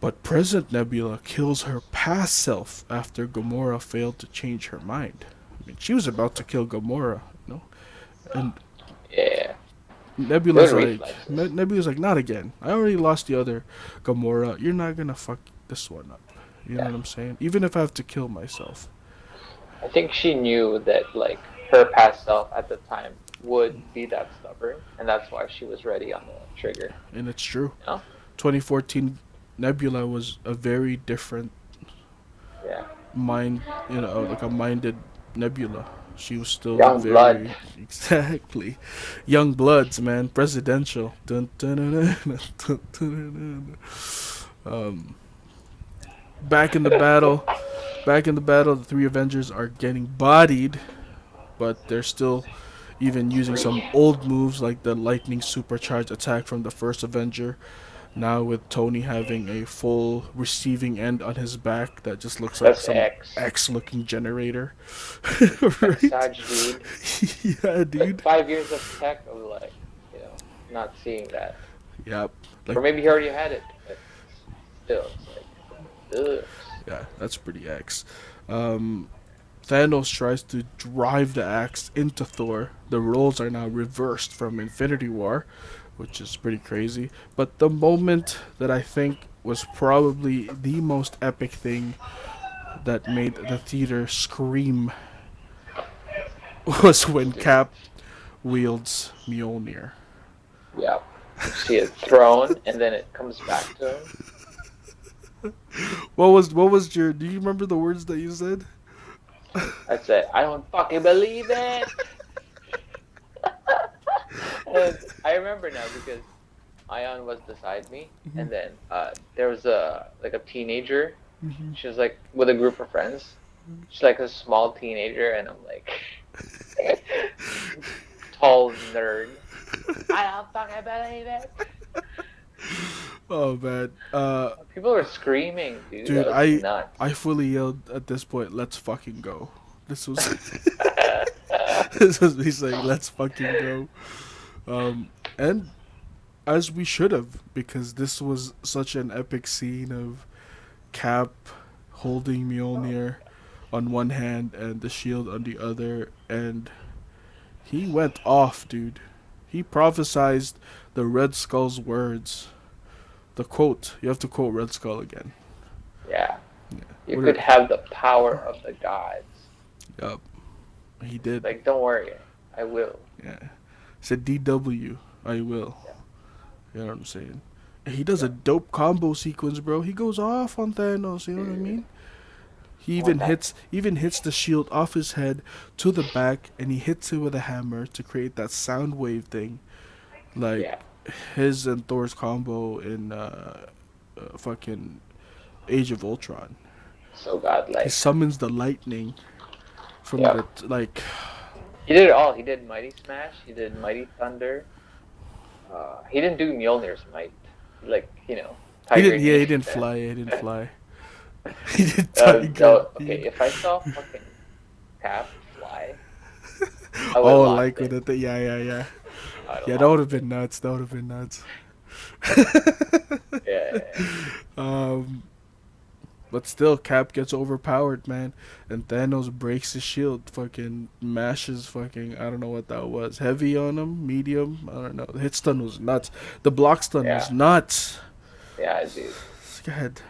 But present Nebula kills her past self after Gamora failed to change her mind. I mean, she was about to kill Gamora, and Yeah. Nebula's Good like, reflexes. Nebula's like, not again. I already lost the other Gamora. You're not gonna fuck this one up. You know Yeah. what I'm saying? Even if I have to kill myself. I think she knew that like her past self at the time would be that stubborn, and that's why she was ready on the trigger. And it's true. You know? 2014 Nebula was a very different Yeah. mind, like a minded Nebula. She was still Young blood. very exactly young bloods, man. Presidential. Dun, dun, dun, dun, dun, dun, dun. Um, back in the battle, the three Avengers are getting bodied, but they're still even using some old moves like the lightning supercharged attack from the first Avenger. Now with Tony having a full receiving end on his back that just looks like That's some X. X-looking generator, X right? Dodge dude. Yeah, Like dude. 5 years of tech of like, not seeing that. Yep. Or Like, maybe he already had it, but still, it's like, ugh. yeah, that's pretty X. Um, Thanos tries to drive the axe into Thor. The roles are now reversed from Infinity War, which is pretty crazy. But the moment that I think was probably the most epic thing that made the theater scream was when Cap wields Mjolnir. Yeah. You see it thrown, and then it comes back to him. What was your? Do you remember the words that you said? I said, I don't fucking believe it. And I remember now because Ion was beside me, and then there was a teenager. She was like with a group of friends. She's like a small teenager, and I'm like tall nerd. I don't fucking believe it. Oh man, People were screaming, dude. dude, That was nuts. I fully yelled at this point. Let's fucking go. This was this was me saying, let's fucking go. And as we should have, because this was such an epic scene of Cap holding Mjolnir on one hand and the shield on the other, and he went off, dude. He prophesized the Red Skull's words. The quote. You have to quote Red Skull again. Yeah. Yeah. You What could are- have the power of the gods. Yup. He did. Like, don't worry, I will. Yeah. Said DW. I will. Yeah. You know what I'm saying? He does a dope combo sequence, bro. He goes off on Thanos. You know what I mean? He even hits the shield off his head to the back, and he hits it with a hammer to create that sound wave thing, like Yeah. his and Thor's combo in fucking Age of Ultron. So He godlike. summons the lightning from Yeah. the like. He did it all. He did Mighty Smash. He did Mighty Thunder. He didn't do Mjolnir's might. Like, He Tiger didn't. Yeah, he Nation didn't there. fly. He didn't fly. He did No, Tiger. okay, if I saw fucking Cap fly, I would Oh, have like lost with it. Yeah. I'd Yeah, have that would lost have been nuts. That would have been nuts. it. Yeah. But still, Cap gets overpowered, man, and Thanos breaks his shield. Fucking mashes, fucking, I don't know what that was. Heavy on him, medium, I don't know. The hit stun was nuts. The block stun was Yeah. nuts. Yeah, dude. God,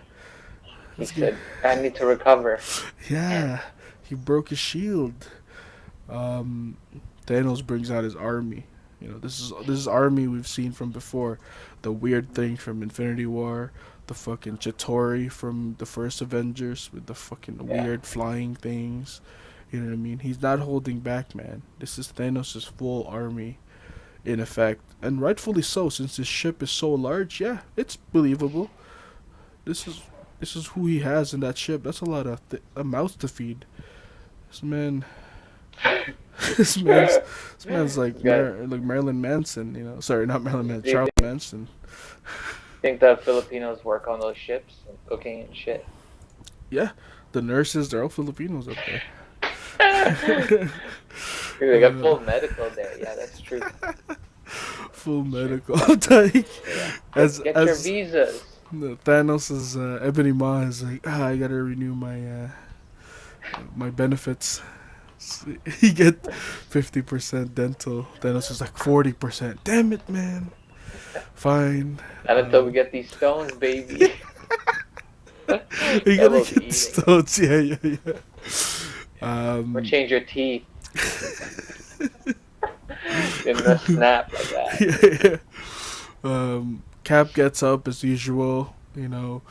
He let's said, I need to recover. yeah, he broke his shield. Thanos brings out his army. This is army we've seen from before. The weird thing from Infinity War, the fucking Chitauri from the first Avengers with the fucking Yeah. weird flying things. You know what I mean? He's not holding back, man. This is Thanos' full army in effect, and rightfully so, since his ship is so large. Yeah, it's believable. This is who he has in that ship. That's a lot of a mouth to feed. This man. This man's like Yeah. like Marilyn Manson. Sorry, not Marilyn Manson. Do you Charles Manson. think the Filipinos work on those ships and cooking and shit? Yeah, the nurses, they're all Filipinos up there. They got full medical there. Yeah, that's true. Full medical. Like, Yeah. as Get your as visas. Thanos' Ebony Maw is like, I gotta renew my benefits. He get 50% dental. Thanos is like 40%. Damn it, man. Fine. Not until we get these stones, baby. You That will gotta be get eating. stones. Yeah. Or change your teeth. In the snap like that. yeah. Cap gets up as usual, and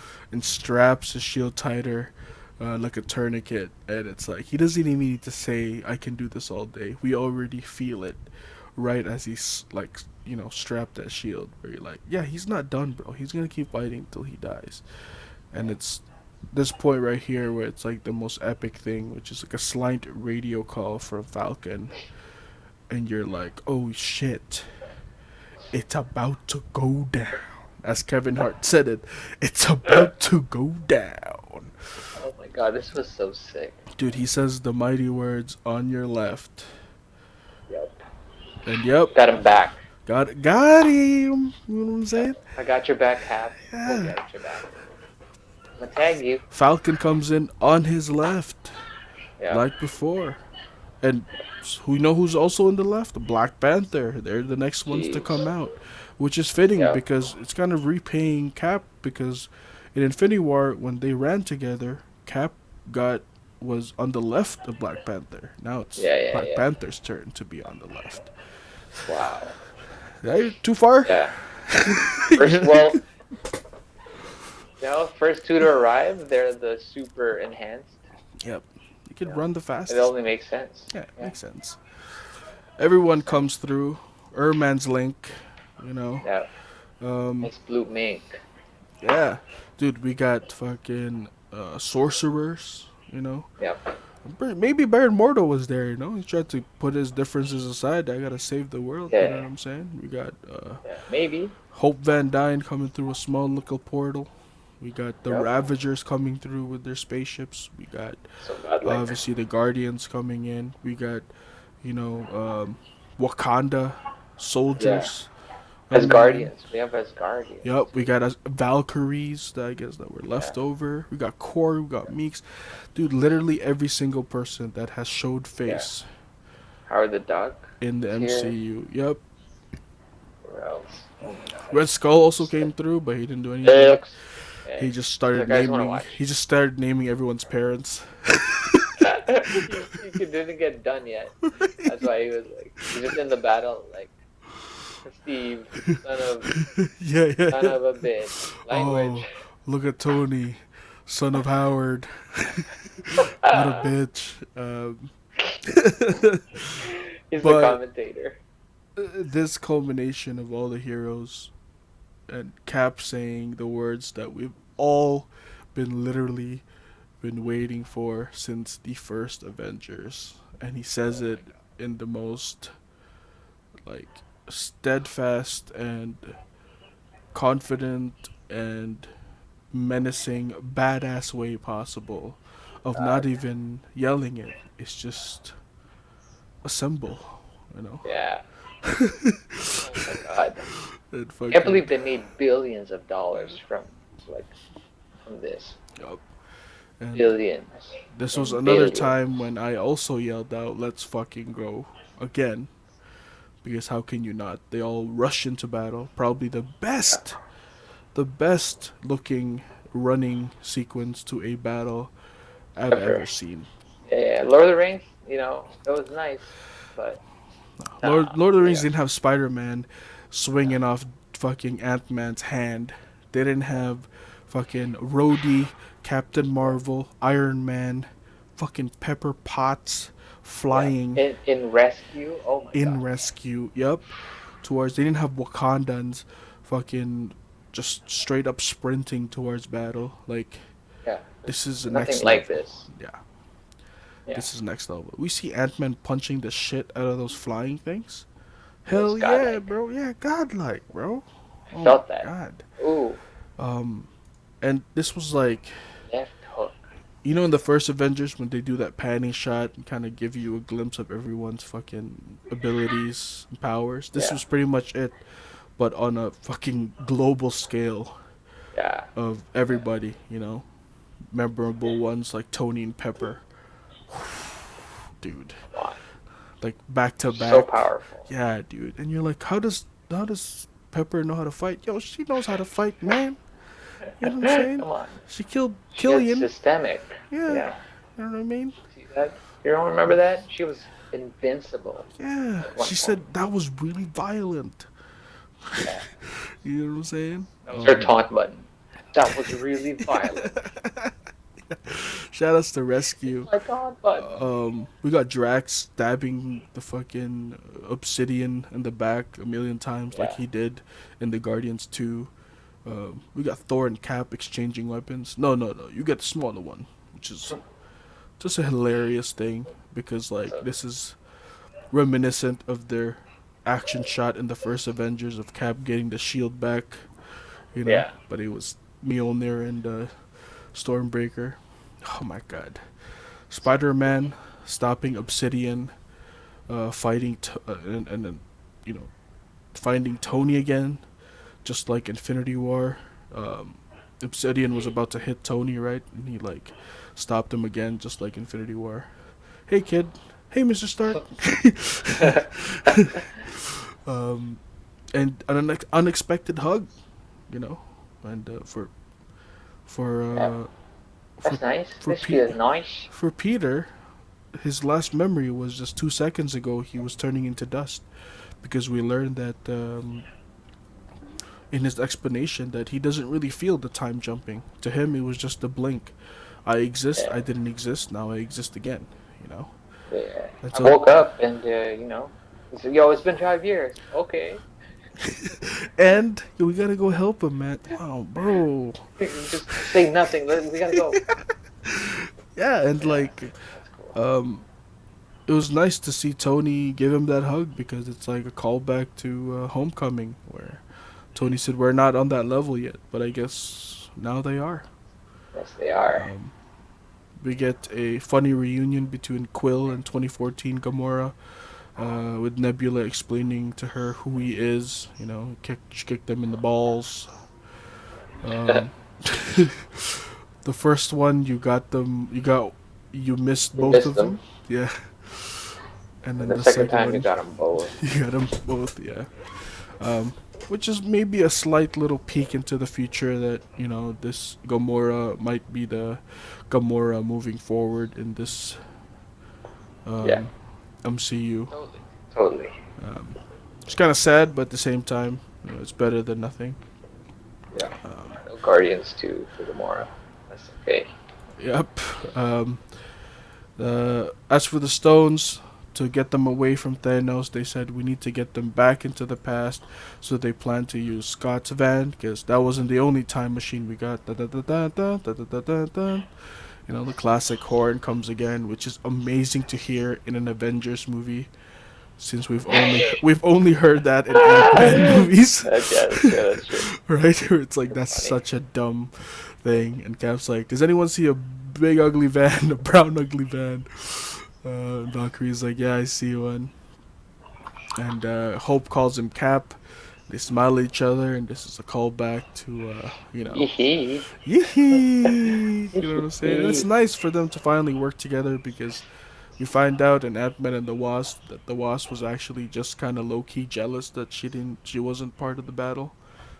straps his shield tighter, like a tourniquet. And it's like, he doesn't even need to say, I can do this all day. We already feel it right as he's, like, strapped that shield. Where you're like, yeah, he's not done, bro. He's going to keep fighting till he dies. And it's this point right here where it's like the most epic thing, which is like a slight radio call from Falcon. And you're like, oh shit, it's about to go down. As Kevin Hart said it, it's about to go down. Oh my god, this was so sick. Dude, he says the mighty words, on your left. Yep. And yep, Got him back. got him. You know what I'm saying? I got your back, Cap. Yeah. We'll get your back. I'm gonna tag you. Falcon comes in on his left, Yeah. like before. And who's also in the left? The Black Panther. They're the next ones to Jeez. come out, which is fitting Yeah. because it's kind of repaying Cap, because in Infinity War when they ran together, Cap was on the left of Black Panther. Now it's Black Yeah. Panther's turn to be on the left. Wow. Yeah, too far? Yeah. First two to arrive, they're the super enhanced. Yep. He could You know, run the it fastest. only makes sense. Yeah, it Yeah, makes sense. Everyone makes sense. comes through. Erman's Link, you know. Yeah, Um, it's blue mink. yeah, dude, we got fucking sorcerers, you know. Yep. Maybe Baron Mordo was there, you know. He tried to put his differences aside. I gotta save the world, you know Yeah, what I'm saying? We got yeah, maybe. Hope Van Dyne coming through a small little portal. We got the Yep. Ravagers coming through with their spaceships. We got So godlike. obviously the Guardians coming in. We got, you know, Wakanda Yeah. soldiers As coming in. guardians, we have as guardians Yup, we too. got us Valkyries that I guess that were Yeah. left over. We got Core, we got Meeks. Dude, literally every single person that has showed Yeah. face Howard the Duck in the is here. MCU. Yup. Who else? Oh my god. Red Skull also Just came like through, but he didn't do anything. X. Yeah. He just He's started like, I just want to naming. watch. He just started naming everyone's parents. He didn't get done yet. That's why he was like, he's just in the battle, like, Steve, Yeah, yeah, son yeah. of a bitch. Language. Oh, look at Tony, son of Howard. What a bitch. He's the But commentator. this culmination of all the heroes and Cap saying the words that we've all been literally been waiting for since the first Avengers, and he says Oh my it god. in the most like steadfast and confident and menacing badass way possible of not God. even yelling it. It's just a symbol, you know. Yeah. Oh my god. And Can't fucking believe they made billions of dollars like from this. yup. And Billions this was and another billions. time when I also yelled out, "Let's fucking go!" again. Because how can you not? They all rush into battle. Probably Yeah, the best looking running sequence to a battle I've ever ever. seen. Yeah, Lord of the Rings, it was nice, but nah, Lord of the they Rings got didn't have Spider Man yeah, swinging off fucking Ant Man's hand. They didn't have fucking Rhodey, Captain yeah, Marvel, Iron Man, fucking Pepper Potts yeah. flying In rescue, oh my in god, rescue. Yup. Towards they didn't have Wakandans fucking just straight up sprinting towards battle. Like yeah. this is the Nothing next like level. this. Yeah. Yeah, This is next level. We see Ant Man punching the shit out of those flying things. it was Hell yeah, godlike. bro. Yeah, godlike, bro. I Oh my felt that. god. Ooh, Um, and this was like, left hook. in the first Avengers when they do that panning shot and kind of give you a glimpse of everyone's fucking abilities and powers. This Yeah, was pretty much it, but on a fucking global scale yeah, of yeah. everybody. Memorable ones like Tony and Pepper, dude. Come on, Like back to so back. powerful. Yeah, dude. And you're like, how does Pepper know how to fight? Yo, she knows how to fight, man. You know what I'm saying? Come on, She killed she had Killian. systemic. Yeah, Yeah, you know what I mean? see that? You don't remember that? She was invincible Yeah. at one She point. said that was really violent. Yeah, You know what I'm saying? that was her taunt button. That was really violent. Shout outs to It's Rescue. my taunt button. We got Drax stabbing the fucking obsidian in the back a million times like Yeah, he did in the Guardians 2. We got Thor and Cap exchanging weapons. No, no, no. You get the smaller one, which is just a hilarious thing because like so this is reminiscent of their action shot in the first Avengers of Cap getting the shield back, yeah, but it was Mjolnir and Stormbreaker. Oh my god. Spider-Man stopping Obsidian, fighting and then you know finding Tony again, just like Infinity War. Obsidian was about to hit Tony, right, and he like stopped him again, just like Infinity War. Hey kid, hey Mr. Stark. um, and an unexpected hug, you know, and for yeah. for That's nice. for This feels Pete nice. for Peter, his last memory was just 2 seconds ago. He was turning into dust because we learned that in his explanation that he doesn't really feel the time jumping. To him, it was just a blink I exist. I Yeah. didn't exist. Now I exist again. You know. Yeah. That's I a woke up and he said, "Yo, it's been 5 years." Okay. and we gotta go help him, man. Wow, bro. Just say nothing. We gotta go. Yeah, and Yeah, like, that's cool. um, it was nice to see Tony give him that hug because it's like a callback to Homecoming, where Tony said we're not on that level yet, but I guess now they are. Yes, they are. Um, we get a funny reunion between Quill and 2014 Gamora, with Nebula explaining to her who he is. You know, she kicked them in the balls. Um, the first one you got them, you missed You both missed of them. them. Yeah, and And then the the second second time you one got them both. you got them both. Yeah. Which is maybe a slight little peek into the future that this Gamora might be the Gamora moving forward in this Yeah, um, MCU. totally. Totally. Um, it's kind of sad, but at the same time, it's better than nothing. Yeah. Um, No Guardians 2 for tomorrow. That's okay. yep. As for the stones, to get them away from Thanos, they said we need to get them back into the past. So they plan to use Scott's van because that wasn't the only time machine we got. Da da da da da da da da da da. The classic horn comes again, which is amazing to hear in an Avengers movie. Since we've only heard that in Ant-Man movies, Yeah, that's true. That's true. right? Where it's like That's that's funny. such a dumb thing, and Cap's like, "Does anyone see a big ugly van, a brown ugly van?" Valkyrie's like, "Yeah, I see one." And Hope calls him Cap. They smile at each other, and this is a callback to Yee yee. You know what I'm saying? And it's nice for them to finally work together because we find out in Ant-Man and the Wasp that the Wasp was actually just kind of low-key jealous that she wasn't part of the battle.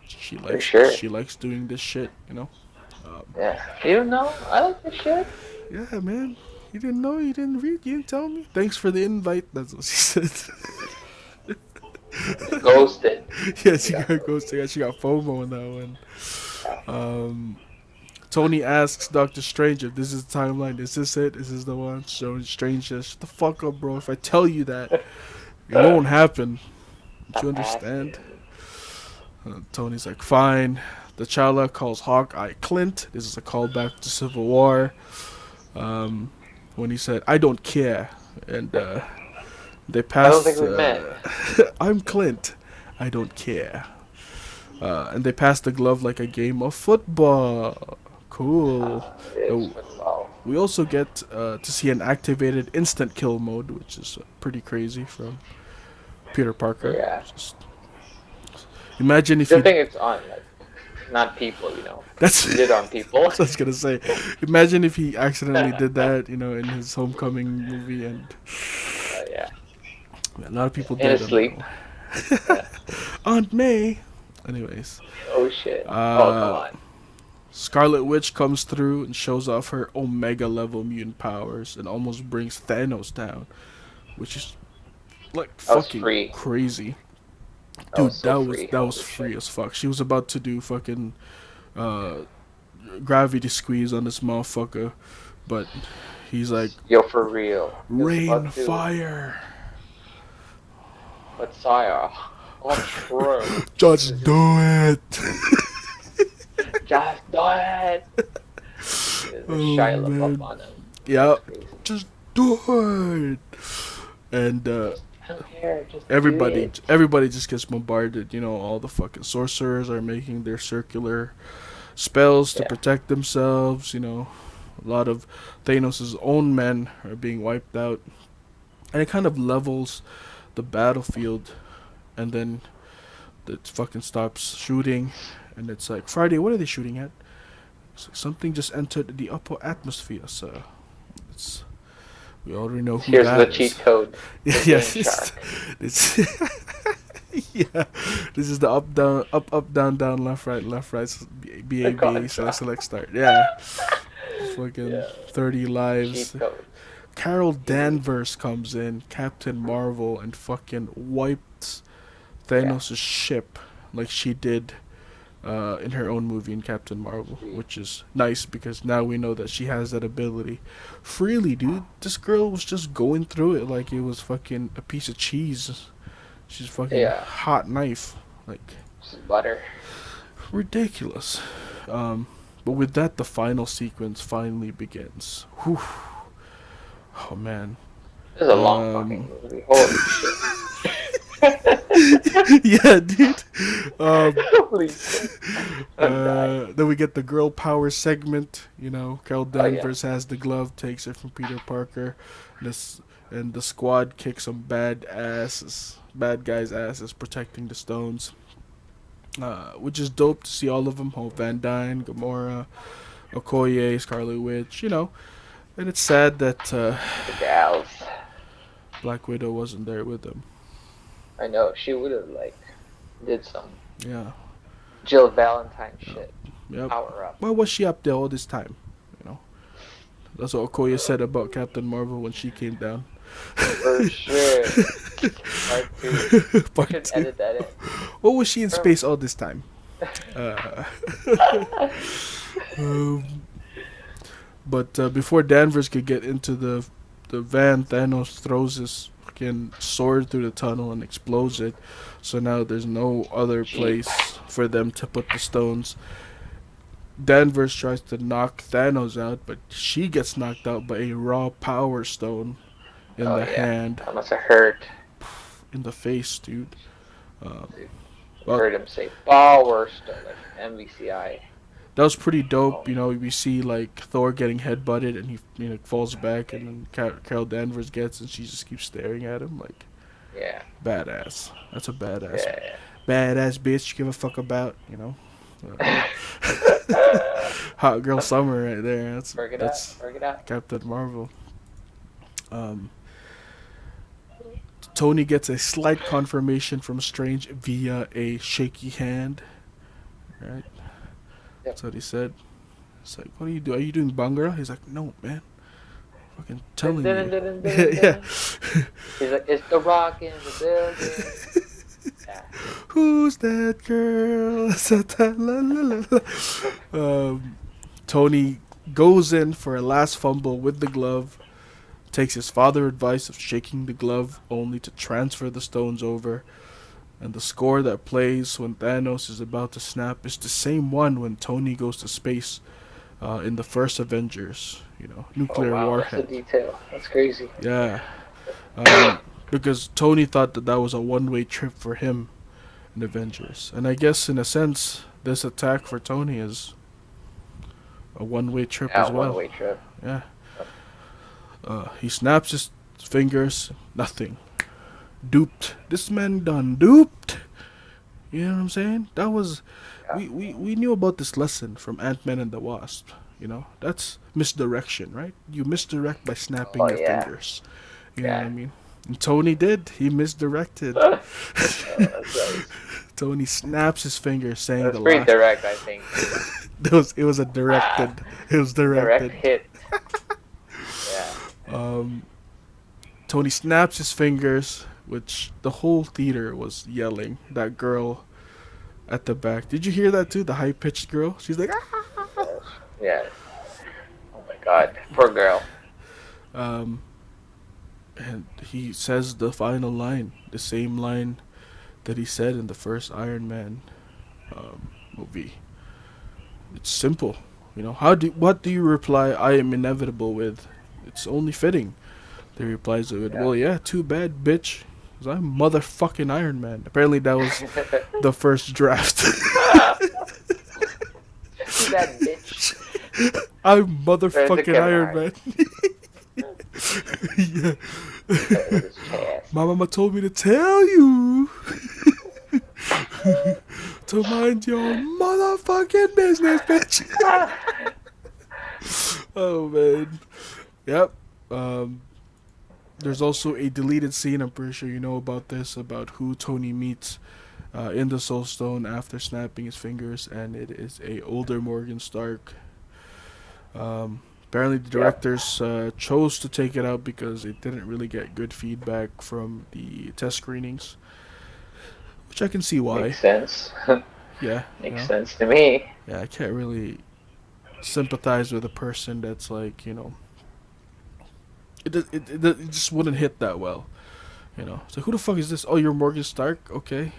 She For likes sure. she likes doing this shit, you know. Um, Yeah. You don't know? I like this shit. yeah, man. You didn't know? You didn't read? You didn't tell me? Thanks for the invite. That's what she said. Ghosted. Yeah, she Yeah. got ghosted. Yeah, she got FOMO on that one. Yeah. Tony asks Doctor Strange if this is the timeline. Is this it? Is this the one? So Strange says, "Shut the fuck up, bro. If I tell you that, it won't happen. Don't you Stop understand?" asking. Tony's like, "Fine." T'Challa calls Hawkeye Clint. This is a callback to Civil War. Um, when he said, "I don't care," and they I don't think passed. we met. I'm Clint. I don't care. And they passed the glove like a game of football. Cool. It's Uh, football. we also get to see an activated instant kill mode, which is pretty crazy from Peter Parker. Yeah. Just imagine if Good he. thing it's on, like, not people. That's He did on people. what I was gonna say. Imagine if he accidentally did that, in his Homecoming movie, and Yeah. a lot of people In did. his sleep. Yeah. Aunt May. Anyways, Oh shit. Oh, come uh, on. Scarlet Witch comes through and shows off her Omega level mutant powers and almost brings Thanos down, which is like That was fucking free. crazy. That Dude, was so free. that was Holy free shit. as fuck. She was about to do fucking uh, gravity squeeze on this motherfucker, but he's like, Yo, for real. It was rain, about to. fire, But sire, oh true. just do it. Just do it. The Oh, Shia man. LaBeouf on him. Yeah, That's crazy. just do it. And I don't care. Just do everybody it. everybody just gets bombarded. All the fucking sorcerers are making their circular spells to Yeah. protect themselves. A lot of Thanos' own men are being wiped out, and it kind of levels the battlefield. And then it fucking stops shooting, and it's like, Friday, what are they shooting at? It's like, something just entered the upper atmosphere, sir. It's We already know who Here's that the is. cheat code. Yeah, The yes. Game Shark. It's yeah. This is the up down down left right B A The B contract. select start. Yeah. It's fucking Yeah. 30 lives. Cheat code. Carol Danvers comes in, Captain Marvel, and fucking wipes Yeah. Thanos' ship like she did in her own movie in Captain Marvel, Sweet. which is nice because now we know that she has that ability freely, dude. This girl was just going through it like it was fucking a piece of cheese. She's fucking Yeah, hot knife, like just butter. ridiculous. Um, but with that, the final sequence finally begins. Whew. Oh man. This is a long Um, fucking movie. Holy shit. yeah, dude. Um, Holy shit. I'm dying. then we get the girl power segment. You know, Carol Oh yeah. Danvers has the glove, takes it from Peter Parker. This and the squad kicks some bad guys' asses, protecting the stones. Which is dope to see all of them. Oh, Van Dyne, Gamora, Okoye, Scarlet Witch. You know, and it's sad that The gals. Black Widow wasn't there with them. I know, she would have, like, did some Yeah. Jill Valentine Yep. shit. Yep. Power up. Why was she up there all this time? You know, that's what Okoye said about Captain Marvel when she came down. For sure. Part 2. Part Should two. edit that in. What was she in space all this time? Uh, um, but before Danvers could get into the van, Thanos throws his fucking sword through the tunnel and explodes it. So now there's no other place for them to put the stones. Danvers tries to knock Thanos out, but she gets knocked out by a raw power stone in Oh the yeah. hand, That must have hurt. in the face, dude. Um, Dude. well, Heard him say power stone, like MVCI. that was pretty dope. Oh, You know, we see like Thor getting headbutted and he falls back, and then Carol Danvers gets, and she just keeps staring at him like yeah. badass. That's a badass, Yeah. badass bitch. Give a fuck about, you know. Hot girl summer right there. Work it That's out. Work it out. Captain Marvel. Um, Tony gets a slight confirmation from Strange via a shaky hand. Right? Yep. That's what he said. It's like, what are you doing? Are you doing Bhangra? He's like, no, man. Fucking telling you. Yeah. He's like, it's the rock in the building. Yeah. Who's that girl? Tony goes in for a last fumble with the glove, takes his father's advice of shaking the glove only to transfer the stones over, and the score that plays when Thanos is about to snap is the same one when Tony goes to space in the first Avengers. You know, Oh nuclear wow, warhead. that's a detail. That's crazy. Yeah. Because Tony thought that was a one-way trip for him in Avengers. And I guess, in a sense, this attack for Tony is a one-way trip Yeah, as well. one-way trip. Yeah. He snaps his fingers, nothing. Duped. This man done duped. You know what I'm saying? That was... Yeah. We knew about this lesson from Ant-Man and the Wasp. You know? That's misdirection, right? You misdirect by snapping Oh, your yeah. fingers. You know Yeah. what I mean? And Tony did. He misdirected. That's right. Tony snaps his fingers, saying That's the pretty last. direct, I think. It was a directed. It was directed. Direct hit. Yeah. Tony snaps his fingers, which the whole theater was yelling. That girl at the back. Did you hear that too? The high pitched girl. She's like, ah. Yeah. Oh my god. Poor girl. And he says the final line, the same line that he said in the first Iron Man movie. It's simple, you know. What do you reply? I am inevitable with. It's only fitting. He replies with, Yeah. well, yeah, too bad, bitch. 'Cause I'm motherfucking Iron Man. Apparently, that was the first draft. See that bitch. I'm motherfucking Kevin Iron Hart. Man. Yeah. With his chest. My mama told me to tell you to mind your motherfucking business, bitch. Oh man. Yep. There's also a deleted scene. I'm pretty sure you know about this, about who Tony meets in the Soul Stone after snapping his fingers, and it is a older Morgan Stark. Apparently, the directors chose to take it out because it didn't really get good feedback from the test screenings, which I can see why. Makes sense. Yeah, you Makes know, sense to me. yeah, I can't really sympathize with a person that's like, it just wouldn't hit that well. So who the fuck is this? Oh, you're Morgan Stark. Okay,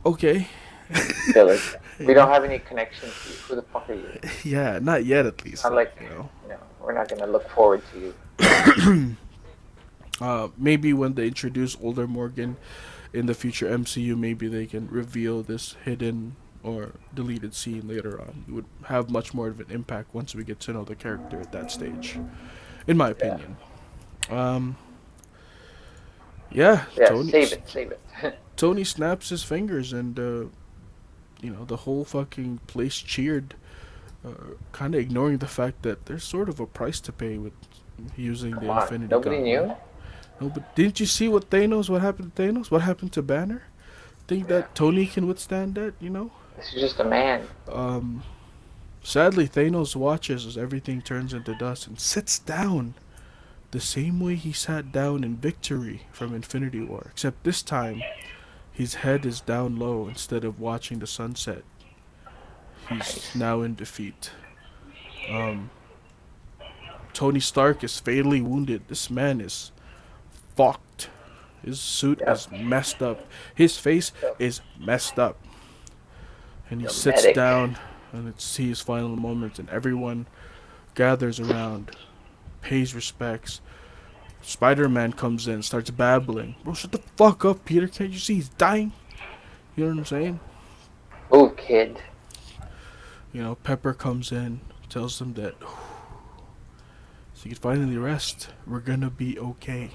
okay. Feel like you we don't know, have any connection to you. Who the fuck are you? yeah, not yet at It's least. not Like, like, we're not gonna look forward to you. maybe when they introduce older Morgan in the future MCU, maybe they can reveal this hidden or deleted scene later on. It would have much more of an impact once we get to know the character at that stage, in my Yeah. opinion. Um, yeah, Yeah, save it, save it. Tony snaps his fingers, and the whole fucking place cheered, kind of ignoring the fact that there's sort of a price to pay with using Come the on. Infinity Nobody Gauntlet. knew? No, but didn't you see what Thanos? What happened to Thanos? What happened to Banner? Think Yeah. that Tony can withstand that? This is just a man. Um, Sadly, Thanos watches as everything turns into dust and sits down the same way he sat down in victory from Infinity War, except this time his head is down low instead of watching the sunset. He's Nice. now in defeat. Um, Tony Stark is fatally wounded. This man is fucked. His suit Yep. is messed up. His face Yep. is messed up. And he The sits medic. down and it's his final moments, and everyone gathers around, pays respects. Spider-Man comes in, starts babbling. Bro, shut the fuck up, Peter. Can't you see he's dying? You know what I'm saying? Move, kid. Pepper comes in, tells them that so you can finally rest. We're gonna be okay.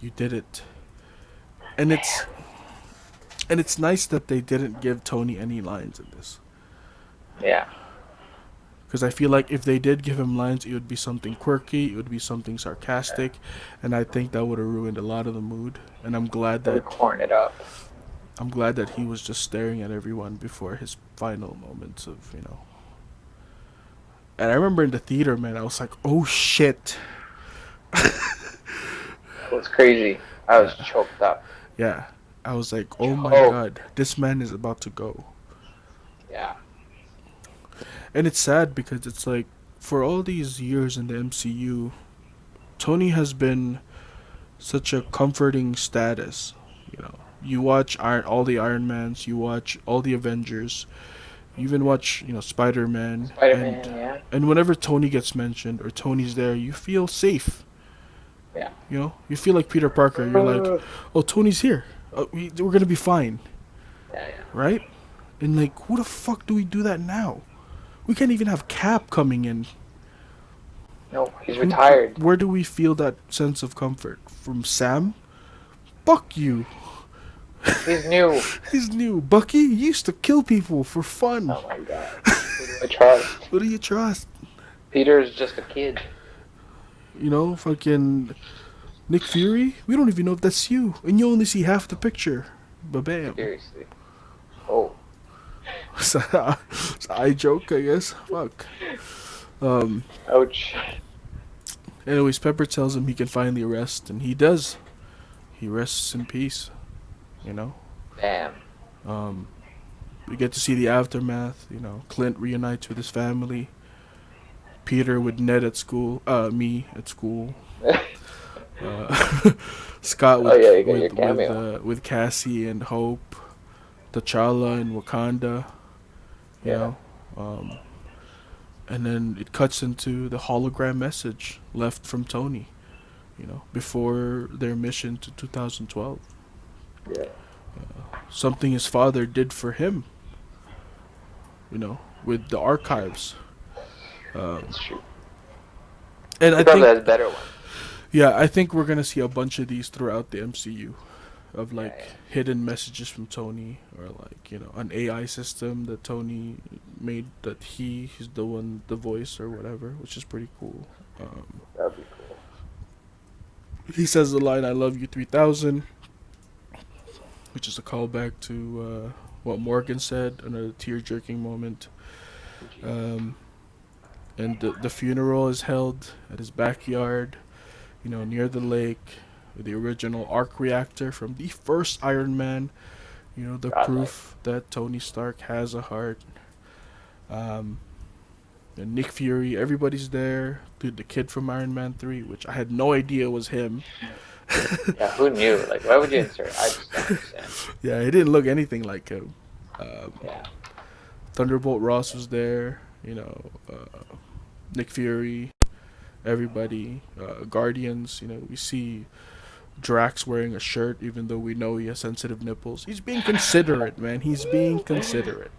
You did it. And it's Damn. and it's nice that they didn't give Tony any lines in this. Yeah. Because I feel like if they did give him lines, it would be something quirky, it would be something Yeah. sarcastic, and I think that would have ruined a lot of the mood. And Really corn it up. I'm glad that he was just staring at everyone before his final moments of. And I remember in the theater, man, I was like, oh shit. That was crazy. I was Yeah, choked up. yeah. I was like, oh my Choked. god, this man is about to go. Yeah. And it's sad because it's like, for all these years in the MCU, Tony has been such a comforting status. You watch all the Iron Mans, you watch all the Avengers, you even watch Spider Man, Spider-Man, and yeah. and whenever Tony gets mentioned or Tony's there, you feel safe. Yeah. You feel like Peter Parker. You're like, oh, Tony's here. We're gonna be fine, Yeah, yeah. right? And like, who the fuck do we do that now? We can't even have Cap coming in. No, he's retired. Where do we feel that sense of comfort from Sam? Fuck you. He's new. He's new. Bucky used to kill people for fun. Oh my god. Who do I trust? What do you trust? Peter's just a kid. Fucking Nick Fury? We don't even know if that's you. And you only see half the picture. Ba-bam. Seriously. Oh. It's an eye joke, I guess. Fuck. Ouch. Anyways, Pepper tells him he can finally rest, and he does. He rests in peace. You know? Damn. We get to see the aftermath. Clint reunites with his family. Peter with Ned at school. Me at school. Scott Oh yeah, you got your cameo. with Cassie and Hope. T'Challa in Wakanda. You Yeah. know? And then it cuts into the hologram message left from Tony, before their mission to 2012. Yeah. Something his father did for him, with the archives. It's true. And I He probably think, has better ones. yeah, I think we're gonna see a bunch of these throughout the MCU, of Yeah, like yeah. hidden messages from Tony, or like an AI system that Tony made that he's the voice or whatever, which is pretty cool. That'd be cool. He says the line "I love you 3000," which is a callback to what Morgan said, another tear-jerking moment. Um, and the funeral is held at his backyard, near the lake, with the original arc reactor from the first Iron Man, You know, the Godlike. proof that Tony Stark has a heart. Um, and Nick Fury, everybody's there. Dude, the kid from Iron Man 3, which I had no idea was him. Yeah, who knew? Like, why would you insert? I just don't understand. Yeah, he didn't look anything like him. Yeah. Thunderbolt Ross was there. Nick Fury, everybody. Guardians, we see Drax wearing a shirt, even though we know he has sensitive nipples. He's being considerate, man. He's being considerate.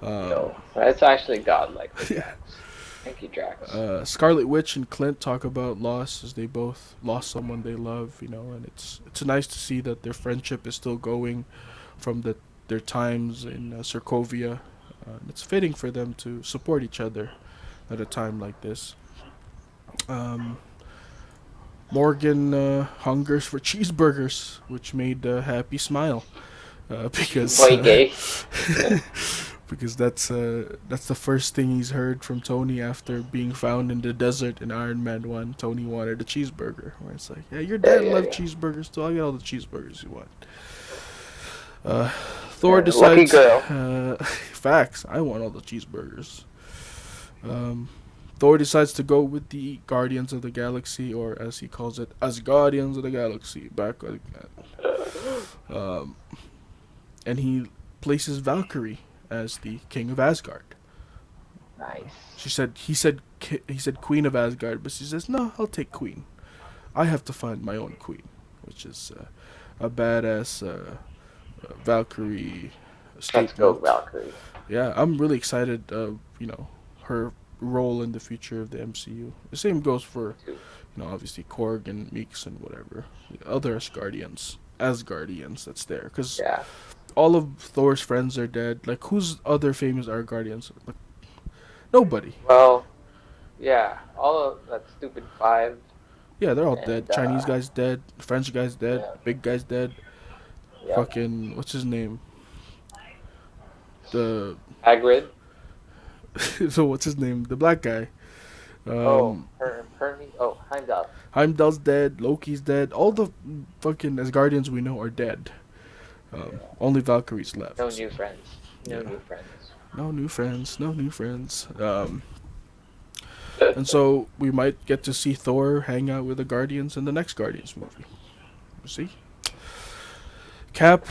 Um, Yo, that's actually godlike for yeah. Drax. Thank you, Drax. Scarlet Witch and Clint talk about loss as they both lost someone they love, and it's nice to see that their friendship is still going from their times in Sokovia. It's fitting for them to support each other at a time like this. Um, Morgan hungers for cheeseburgers, which made Happy smile because Boy, gay. because that's the first thing he's heard from Tony after being found in the desert in Iron Man 1. Tony wanted a cheeseburger. Where it's like, yeah, your dad loved cheeseburgers too. I'll get all the cheeseburgers you want. Thor Lucky decides. girl. Facts. I want all the cheeseburgers. Thor decides to go with the Guardians of the Galaxy, or as he calls it, as Guardians of the Galaxy. And he places Valkyrie as the King of Asgard. Nice. He said Queen of Asgard, but she says no, I'll take Queen. I have to find my own queen, which is a badass Valkyrie Let's go, statement. Valkyrie. Yeah, I'm really excited. Her role in the future of the MCU. The same goes for, obviously Korg and Meeks and whatever the other Asgardians that's there. Because Yeah. all of Thor's friends are dead. Like, who's other famous Asgardians? Like, nobody. Well, yeah. All of that stupid five. Yeah, they're all And, dead. Chinese guy's dead. French guy's dead. Yeah. Big guy's dead. Yeah. Fucking, what's his name? The Hagrid. so what's his name? The black guy. Hermes. Oh, Heimdall. Heimdall's dead. Loki's dead. All the fucking Asgardians we know are dead. Only Valkyrie's left. No new friends. Yeah. New friends. No new friends. No new friends. And so we might get to see Thor hang out with the Guardians in the next Guardians movie. We'll see. Cap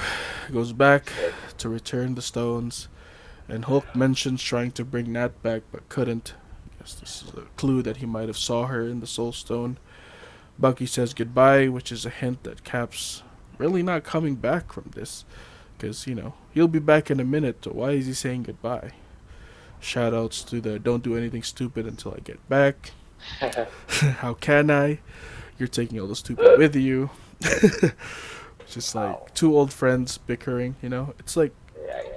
goes back to return the stones, and Hulk mentions trying to bring Nat back but couldn't. I guess this is a clue that he might have saw her in the Soul Stone. Bucky says goodbye, which is a hint that Cap's really not coming back from this, because he'll be back in a minute. So why is he saying goodbye? Shoutouts to the "Don't do anything stupid until I get back." How can I? You're taking all the stupid with you. Just like two old friends bickering, It's like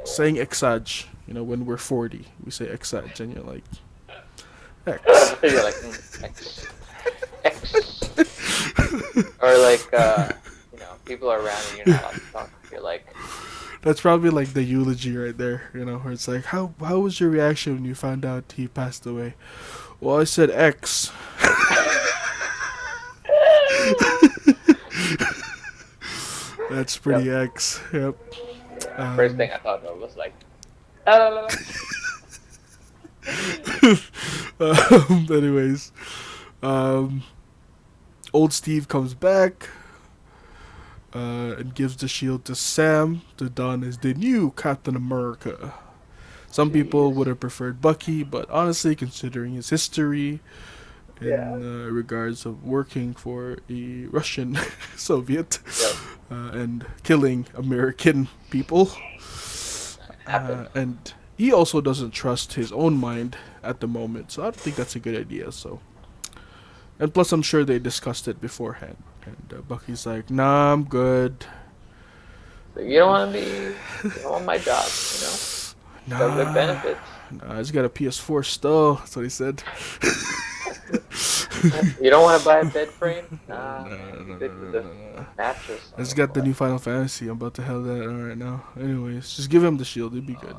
saying exage, when we're 40. We say exage, and you're like, X. You're like, X. X. Or like, people are around and you're not allowed to talk. You're like... That's probably like the eulogy right there, where it's like, how was your reaction when you found out he passed away? Well, I said X. That's pretty X. Yep. First thing I thought of was like... Anyways, old Steve comes back and gives the shield to Sam to don as the new Captain America. Some people would have preferred Bucky, but honestly, considering his history in regards of working for a Russian Soviet and killing American people, and he also doesn't trust his own mind at the moment, so I don't think that's a good idea. And plus, I'm sure they discussed it beforehand. And Bucky's like, "Nah, I'm good." So you don't want my job, Nah, got good benefits. Nah, he's got a PS4 still. That's what he said. You don't want to buy a bed frame? Nah, No. mattress. He's got the new Final Fantasy. I'm about to have that on right now. Anyways, just give him the shield. It'd be good.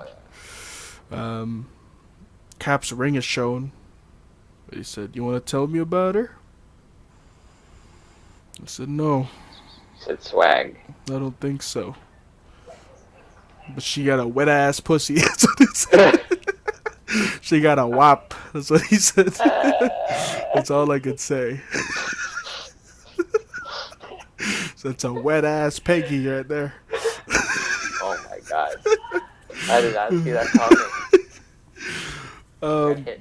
Cap's ring is shown. He said, "You want to tell me about her?" I said, "No, Said swag. I don't think so." but she got a wet ass pussy. That's what he said. She got a wop. That's what he said. That's all I could say. So it's a wet ass Peggy right there. Oh my god. I did not see that coming. That Um, hit.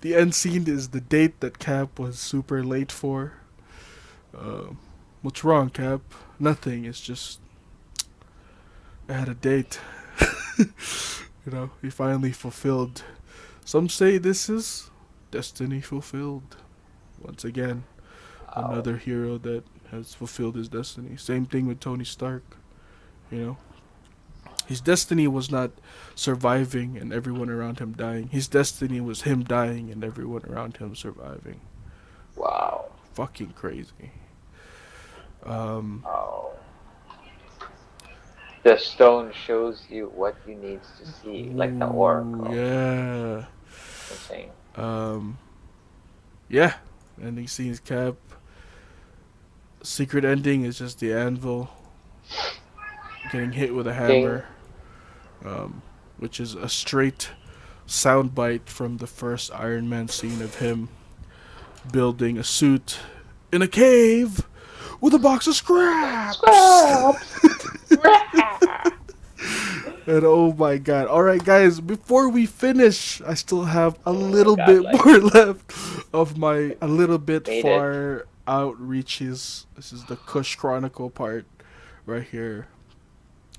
the end scene is the date that Cap was super late for. What's wrong, Cap? Nothing. It's just I had a date. He finally fulfilled. Some say this is destiny fulfilled. Once again, Wow. another hero that has fulfilled his destiny. Same thing with Tony Stark. You know, his destiny was not surviving and everyone around him dying. His destiny was him dying and everyone around him surviving. Wow. Fucking crazy. Um, Oh. The stone shows you what you need to see, like the oracle. Yeah. Insane. Yeah. Ending scene's Cap. Secret ending is just the anvil getting hit with a hammer, which is a straight soundbite from the first Iron Man scene of him building a suit in a cave with a box of scraps. And oh my god. Alright, guys, before we finish, I still have a little bit more left of my a little bit far outreaches. This is the Kush Chronicle part right here.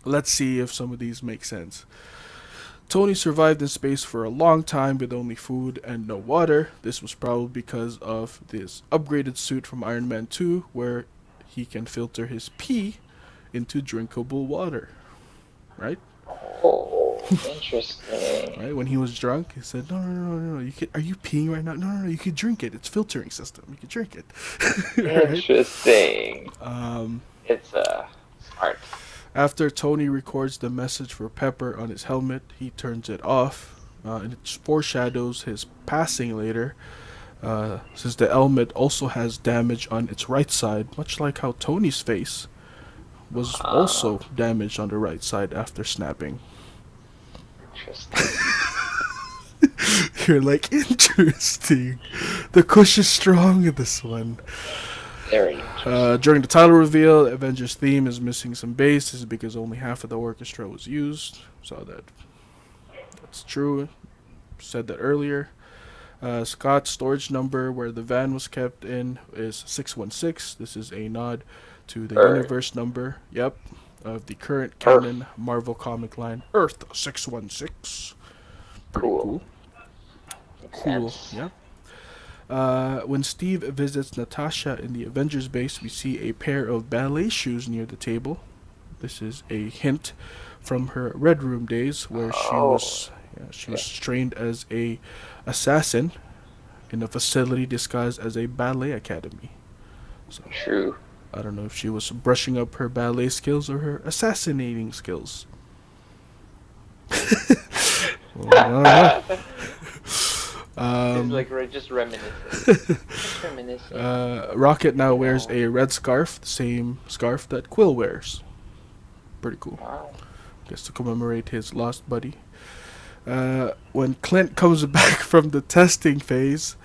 Let's see if some of these make sense. Tony survived in space for a long time with only food and no water. This was probably because of this upgraded suit from Iron Man 2, where he can filter his pee into drinkable water. Right? Oh, interesting. Right? When he was drunk, he said, No. Are you peeing right now? No. You can drink it. It's filtering system. You can drink it. Right? Interesting. It's smart. After Tony records the message for Pepper on his helmet, he turns it off, and it foreshadows his passing later, since the helmet also has damage on its right side, much like how Tony's face was also damaged on the right side after snapping. Interesting. You're like, interesting. The Kush is strong in this one. Very interesting. During the title reveal, Avengers theme is missing some bass. This is because only half of the orchestra was used. So that's true. Said that earlier. Scott's storage number where the van was kept in is 616. This is a nod to the universe number, of the current canon Marvel comic line, Earth 616. Pretty cool. Cool, yeah. When Steve visits Natasha in the Avengers base, we see a pair of ballet shoes near the table. This is a hint from her Red Room days, where she was trained as a assassin in a facility disguised as a ballet academy. So, true. I don't know if she was brushing up her ballet skills or her assassinating skills. Well, I don't know. It's like we're just reminiscing. Rocket now wears a red scarf, the same scarf that Quill wears. Pretty cool. Wow. Just to commemorate his lost buddy. When Clint comes back from the testing phase,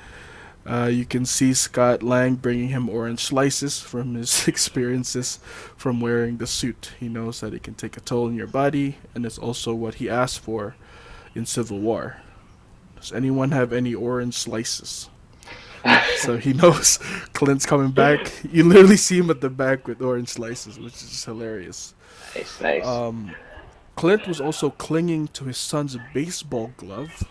you can see Scott Lang bringing him orange slices from his experiences from wearing the suit. He knows that it can take a toll on your body, and it's also what he asked for in Civil War. Does anyone have any orange slices? So he knows Clint's coming back. You literally see him at the back with orange slices, which is just hilarious. Nice. Clint was also clinging to his son's baseball glove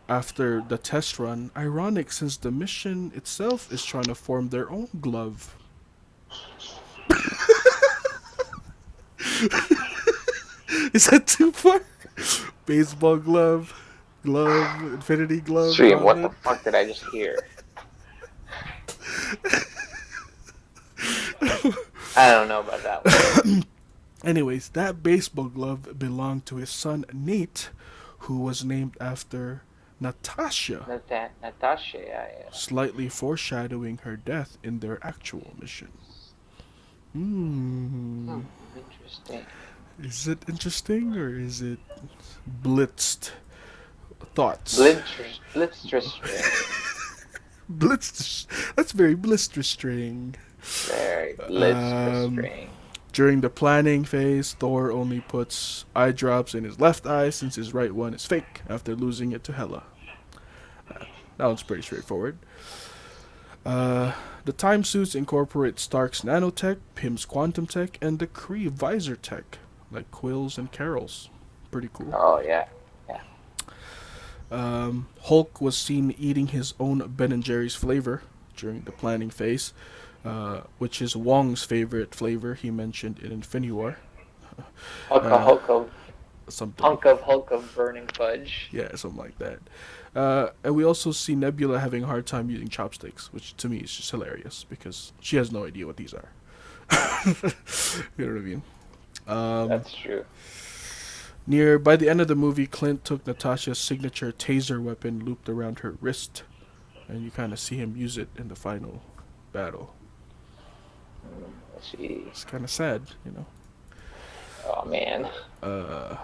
after the test run. Ironic, since the mission itself is trying to form their own glove. Is that too far? Baseball glove, infinity glove. Stream, what the fuck did I just hear? I don't know about that one. Anyways, that baseball glove belonged to his son Nate, who was named after Natasha. Natasha, yeah. Slightly foreshadowing her death in their actual mission. Interesting. Is it interesting or is it blitzed thoughts? Blitz Blitzed. That's very blistering. Very Um, blistering. During the planning phase, Thor only puts eye drops in his left eye since his right one is fake after losing it to Hela. That one's pretty straightforward. Uh, the time suits incorporate Stark's nanotech, Pym's quantum tech, and the Kree visor tech, like Quill's and Carol's. Pretty cool. Oh yeah, yeah. Hulk was seen eating his own Ben and Jerry's flavor during the planning phase, which is Wong's favorite flavor he mentioned in Infinity War. Hulk of Uh, Hulk of Something. Hulk of burning fudge. Yeah, something like that. And we also see Nebula having a hard time using chopsticks, which to me is just hilarious because she has no idea what these are. You know what I mean? Um, That's true. by the end of the movie, Clint took Natasha's signature taser weapon looped around her wrist, and you kind of see him use it in the final battle. She. It's kind of sad, you know. Oh man. Uh,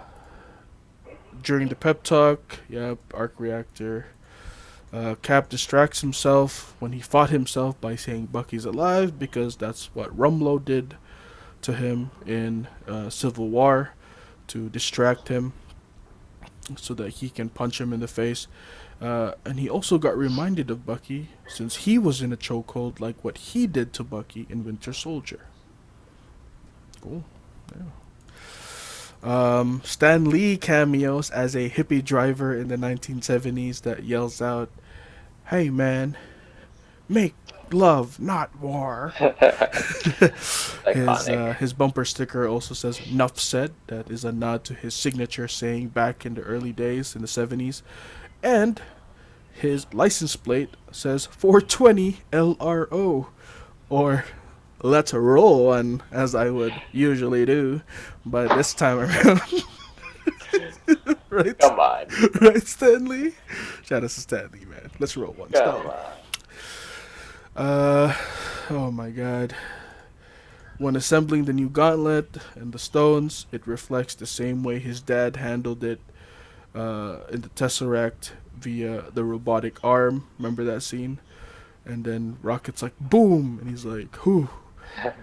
During the pep talk, yep, arc reactor. Cap distracts himself when he fought himself by saying Bucky's alive because that's what Rumlow did to him in Civil War to distract him so that he can punch him in the face. And he also got reminded of Bucky since he was in a chokehold like what he did to Bucky in Winter Soldier. Cool. Yeah. Stan Lee cameos as a hippie driver in the 1970s that yells out, "Hey man, make love, not war." Iconic. His bumper sticker also says "Nuff said." That is a nod to his signature saying back in the early days in the 70s. And his license plate says 420 LRO, or "Let's roll one," as I would usually do, but this time around, right? Come on. Right, Stanley? Shout out to Stanley, man. Let's roll one. Come Stone. on. Uh, oh my god. When assembling the new gauntlet and the stones, it reflects the same way his dad handled it in the Tesseract via the robotic arm. Remember that scene? And then Rocket's like, boom! And he's like, whew.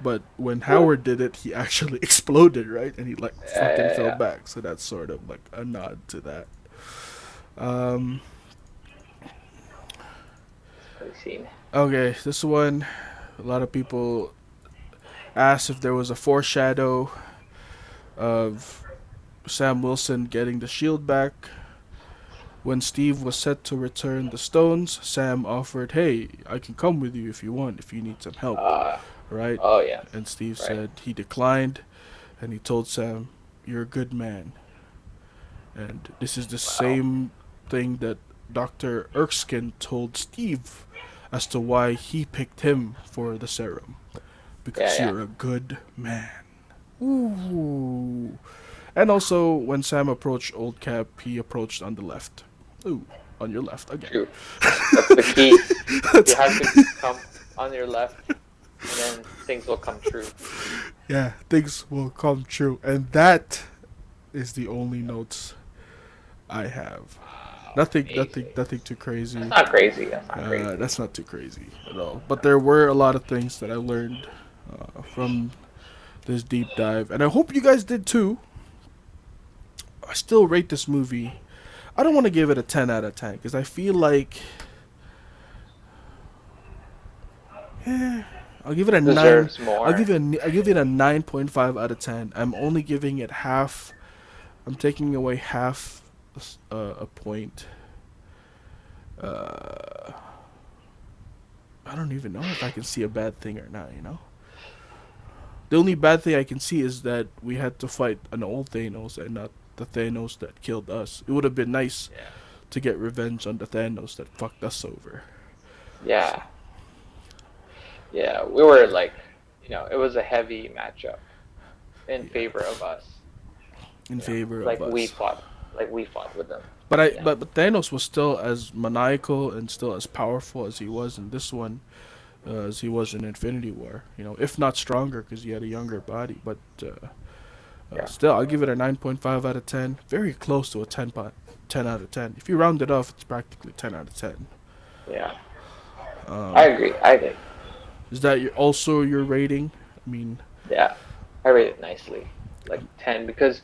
But when Howard did it, he actually exploded, right? And he like fucking Yeah, fell yeah. back. So that's sort of like a nod to that. Um, Funny scene. okay, this one, a lot of people asked if there was a foreshadow of Sam Wilson getting the shield back. When Steve was set to return the stones, Sam offered, "Hey, I can come with you if you want, if you need some help," Uh, right? oh yeah. And Steve Right. said he declined, and he told Sam, "You're a good man." And this is the Wow. same thing that Dr. Erskine told Steve as to why he picked him for the serum. Yeah, Because yeah. you're a good man. Ooh. And also, when Sam approached Old Cap, he approached on the left. Ooh, on your left again. True. That's the key. You have to come on your left, and then things will come true. Yeah, things will come true. And that is the only notes I have. Wow, Nothing too crazy. That's not crazy. That's not crazy. That's not too crazy at all. But there were a lot of things that I learned from this deep dive, and I hope you guys did too. I still rate this movie. I don't want to give it a 10 out of 10 because I feel like, eh, I'll give it a 9. Deserves more. I'll give it a 9.5 out of 10. I'm only giving it half. I'm taking away half a point. Uh, I don't even know if I can see a bad thing or not, you know? The only bad thing I can see is that we had to fight an old Thanos and not the Thanos that killed us. It would have been nice Yeah. to get revenge on the Thanos that fucked us over. Yeah. Yeah. We were like, it was a heavy matchup in Yeah. favor of us. In favor Like of us. we fought with them. But Thanos was still as maniacal and still as powerful as he was in this one, as he was in Infinity War. If not stronger because he had a younger body. But Yeah. Still, I'll give it a 9.5 out of 10. Very close to a 10 out of 10. If you round it off, it's practically 10 out of 10. Yeah. I Um, agree. I agree. is that also your rating? I mean, Yeah. I rate it nicely, like 10, because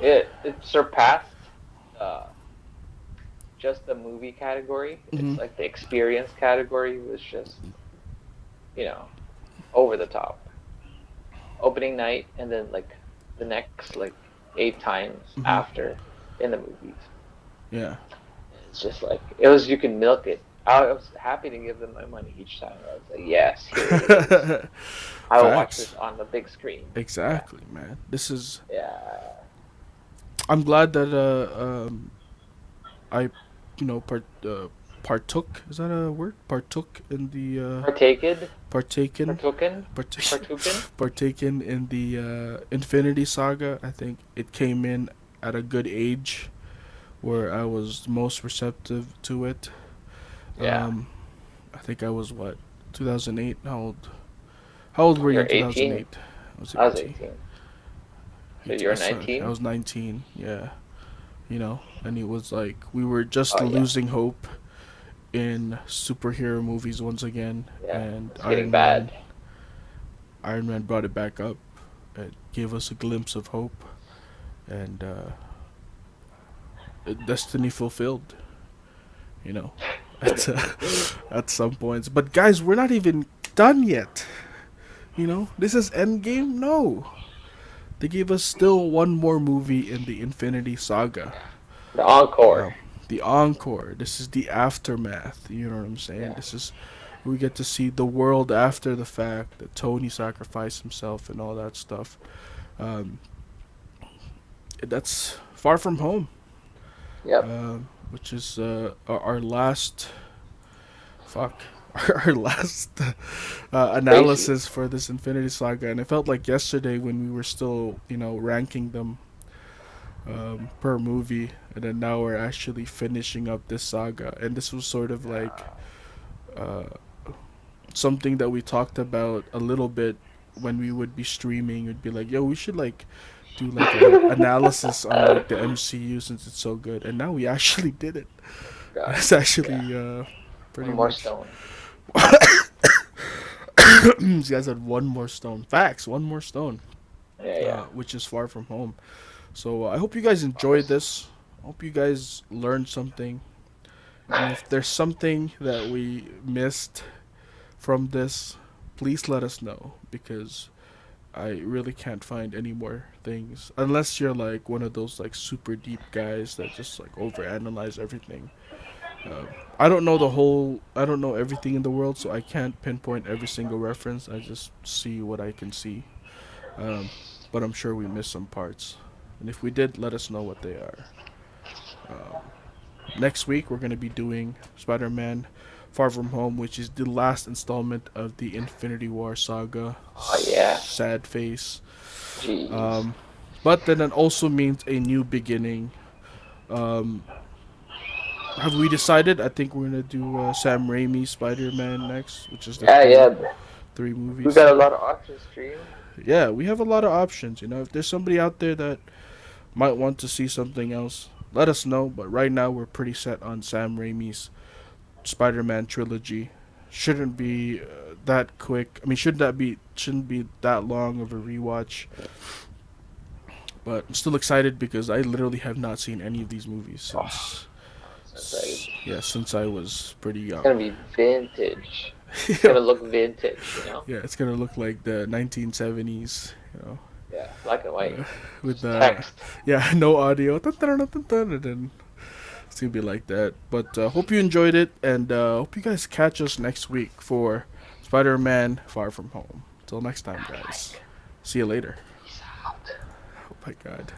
it surpassed uh, just the movie category. It's mhm. like the experience category was just, you know, over the top. Opening night and then like the next like 8 times Mhm. after in the movies. Yeah. It's just like it was. You can milk it. I was happy to give them my money each time. I was like, yes, here it is. I will watch Facts. this on the big screen. Yeah, Exactly, man. This is. yeah. I'm glad that I, partook. Is that a word? Partook in the Partaked, partaken, partooken, partake, partooken. partaken in the Infinity Saga. I think it came in at a good age where I was most receptive to it. Yeah, Um, I think I was what 2008. How old? How old were you you're in 18. 2008? I was I was 18. 18. So 18. you're I 19. was 19. Yeah, and it was like we were just Oh yeah, losing hope in superhero movies once again, yeah. and It's getting bad. Iron Man brought it back up. It gave us a glimpse of hope, and destiny fulfilled. You know, at at some points. But guys, we're not even done yet. This is Endgame. No, they gave us still one more movie in the Infinity Saga. The encore. Um, the encore. This is the aftermath. You know what I'm saying? Yeah. This is we get to see the world after the fact that Tony sacrificed himself and all that stuff. Um, that's Far From Home, Yep. which is our last fuck our last Crazy. analysis for this Infinity Saga, and it felt like yesterday when we were still ranking them per movie, and then now we're actually finishing up this saga, and this was sort of like uh, something that we talked about a little bit when we would be streaming. It'd be like, yo, we should like do like a analysis on like the MCU since it's so good, and now we actually did it. God. It's Yeah. actually pretty One more much. stone. These guys had one more stone. Facts, one more stone, Yeah, yeah. which is Far From Home. So I hope you guys enjoyed Honest. this. I hope you guys learned something. And if there's something that we missed from this, please let us know because I really can't find any more things unless you're like one of those like super deep guys that just like overanalyze everything. I don't know everything in the world, so I can't pinpoint every single reference. I just see what I can see. Um, but I'm sure we missed some parts. And if we did, let us know what they are. Next week, we're going to be doing Spider Man Far From Home, which is the last installment of the Infinity War saga. Oh yeah. Sad face. Jeez. Um, but then it also means a new beginning. Um, have we decided? I think we're going to do Sam Raimi's Spider Man next, which is the Yeah, three, yeah. three We movies. got a lot of options, stream. Yeah, we have a lot of options. If there's somebody out there that might want to see something else, let us know. But right now, we're pretty set on Sam Raimi's Spider-Man trilogy. Shouldn't be that quick. I mean, shouldn't be that long of a rewatch. But I'm still excited because I literally have not seen any of these movies Oh, since so excited. since I was pretty It's young. gonna be vintage. It's gonna look vintage. Yeah, it's gonna look like the 1970s. Yeah, black and white. With Just text. no audio. And then it's gonna be like that. But hope you enjoyed it, and hope you guys catch us next week for Spider-Man: Far From Home. Till next time, guys. See you later. Peace out. Oh my God.